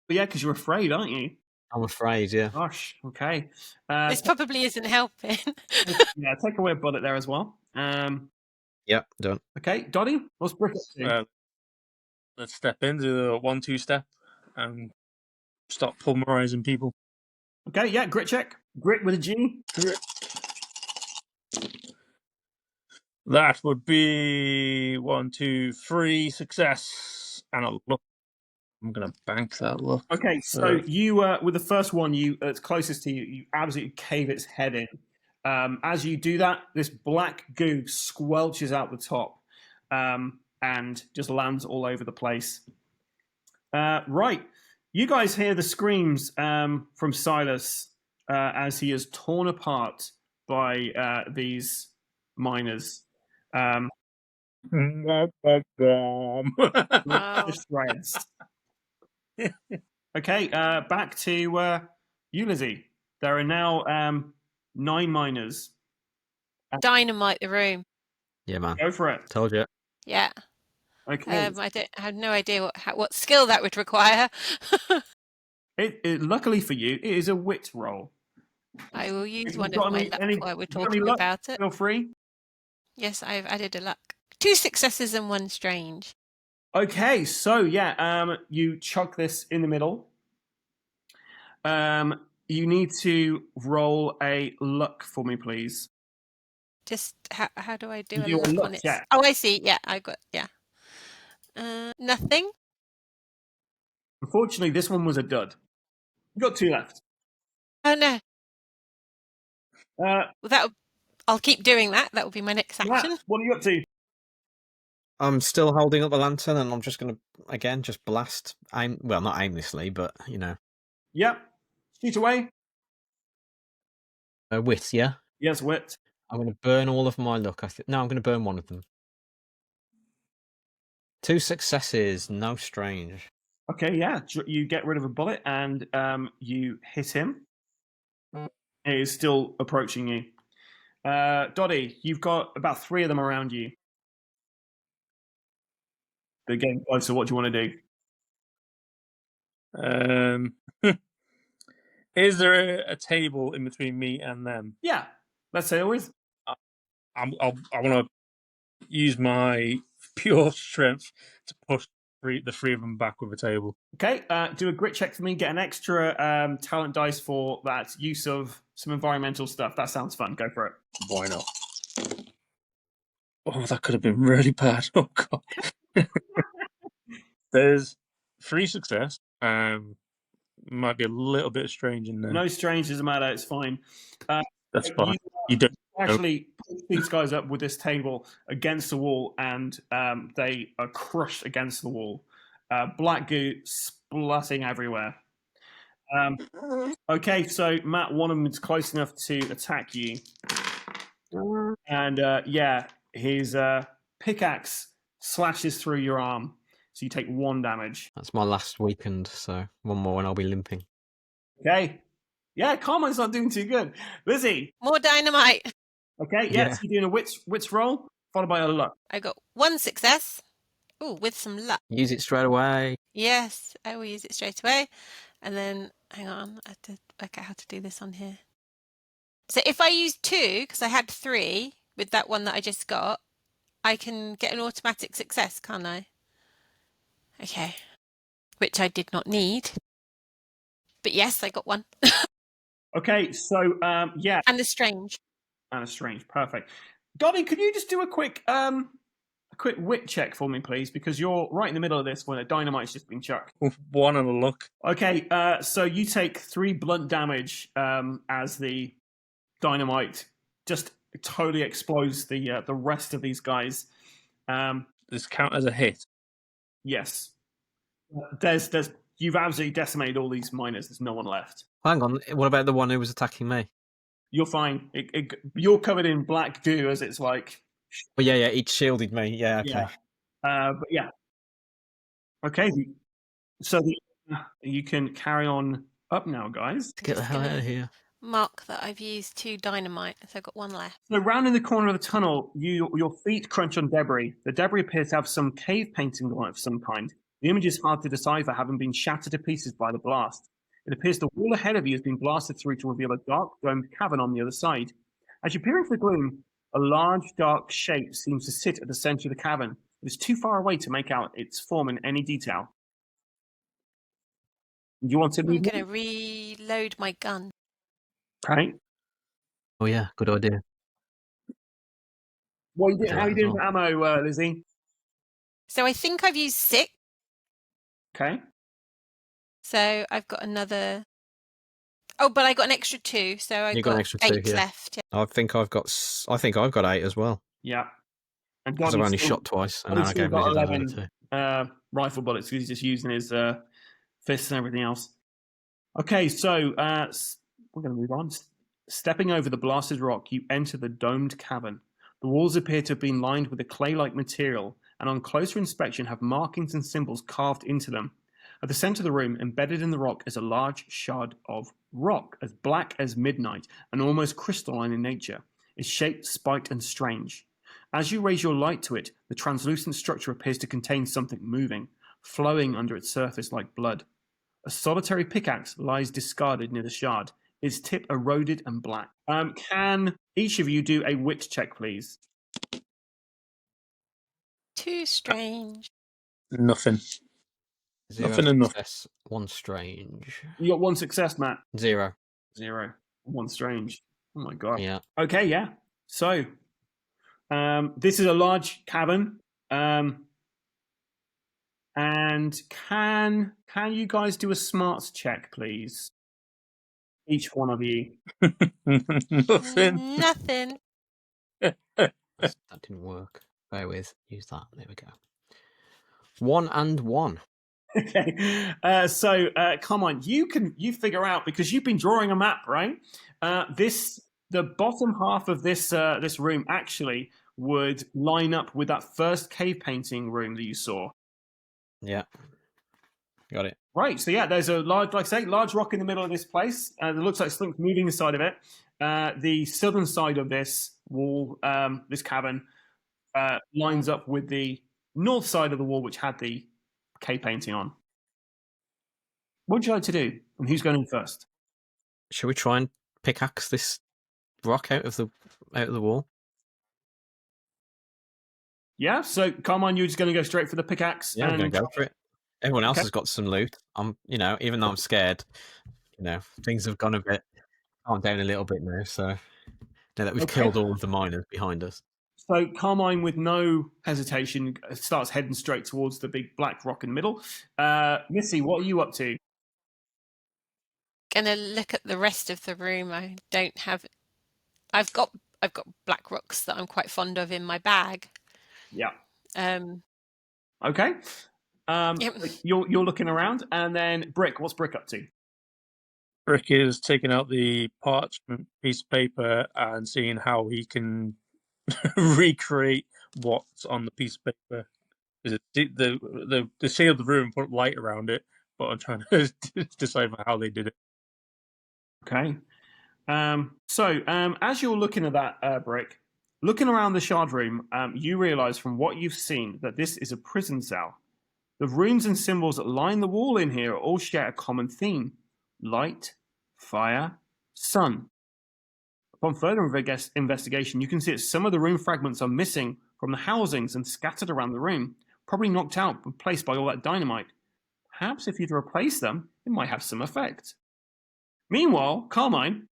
yeah, because you're afraid, aren't you? I'm afraid, yeah. Gosh, okay. This probably isn't helping. Yeah, take away a bullet there as well. Yep, done. Okay, Dottie, what's Brick up to? Let's step into the 1-2 step and stop pulverizing people. Okay, yeah, grit check. Grit with a G. Grit. That would be 1, 2, 3 success and a look. I'm gonna bank that look. Okay, so you with the first one, it's closest to you. You absolutely cave its head in. As you do that, this black goo squelches out the top and just lands all over the place. Right, you guys hear the screams from Silas as he is torn apart by these miners. Shreds. Okay, back to you, Lizzie. There are now 9 miners. Dynamite the room. Yeah, man. Go for it. Told you. Yeah. Okay. I have no idea what skill that would require. Luckily for you, it is a wit roll. I will use one of my luck while we're talking about it. Feel free. Yes, I've added a luck. 2 successes and 1 strange. Okay, so yeah, you chuck this in the middle. You need to roll a luck for me, please. Just how do I do You a luck on it? check. Oh, I see. Yeah, I got nothing. Unfortunately, this one was a dud. You got 2 left. Oh no. Well, I'll keep doing that. That will be my next action. Matt, what are you up to? I'm still holding up the lantern, and I'm just going to, again, just blast. Well, not aimlessly, but, Yep. Shoot away. Wit, yeah? Yes, wit. I'm going to burn all of my luck. No, I'm going to burn one of them. 2 successes, no strange. Okay, yeah. You get rid of a bullet, and you hit him. It is still approaching you. Dottie, you've got about 3 of them around you. They're getting closer. What do you want to do? Is there a table in between me and them? Yeah, let's say always. I want to use my pure strength to push the 3 of them back with a table. Okay, do a grit check for me. Get an extra talent dice for that use of some environmental stuff. That sounds fun. Go for it. Why not? Oh, that could have been really bad. Oh god. There's 3 success. Might be a little bit strange in there. No strange doesn't matter. It's fine. That's fine. You don't actually push these guys up with this table against the wall, and they are crushed against the wall. Black goo splutting everywhere. Okay, so Matt, one of them is close enough to attack you, and his pickaxe slashes through your arm. So you take 1 damage. That's my last weakened, so 1 more and I'll be limping. Okay. Yeah, Carmine's not doing too good. Lizzie. More dynamite. Okay, yes, you're doing a wits roll, followed by a luck. I got 1 success. Oh, with some luck. Use it straight away. Yes, I will use it straight away. And then, hang on, I have to work out how to do this on here. So if I use 2, because I had 3 with that one that I just got, I can get an automatic success, can't I? Okay, which I did not need. But yes, I got 1. Okay, so, yeah. And a strange. Perfect. Dottie, could you just do a quick wit check for me, please? Because you're right in the middle of this when a dynamite's just been chucked. 1 on a look. Okay, so you take 3 blunt damage as the dynamite just totally explodes the rest of these guys. This count as a hit? Yes. There's you've absolutely decimated all these miners. There's no one left. Hang on. What about the one who was attacking me? You're fine. You're covered in black goo as it's like. Oh yeah, it shielded me. Yeah, okay. But yeah. Okay. So you can carry on up now, guys. Get the hell out of here. Mark that I've used 2 dynamite, so I've got 1 left. So round in the corner of the tunnel, your feet crunch on debris. The debris appears to have some cave painting on it of some kind. The image is hard to decipher, having been shattered to pieces by the blast. It appears the wall ahead of you has been blasted through to reveal a dark domed cavern on the other side. As you peer into the gloom, a large dark shape seems to sit at the center of the cavern. It is too far away to make out its form in any detail. Do you want to move? I'm going to reload my gun. Okay. Oh yeah, good idea. What are you doing? How are you doing for ammo, Lizzie? So I think I've used 6. Okay. So I've got another. Oh, but I got an extra 2, so I've got an extra 8 left. Yeah. I think I've got 8 as well. Yeah. And because I've only shot twice, and then I gave got Lizzie 11 rifle bullets because he's just using his fists and everything else. Okay, so we're going to move on. Stepping over the blasted rock, you enter the domed cavern. The walls appear to have been lined with a clay-like material, and on closer inspection have markings and symbols carved into them. At the center of the room, embedded in the rock, is a large shard of rock, as black as midnight and almost crystalline in nature. Its shape spiked and strange. As you raise your light to it, the translucent structure appears to contain something moving, flowing under its surface like blood. A solitary pickaxe lies discarded near the shard, its tip eroded and black. Can each of you do a wit check, please? Too strange. Nothing. 0 Nothing enough. success, 1 strange. You got 1 success, Matt. 0. 1 strange. Oh my god. Yeah. Okay, yeah. So, this is a large cavern. And can you guys do a smarts check, please? Each one of you. Nothing. Nothing. That didn't work. Bear with. Use that. There we go. 1 and 1. Okay. So come on, you figure out, because you've been drawing a map, right? The bottom half of this room actually would line up with that first cave painting room that you saw. Yeah. Got it. Right. So yeah, there's a large rock in the middle of this place. It looks like something's moving inside of it. The southern side of this wall, this cavern, lines up with the north side of the wall, which had the cave painting on. What would you like to do? And who's going in first? Should we try and pickaxe this rock out of the wall? Yeah. So Carmine, you're just going to go straight for the pickaxe. Yeah, I'm going to go for it. Everyone else has got some loot. Even though I'm scared, things have gone a bit calmed down a little bit now. So now that we've killed all of the miners behind us. So Carmine, with no hesitation, starts heading straight towards the big black rock in the middle. Missy, what are you up to? Gonna look at the rest of the room. I've got black rocks that I'm quite fond of in my bag. Yeah. Okay. Yep. You're looking around, and then Brick. What's Brick up to? Brick is taking out the parchment piece of paper and seeing how he can recreate what's on the piece of paper. Is it the sealed the room, put light around it, but I'm trying to decipher how they did it. Okay. So as you're looking at that, Brick, looking around the shard room, you realise from what you've seen that this is a prison cell. The runes and symbols that line the wall in here all share a common theme: light, fire, sun. Upon further investigation, you can see that some of the rune fragments are missing from the housings and scattered around the room, probably knocked out and replaced by all that dynamite. Perhaps if you'd replace them, it might have some effect. Meanwhile, Carmine,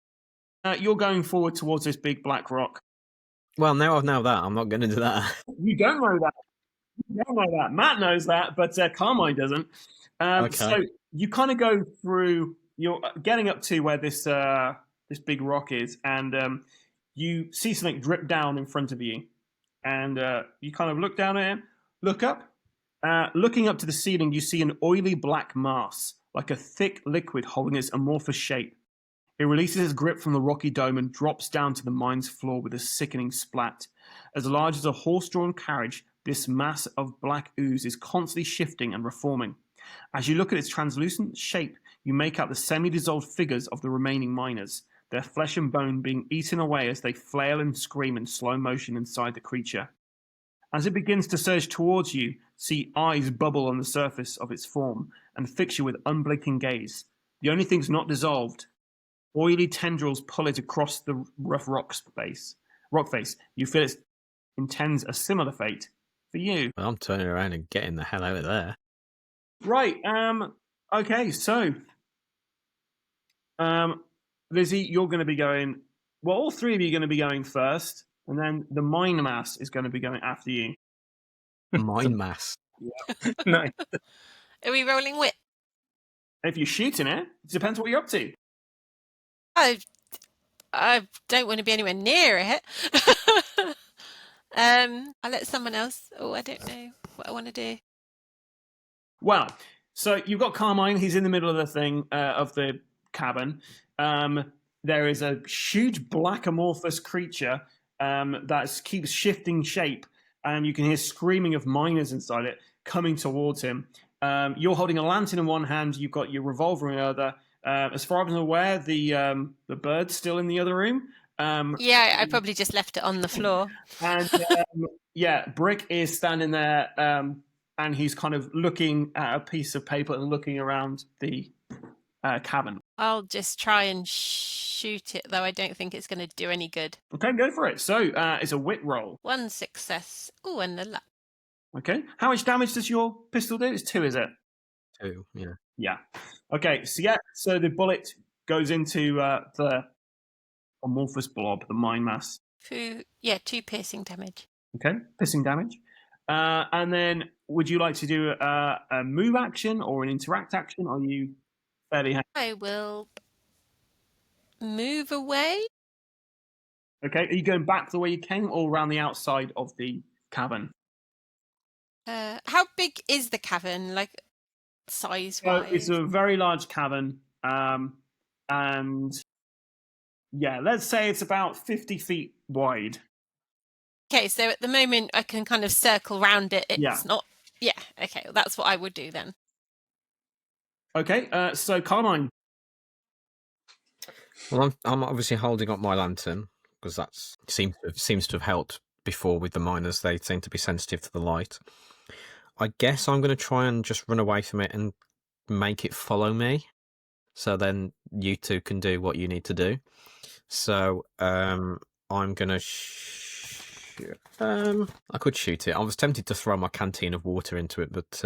you're going forward towards this big black rock. Well, now I know that, I'm not going to do that. You don't know that. You don't know that. Matt knows that, but Carmine doesn't. Okay. So you kind of go through. You're getting up to where this big rock is, and you see something drip down in front of you, and you kind of look down at it, look up. Looking up to the ceiling, you see an oily black mass like a thick liquid holding its amorphous shape. It releases its grip from the rocky dome and drops down to the mine's floor with a sickening splat. As large as a horse-drawn carriage, this mass of black ooze is constantly shifting and reforming. As you look at its translucent shape, you make out the semi-dissolved figures of the remaining miners, their flesh and bone being eaten away as they flail and scream in slow motion inside the creature. As it begins to surge towards you, see eyes bubble on the surface of its form and fix you with unblinking gaze. The only thing's not dissolved. Oily tendrils pull it across the rough rock face. You feel it intends a similar fate for you. Well, I'm turning around and getting the hell out of there. Right. Okay. So, Lizzie, you're going to be going. Well, all three of you are going to be going first, and then the mine mass is going to be going after you. Mine mass. Yeah. Nice. Are we rolling wit? If you're shooting it depends what you're up to. I don't want to be anywhere near it. I'll let someone else. Oh, I don't know what I want to do. Well, so you've got Carmine. He's in the middle of the thing of the cabin. There is a huge black amorphous creature that keeps shifting shape, and you can hear screaming of miners inside it coming towards him. You're holding a lantern in one hand. You've got your revolver in the other. As far as I'm aware, the bird's still in the other room. Yeah, I probably just left it on the floor. And yeah, Brick is standing there, and he's kind of looking at a piece of paper and looking around the cabin. I'll just try and shoot it, though I don't think it's going to do any good. Okay, go for it. So it's a wit roll. 1 success. Oh, and the luck. Okay. How much damage does your pistol do? It's 2, is it? 2, yeah. Yeah. Okay, so the bullet goes into the amorphous blob, the mine mass. 2 piercing damage. Okay, piercing damage. And then would you like to do a move action or an interact action? Are you fairly happy? I will move away. Okay, are you going back the way you came or around the outside of the cavern? How big is the cavern, like size-wise? It's a very large cavern, and yeah, let's say it's about 50 feet wide. Okay, so at the moment I can kind of circle round it. It's not... Yeah, okay, well, that's what I would do then. Okay, so Carmine. Well, I'm obviously holding up my lantern because that seems to have helped before with the miners. They seem to be sensitive to the light. I guess I'm going to try and just run away from it and make it follow me. So then you two can do what you need to do. So I'm going to... I could shoot it. I was tempted to throw my canteen of water into it, but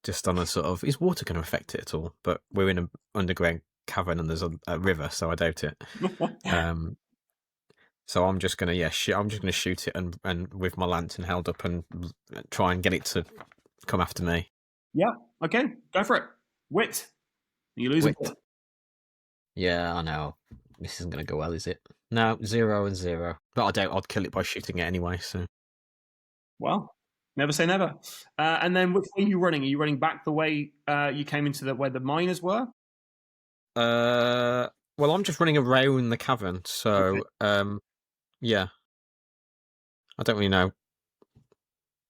just on a sort of... Is water going to affect it at all? But we're in an underground cavern and there's a river, so I doubt it. So I'm just going to, I'm just going to shoot it and with my lantern held up and try and get it to come after me. Yeah, okay, go for it. Wit. You lose Wit. a bit. Yeah, I know. This isn't going to go well, is it? No, 0 and 0. But I doubt I'd kill it by shooting it anyway, so... Well, never say never. And then which way are you running? Are you running back the way you came into where the miners were? Well, I'm just running around the cavern, so... Okay. Yeah. I don't really know.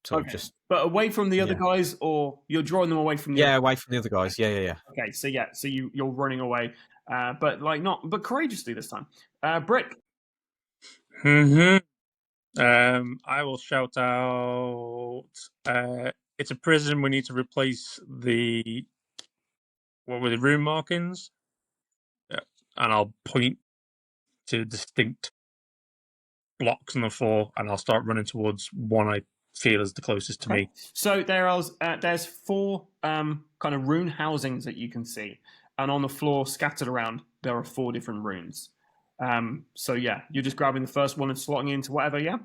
So Okay. But away from the other guys, or you're drawing them away from the other away from the other guys. Yeah. Okay, so you're running away, but but courageously this time. Brick. I will shout out. It's a prison. We need to replace the room markings. Yeah, and I'll point to distinct blocks on the floor, and I'll start running towards one I feel is the closest to me. So there's 4 kind of rune housings that you can see, and on the floor scattered around there are 4 different runes. So yeah, you're just grabbing the first one and slotting it into whatever. Yeah,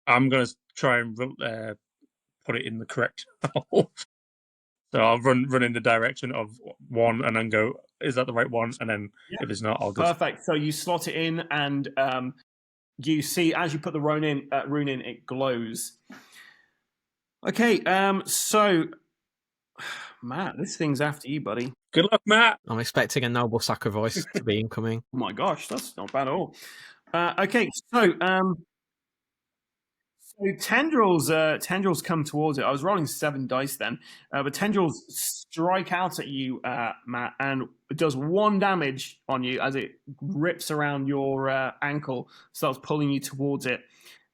I'm gonna try and put it in the correct hole. So I'll run in the direction of one and then go, is that the right one? And then if it's not, I'll go. Perfect. So you slot it in, and you see as you put the rune in, it glows. Okay, so Matt, this thing's after you, buddy. Good luck, Matt. I'm expecting a noble sacrifice to be incoming. Oh my gosh, that's not bad at all. Okay, so tendrils come towards it. I was rolling 7 dice then, but tendrils strike out at you, Matt, and it does 1 damage on you as it rips around your ankle, starts pulling you towards it,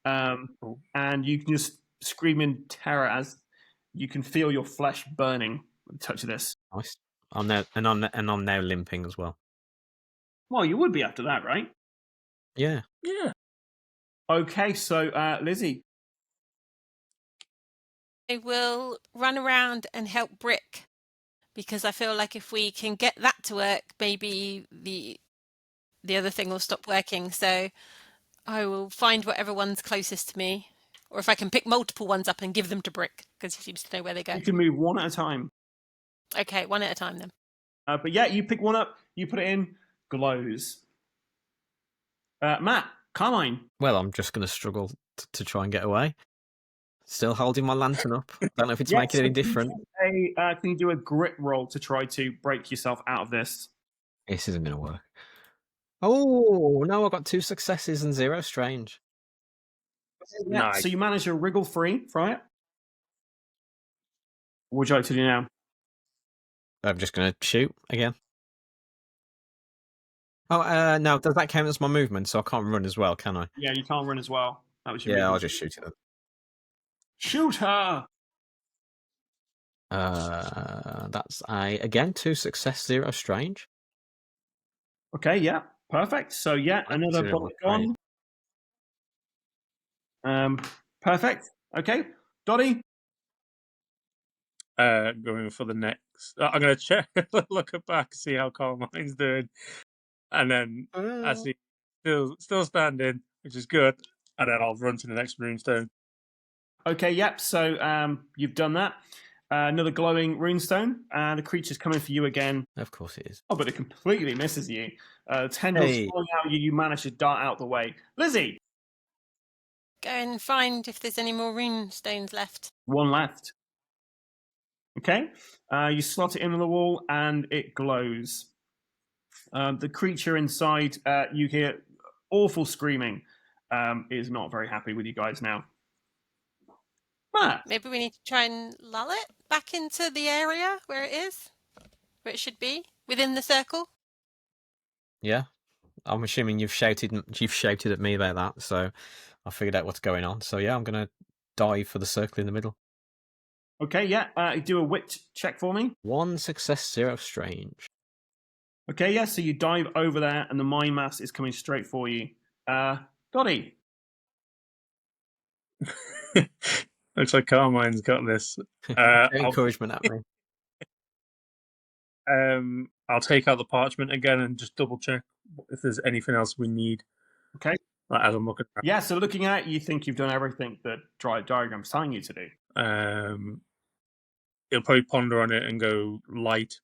and you can just scream in terror as you can feel your flesh burning with the touch of this. Nice. I'm now limping as well. Well, you would be after that, right? Yeah. Yeah. Okay, so Lizzie. I will run around and help Brick, because I feel like if we can get that to work, maybe the other thing will stop working. So I will find whatever one's closest to me, or if I can pick multiple ones up and give them to Brick, because he seems to know where they go. You can move 1 at a time. Okay, 1 at a time then. But yeah, you pick one up, you put it in, glows. Matt, Carmine. Well, I'm just going to struggle to try and get away. Still holding my lantern up. Don't know if it's making any difference. Can you do a grit roll to try to break yourself out of this? This isn't going to work. Oh, no, I got 2 successes and 0 strange. Yeah, Nice. so you manage to wriggle free from it. What would you like to do now? I'm just going to shoot again. Oh, no, does that count as my movement? So I can't run as well, can I? Yeah, you can't run as well. That was your Yeah, movement. I'll just shoot it then. Shoot her! That's again 2 success, 0 strange. Okay, yeah, perfect. So yeah, another bullet gone. Perfect. Okay, Dottie. Going for the next. I'm gonna check, look back, see how Carmine's doing, and then I see still standing, which is good, and then I'll run to the next runestone. Okay, yep. So you've done that. Another glowing runestone, and the creature's coming for you again. Of course it is. Oh, but it completely misses you. Tendrils falling out you manage to dart out the way. Lizzie! Go and find if there's any more rune stones left. 1 left. Okay. You slot it into the wall, and it glows. The creature inside, you hear awful screaming, is not very happy with you guys now. Matt. Maybe we need to try and lull it back into the area where it is, where it should be, within the circle. Yeah, I'm assuming you've shouted at me about that, so I figured out what's going on. So yeah, I'm gonna dive for the circle in the middle. Okay, yeah. Do a wit check for me. 1 success, 0 strange. Okay, yeah. So you dive over there, and the mind mass is coming straight for you. Dottie. Looks like Carmine's got this. Encouragement at me. I'll take out the parchment again and just double check if there's anything else we need. Okay. As I'm looking at. Yeah, so looking at it, you think you've done everything that diagram's telling you to do. He'll probably ponder on it and go light.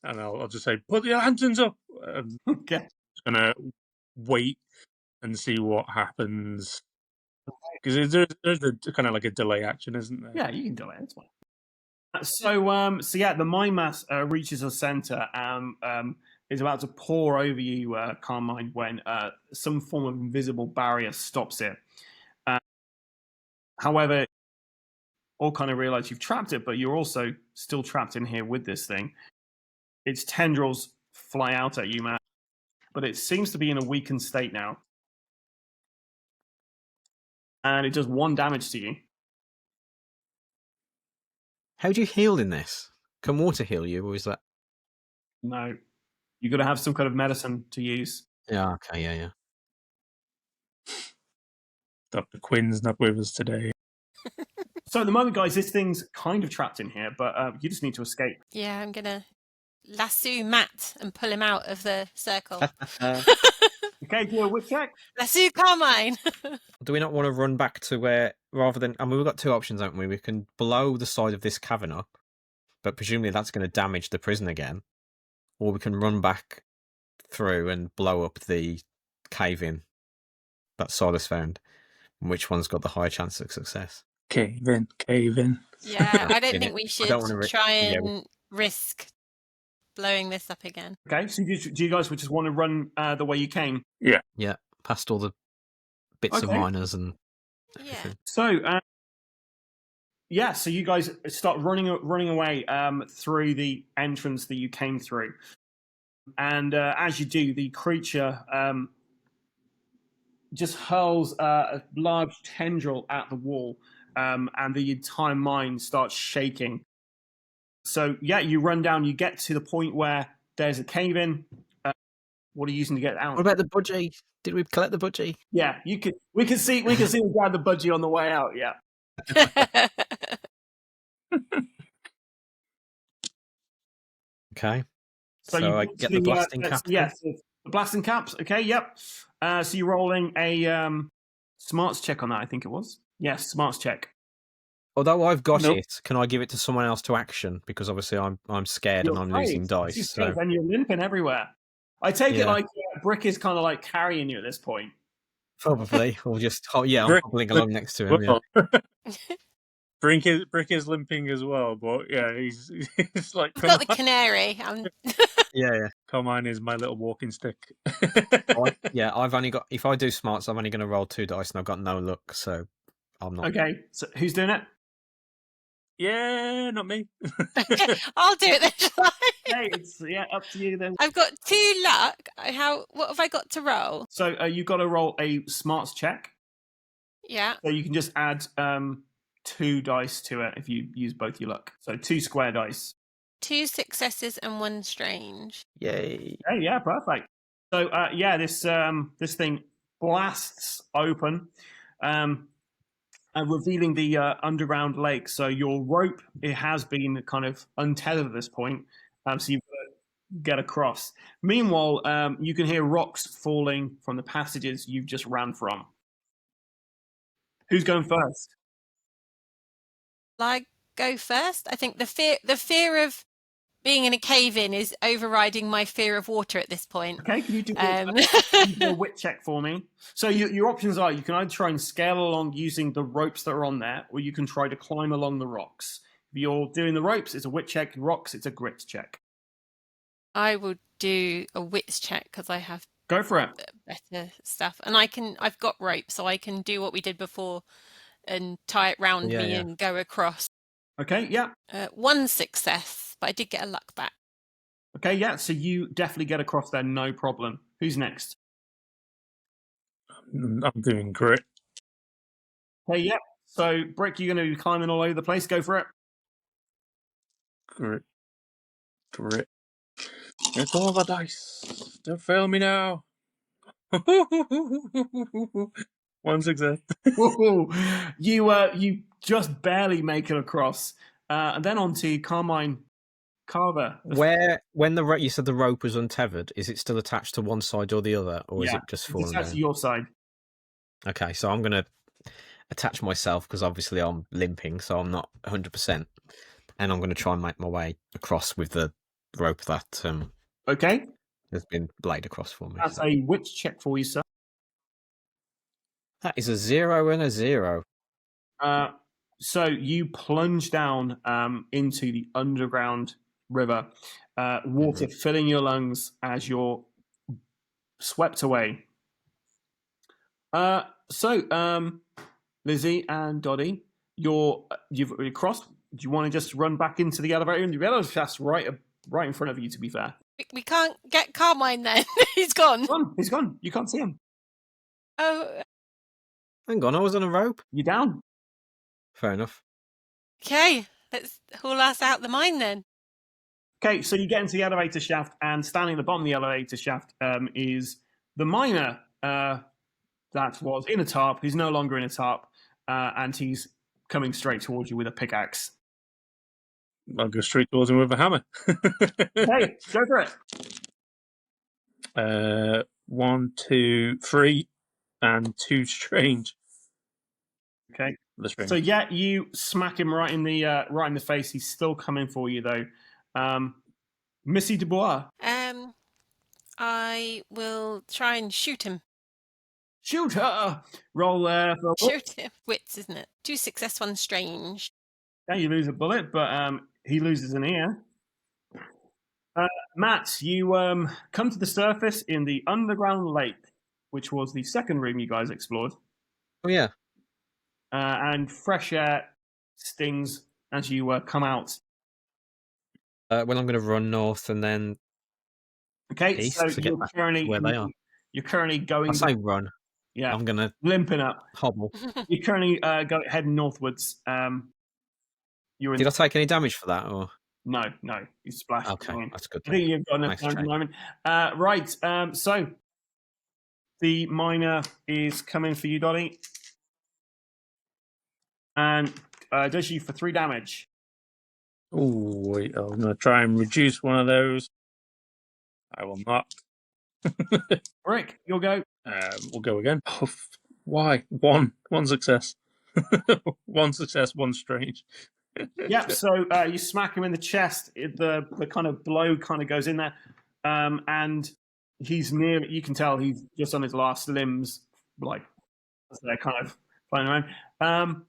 And I'll just say, put your lanterns up. Okay. Just going to wait and see what happens. Because there's a kind of like a delay action, isn't there? Yeah, you can delay it. It's fine. So yeah, the mind mass reaches a center and is about to pour over you, Carmine, when some form of invisible barrier stops it. However, all kind of realize you've trapped it, but you're also still trapped in here with this thing. Its tendrils fly out at you, Matt, but it seems to be in a weakened state now. And it does 1 damage to you. How do you heal in this? Can water heal you, or is that? No. You've got to have some kind of medicine to use. Yeah, okay, yeah. Dr. Quinn's not with us today. So at the moment, guys, this thing's kind of trapped in here, but you just need to escape. Yeah, I'm going to lasso Matt and pull him out of the circle. Okay, do a wit check. Lasso Carmine! Do we not want to run back to where, rather than, I mean, we've got 2 options, haven't we? We can blow the side of this cavern up, but presumably that's going to damage the prison again. Or we can run back through and blow up the cave-in that Silas found. Which one's got the higher chance of success? Cave in. Yeah, I don't In think it. we I should don't wanna try and risk blowing this up again. Okay, so do you guys would just want to run the way you came? Yeah, past all the bits of Okay. miners and Yeah. everything. So, so you guys start running away through the entrance that you came through, and as you do, the creature just hurls a large tendril at the wall, and the entire mine starts shaking. So, you run down. You get to the point where there's a cave in. What are you using to get out? What about the budgie? Did we collect the budgie? Yeah, you could. We can see him grab the budgie on the way out. Yeah. Okay. So I get the blasting cap. Yes, the blasting caps. Okay, yep. So you're rolling a smarts check on that. I think it was. Yes, smarts check. Although I've got Nope. it, can I give it to someone else to action? Because obviously I'm scared and I'm losing dice. So And you're limping everywhere. I take it like Brick is kind of like carrying you at this point. probably, or just I'm Brick- hobbling along next to him. Yeah. Well, Brick is limping as well, but yeah, he's like. I've got the canary. Yeah. Carmine is my little walking stick. I've only got. If I do smarts, I'm only going to roll 2 dice, and I've got no luck, so I'm not. Okay, so who's doing it? Yeah, not me. I'll do it then. Shall I? Hey, it's up to you then. I've got 2 luck. What have I got to roll? So you've got to roll a smarts check. Yeah. So you can just add 2 dice to it if you use both your luck. So 2 square dice. 2 successes and 1 strange. Yay! Hey, yeah, perfect. So this thing blasts open, revealing the underground lake. So your rope, it has been kind of untethered at this point, so you've got to get across. Meanwhile, you can hear rocks falling from the passages you've just ran from. Who's going first? Will I go first? I think the fear of being in a cave-in is overriding my fear of water at this point. Okay, can you do a wit check for me? So your options are: you can either try and scale along using the ropes that are on there, or you can try to climb along the rocks. If you're doing the ropes, it's a wit check. Rocks, it's a grit check. I will do a wits check because I have Go for it. better stuff, and I've got rope, so I can do what we did before and tie it round me and go across. Okay, yeah. 1 success, but I did get a luck back. Okay, yeah. So you definitely get across there, no problem. Who's next? I'm doing grit. Okay, yeah. So Brick, you're going to be climbing all over the place. Go for it. Grit. It's all the dice. Don't fail me now. 1 success. You just barely make it across, and then on to Carmine Carver. When you said the rope was untethered, is it still attached to one side or the other, or is it just falling attached down? to your side. Okay, so I'm going to attach myself because obviously I'm limping, so I'm not 100%, and I'm going to try and make my way across with the rope that Okay, has been laid across for me. that's a wits check for you, sir. That is a 0 and a 0. So you plunge down into the underground river, water filling your lungs as you're swept away. So Lizzie and Dottie, you've crossed. Do you want to just run back into the elevator? And the elevator's just right in front of you, to be fair. We can't get Carmine then. He's gone. He's gone. You can't see him. Oh, Hang on, I was on a rope. You're down. Fair enough. okay. Let's haul us out the mine then. Okay, so you get into the elevator shaft, and standing at the bottom of the elevator shaft is the miner that was in a tarp. He's no longer in a tarp, and he's coming straight towards you with a pickaxe. I'll go straight towards him with a hammer. Hey, go for it. 1, 2, 3, and 2 strange. Okay. The strange. So yeah, you smack him right in the face. He's still coming for you though. Missy Dubois. I will try and shoot him. Shoot her! Roll for Shoot him. Wits, isn't it? 2 success, 1 strange. Yeah, you lose a bullet, but he loses an ear. Matt, you come to the surface in the underground lake, which was the second room you guys explored. Oh yeah. And fresh air stings as you come out. Well, I'm going to run north and then east so to get back to where they are. You're currently going. I say run. Yeah, I'm going to limping up. hobble. You're currently heading northwards. You're in. Did I take any damage for that, or No, you splashed. okay? That's good. I think you've got enough time at the moment. Right. So the miner is coming for you, Dottie, and does you for 3 damage. Oh, wait, I'm going to try and reduce one of those. I will not. Rick, you'll go. We'll go again. Oh, why? One success. 1 success, 1 strange. Yep. So you smack him in the chest. The kind of blow kind of goes in there, and he's near. You can tell he's just on his last limbs, like as they're kind of flying around.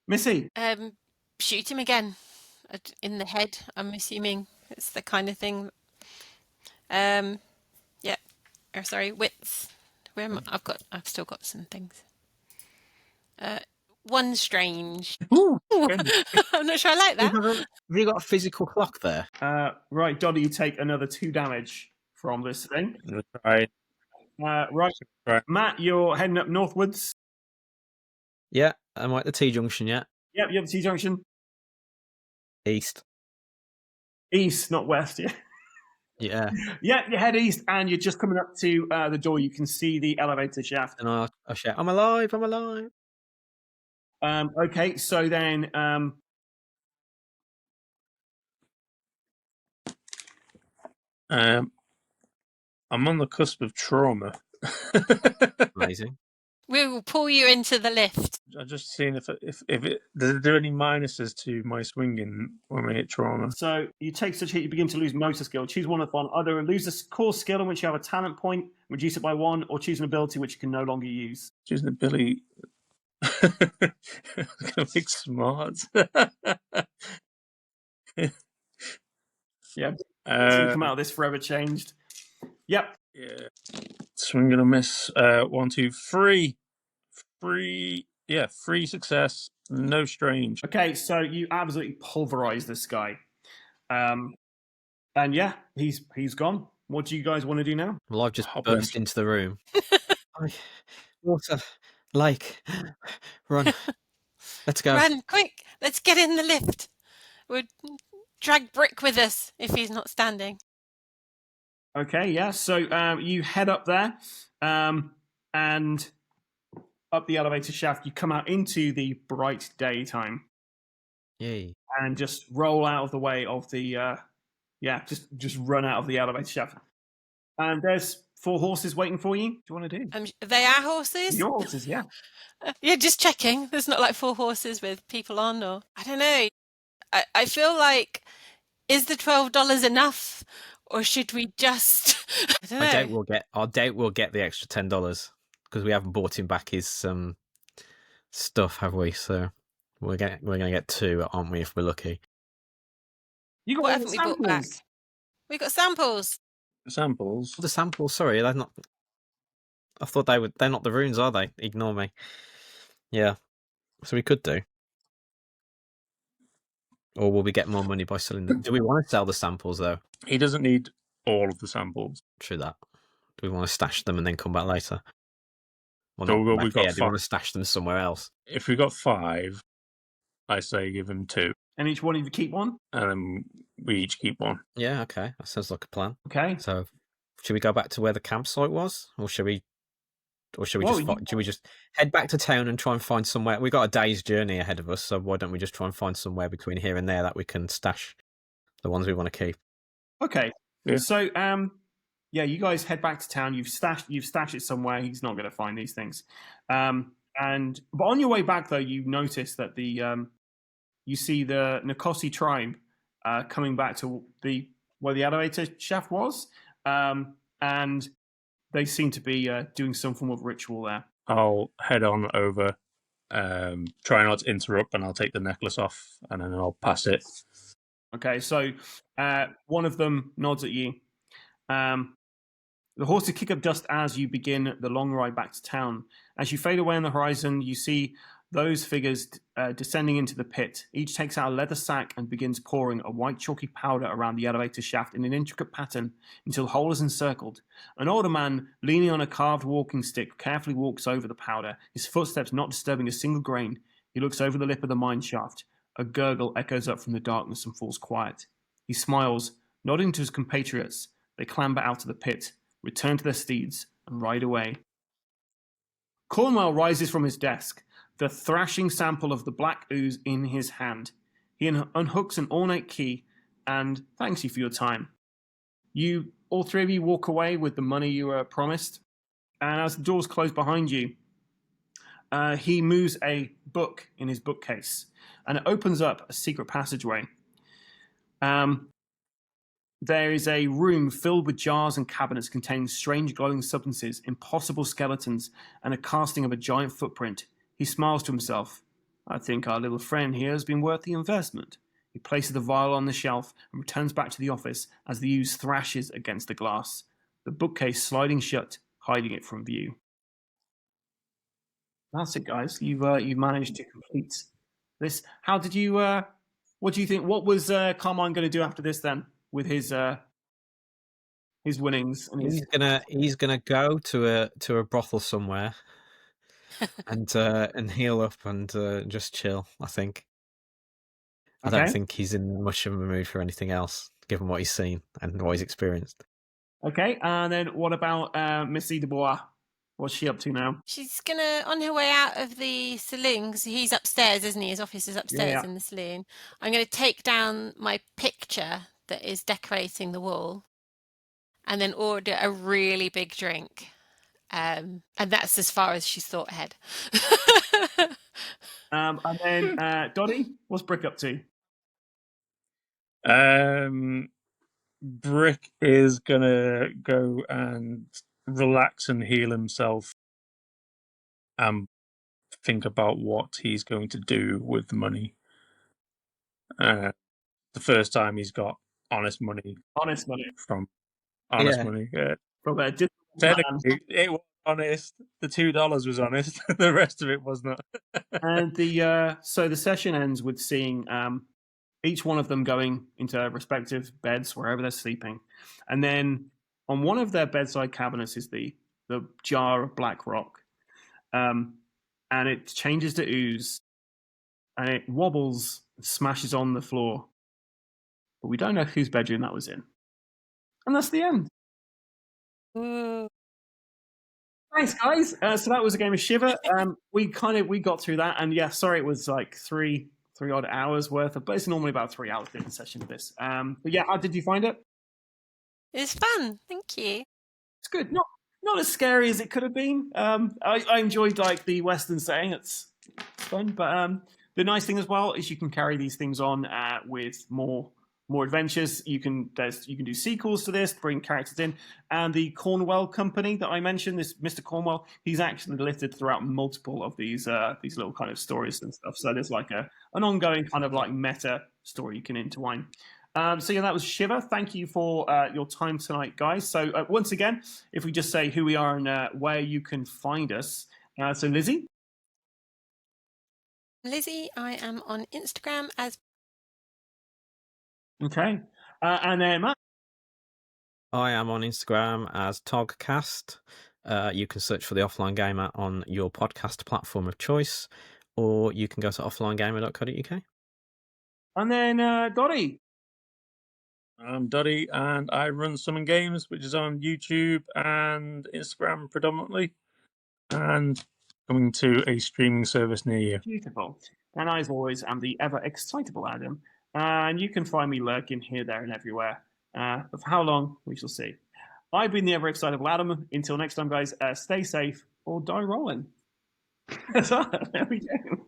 Missy. Shoot him again in the head. I'm assuming it's the kind of thing. Yeah. Or sorry, wits. Where am I? I've still got some things. 1 strange. Ooh, I'm not sure I like that. have you got a physical clock there? Right, Dottie, you take another 2 damage from this thing. Right. Right, Matt, you're heading up northwards. Yeah, I'm at the T-junction yet. Yep, you have the T-junction. East. East, not west, yeah. Yeah. Yeah, you head east, and you're just coming up to the door. You can see the elevator shaft. And I shout, I'm alive, I'm alive. Okay, so then I'm on the cusp of trauma. Amazing. We will pull you into the lift. I'm just seeing if there are any minuses to my swinging when we hit trauma. So you take such a hit, you begin to lose motor skill. Choose one of one. Either lose a core skill in which you have a talent point, reduce it by 1, or choose an ability which you can no longer use. Choose an ability. I'm gonna make smart. Yeah. So you come out of this forever changed. Yep. Yeah. Swing and a miss. 1, 2, 3. 3. Yeah, 3 success. No strange. Okay, so you absolutely pulverize this guy. And yeah, he's gone. What do you guys want to do now? Well, I've just burst into the room. Water, lake, run. Let's go. Run, quick! Let's get in the lift. We'll drag Brick with us if he's not standing. Okay, yeah. So you head up there, and up the elevator shaft. You come out into the bright daytime. Yay! And just roll out of the way of the, just run out of the elevator shaft. And there's 4 horses waiting for you. What do you want to do? They are horses? Your horses, yeah. Yeah, just checking. There's not like 4 horses with people on, or I don't know. I feel like, is the $12 enough, or should we just? I don't know. I doubt we'll get the extra $10 because we haven't bought him back his stuff, have we? So we're gonna get 2, aren't we? If we're lucky. You got what haven't we bought back? We got samples. Samples. The samples. Sorry, they're not. I thought they would. They're not the runes, are they? Ignore me. Yeah. So we could do. Or will we get more money by selling them? Do we want to sell the samples, though? He doesn't need all of the samples. True that. Do we want to stash them and then come back later? Well, So not we've back got here. Do we want to stash them somewhere else? If we got 5, I say give him 2. And each one of you keep 1? And then we each keep 1. Yeah, okay. That sounds like a plan. Okay. So, should we go back to where the campsite was? Or should we just head back to town and try and find somewhere? We've got a day's journey ahead of us, so why don't we just try and find somewhere between here and there that we can stash the ones we want to keep? Okay. Yeah. So, you guys head back to town. You've stashed it somewhere. He's not going to find these things. But on your way back, though, you notice that you see the Nkosi tribe coming back to where the elevator shaft was, and they seem to be doing some form of ritual there. I'll head on over, try not to interrupt, and I'll take the necklace off, and then I'll pass it. Okay, so one of them nods at you. The horses kick up dust as you begin the long ride back to town. As you fade away on the horizon, you see those figures descending into the pit. Each takes out a leather sack and begins pouring a white chalky powder around the elevator shaft in an intricate pattern until the hole is encircled. An older man, leaning on a carved walking stick, carefully walks over the powder, his footsteps not disturbing a single grain. He looks over the lip of the mine shaft. A gurgle echoes up from the darkness and falls quiet. He smiles, nodding to his compatriots. They clamber out of the pit, return to their steeds, and ride away. Cornwell rises from his desk, the thrashing sample of the black ooze in his hand. He unhooks an ornate key and thanks you for your time. All three of you walk away with the money you were promised. And as the doors close behind you, he moves a book in his bookcase, and it opens up a secret passageway. There is a room filled with jars and cabinets containing strange glowing substances, impossible skeletons, and a casting of a giant footprint. He smiles to himself. I think our little friend here has been worth the investment. He places the vial on the shelf and returns back to the office as the ooze thrashes against the glass, the bookcase sliding shut, hiding it from view. That's it, guys. You've managed to complete this. How did you? What do you think? What was Carmine going to do after this then with his winnings? And He's gonna go to a brothel somewhere and heal up and just chill. I think. I don't think he's in much of a mood for anything else, given what he's seen and what he's experienced. Okay, and then what about Missy Dubois? What's she up to now? She's on her way out of the saloon, because he's upstairs, isn't he? His office is upstairs in the saloon. I'm going to take down my picture that is decorating the wall and then order a really big drink. And that's as far as she's thought ahead. And then Dottie, what's Brick up to? Brick is gonna go and relax and heal himself and think about what he's going to do with the money. The first time he's got honest money. Honest money. From honest money. Yeah. From a technically, it was honest. The $2 was honest. The rest of it was not. And so the session ends with seeing each one of them going into their respective beds wherever they're sleeping, and then on one of their bedside cabinets is the jar of black rock, and it changes to ooze, and it wobbles, and smashes on the floor, but we don't know whose bedroom that was in, and that's the end. Thanks, guys. So that was a game of Shiver. We got through that, and yeah, sorry it was like three odd hours worth of, but it's normally about 3 hours in session of this. But yeah, how did you find it? It's fun, thank you. It's good. Not as scary as it could have been. I enjoyed like the Western setting. It's fun, but the nice thing as well is you can carry these things on with more adventures. You can do sequels to this, bring characters in, and the Cornwell company that I mentioned, this Mr. Cornwell, he's actually listed throughout multiple of these little kind of stories and stuff. So there's like an ongoing kind of like meta story you can intertwine. So yeah, that was Shiver. Thank you for your time tonight, guys. So once again, if we just say who we are and where you can find us. So Lizzie, I am on Instagram as. Okay. And then Matt? I am on Instagram as Togcast. You can search for the Offline Gamer on your podcast platform of choice, or you can go to offlinegamer.co.uk. And then Dottie. I'm Dottie, and I run Summon Games, which is on YouTube and Instagram predominantly, and coming to a streaming service near you. Beautiful. And I, as always, am the ever-excitable Adam. And you can find me lurking here, there, and everywhere. For how long, we shall see. I've been the ever-excitable Adam. Until next time, guys, stay safe or die rolling. There we go.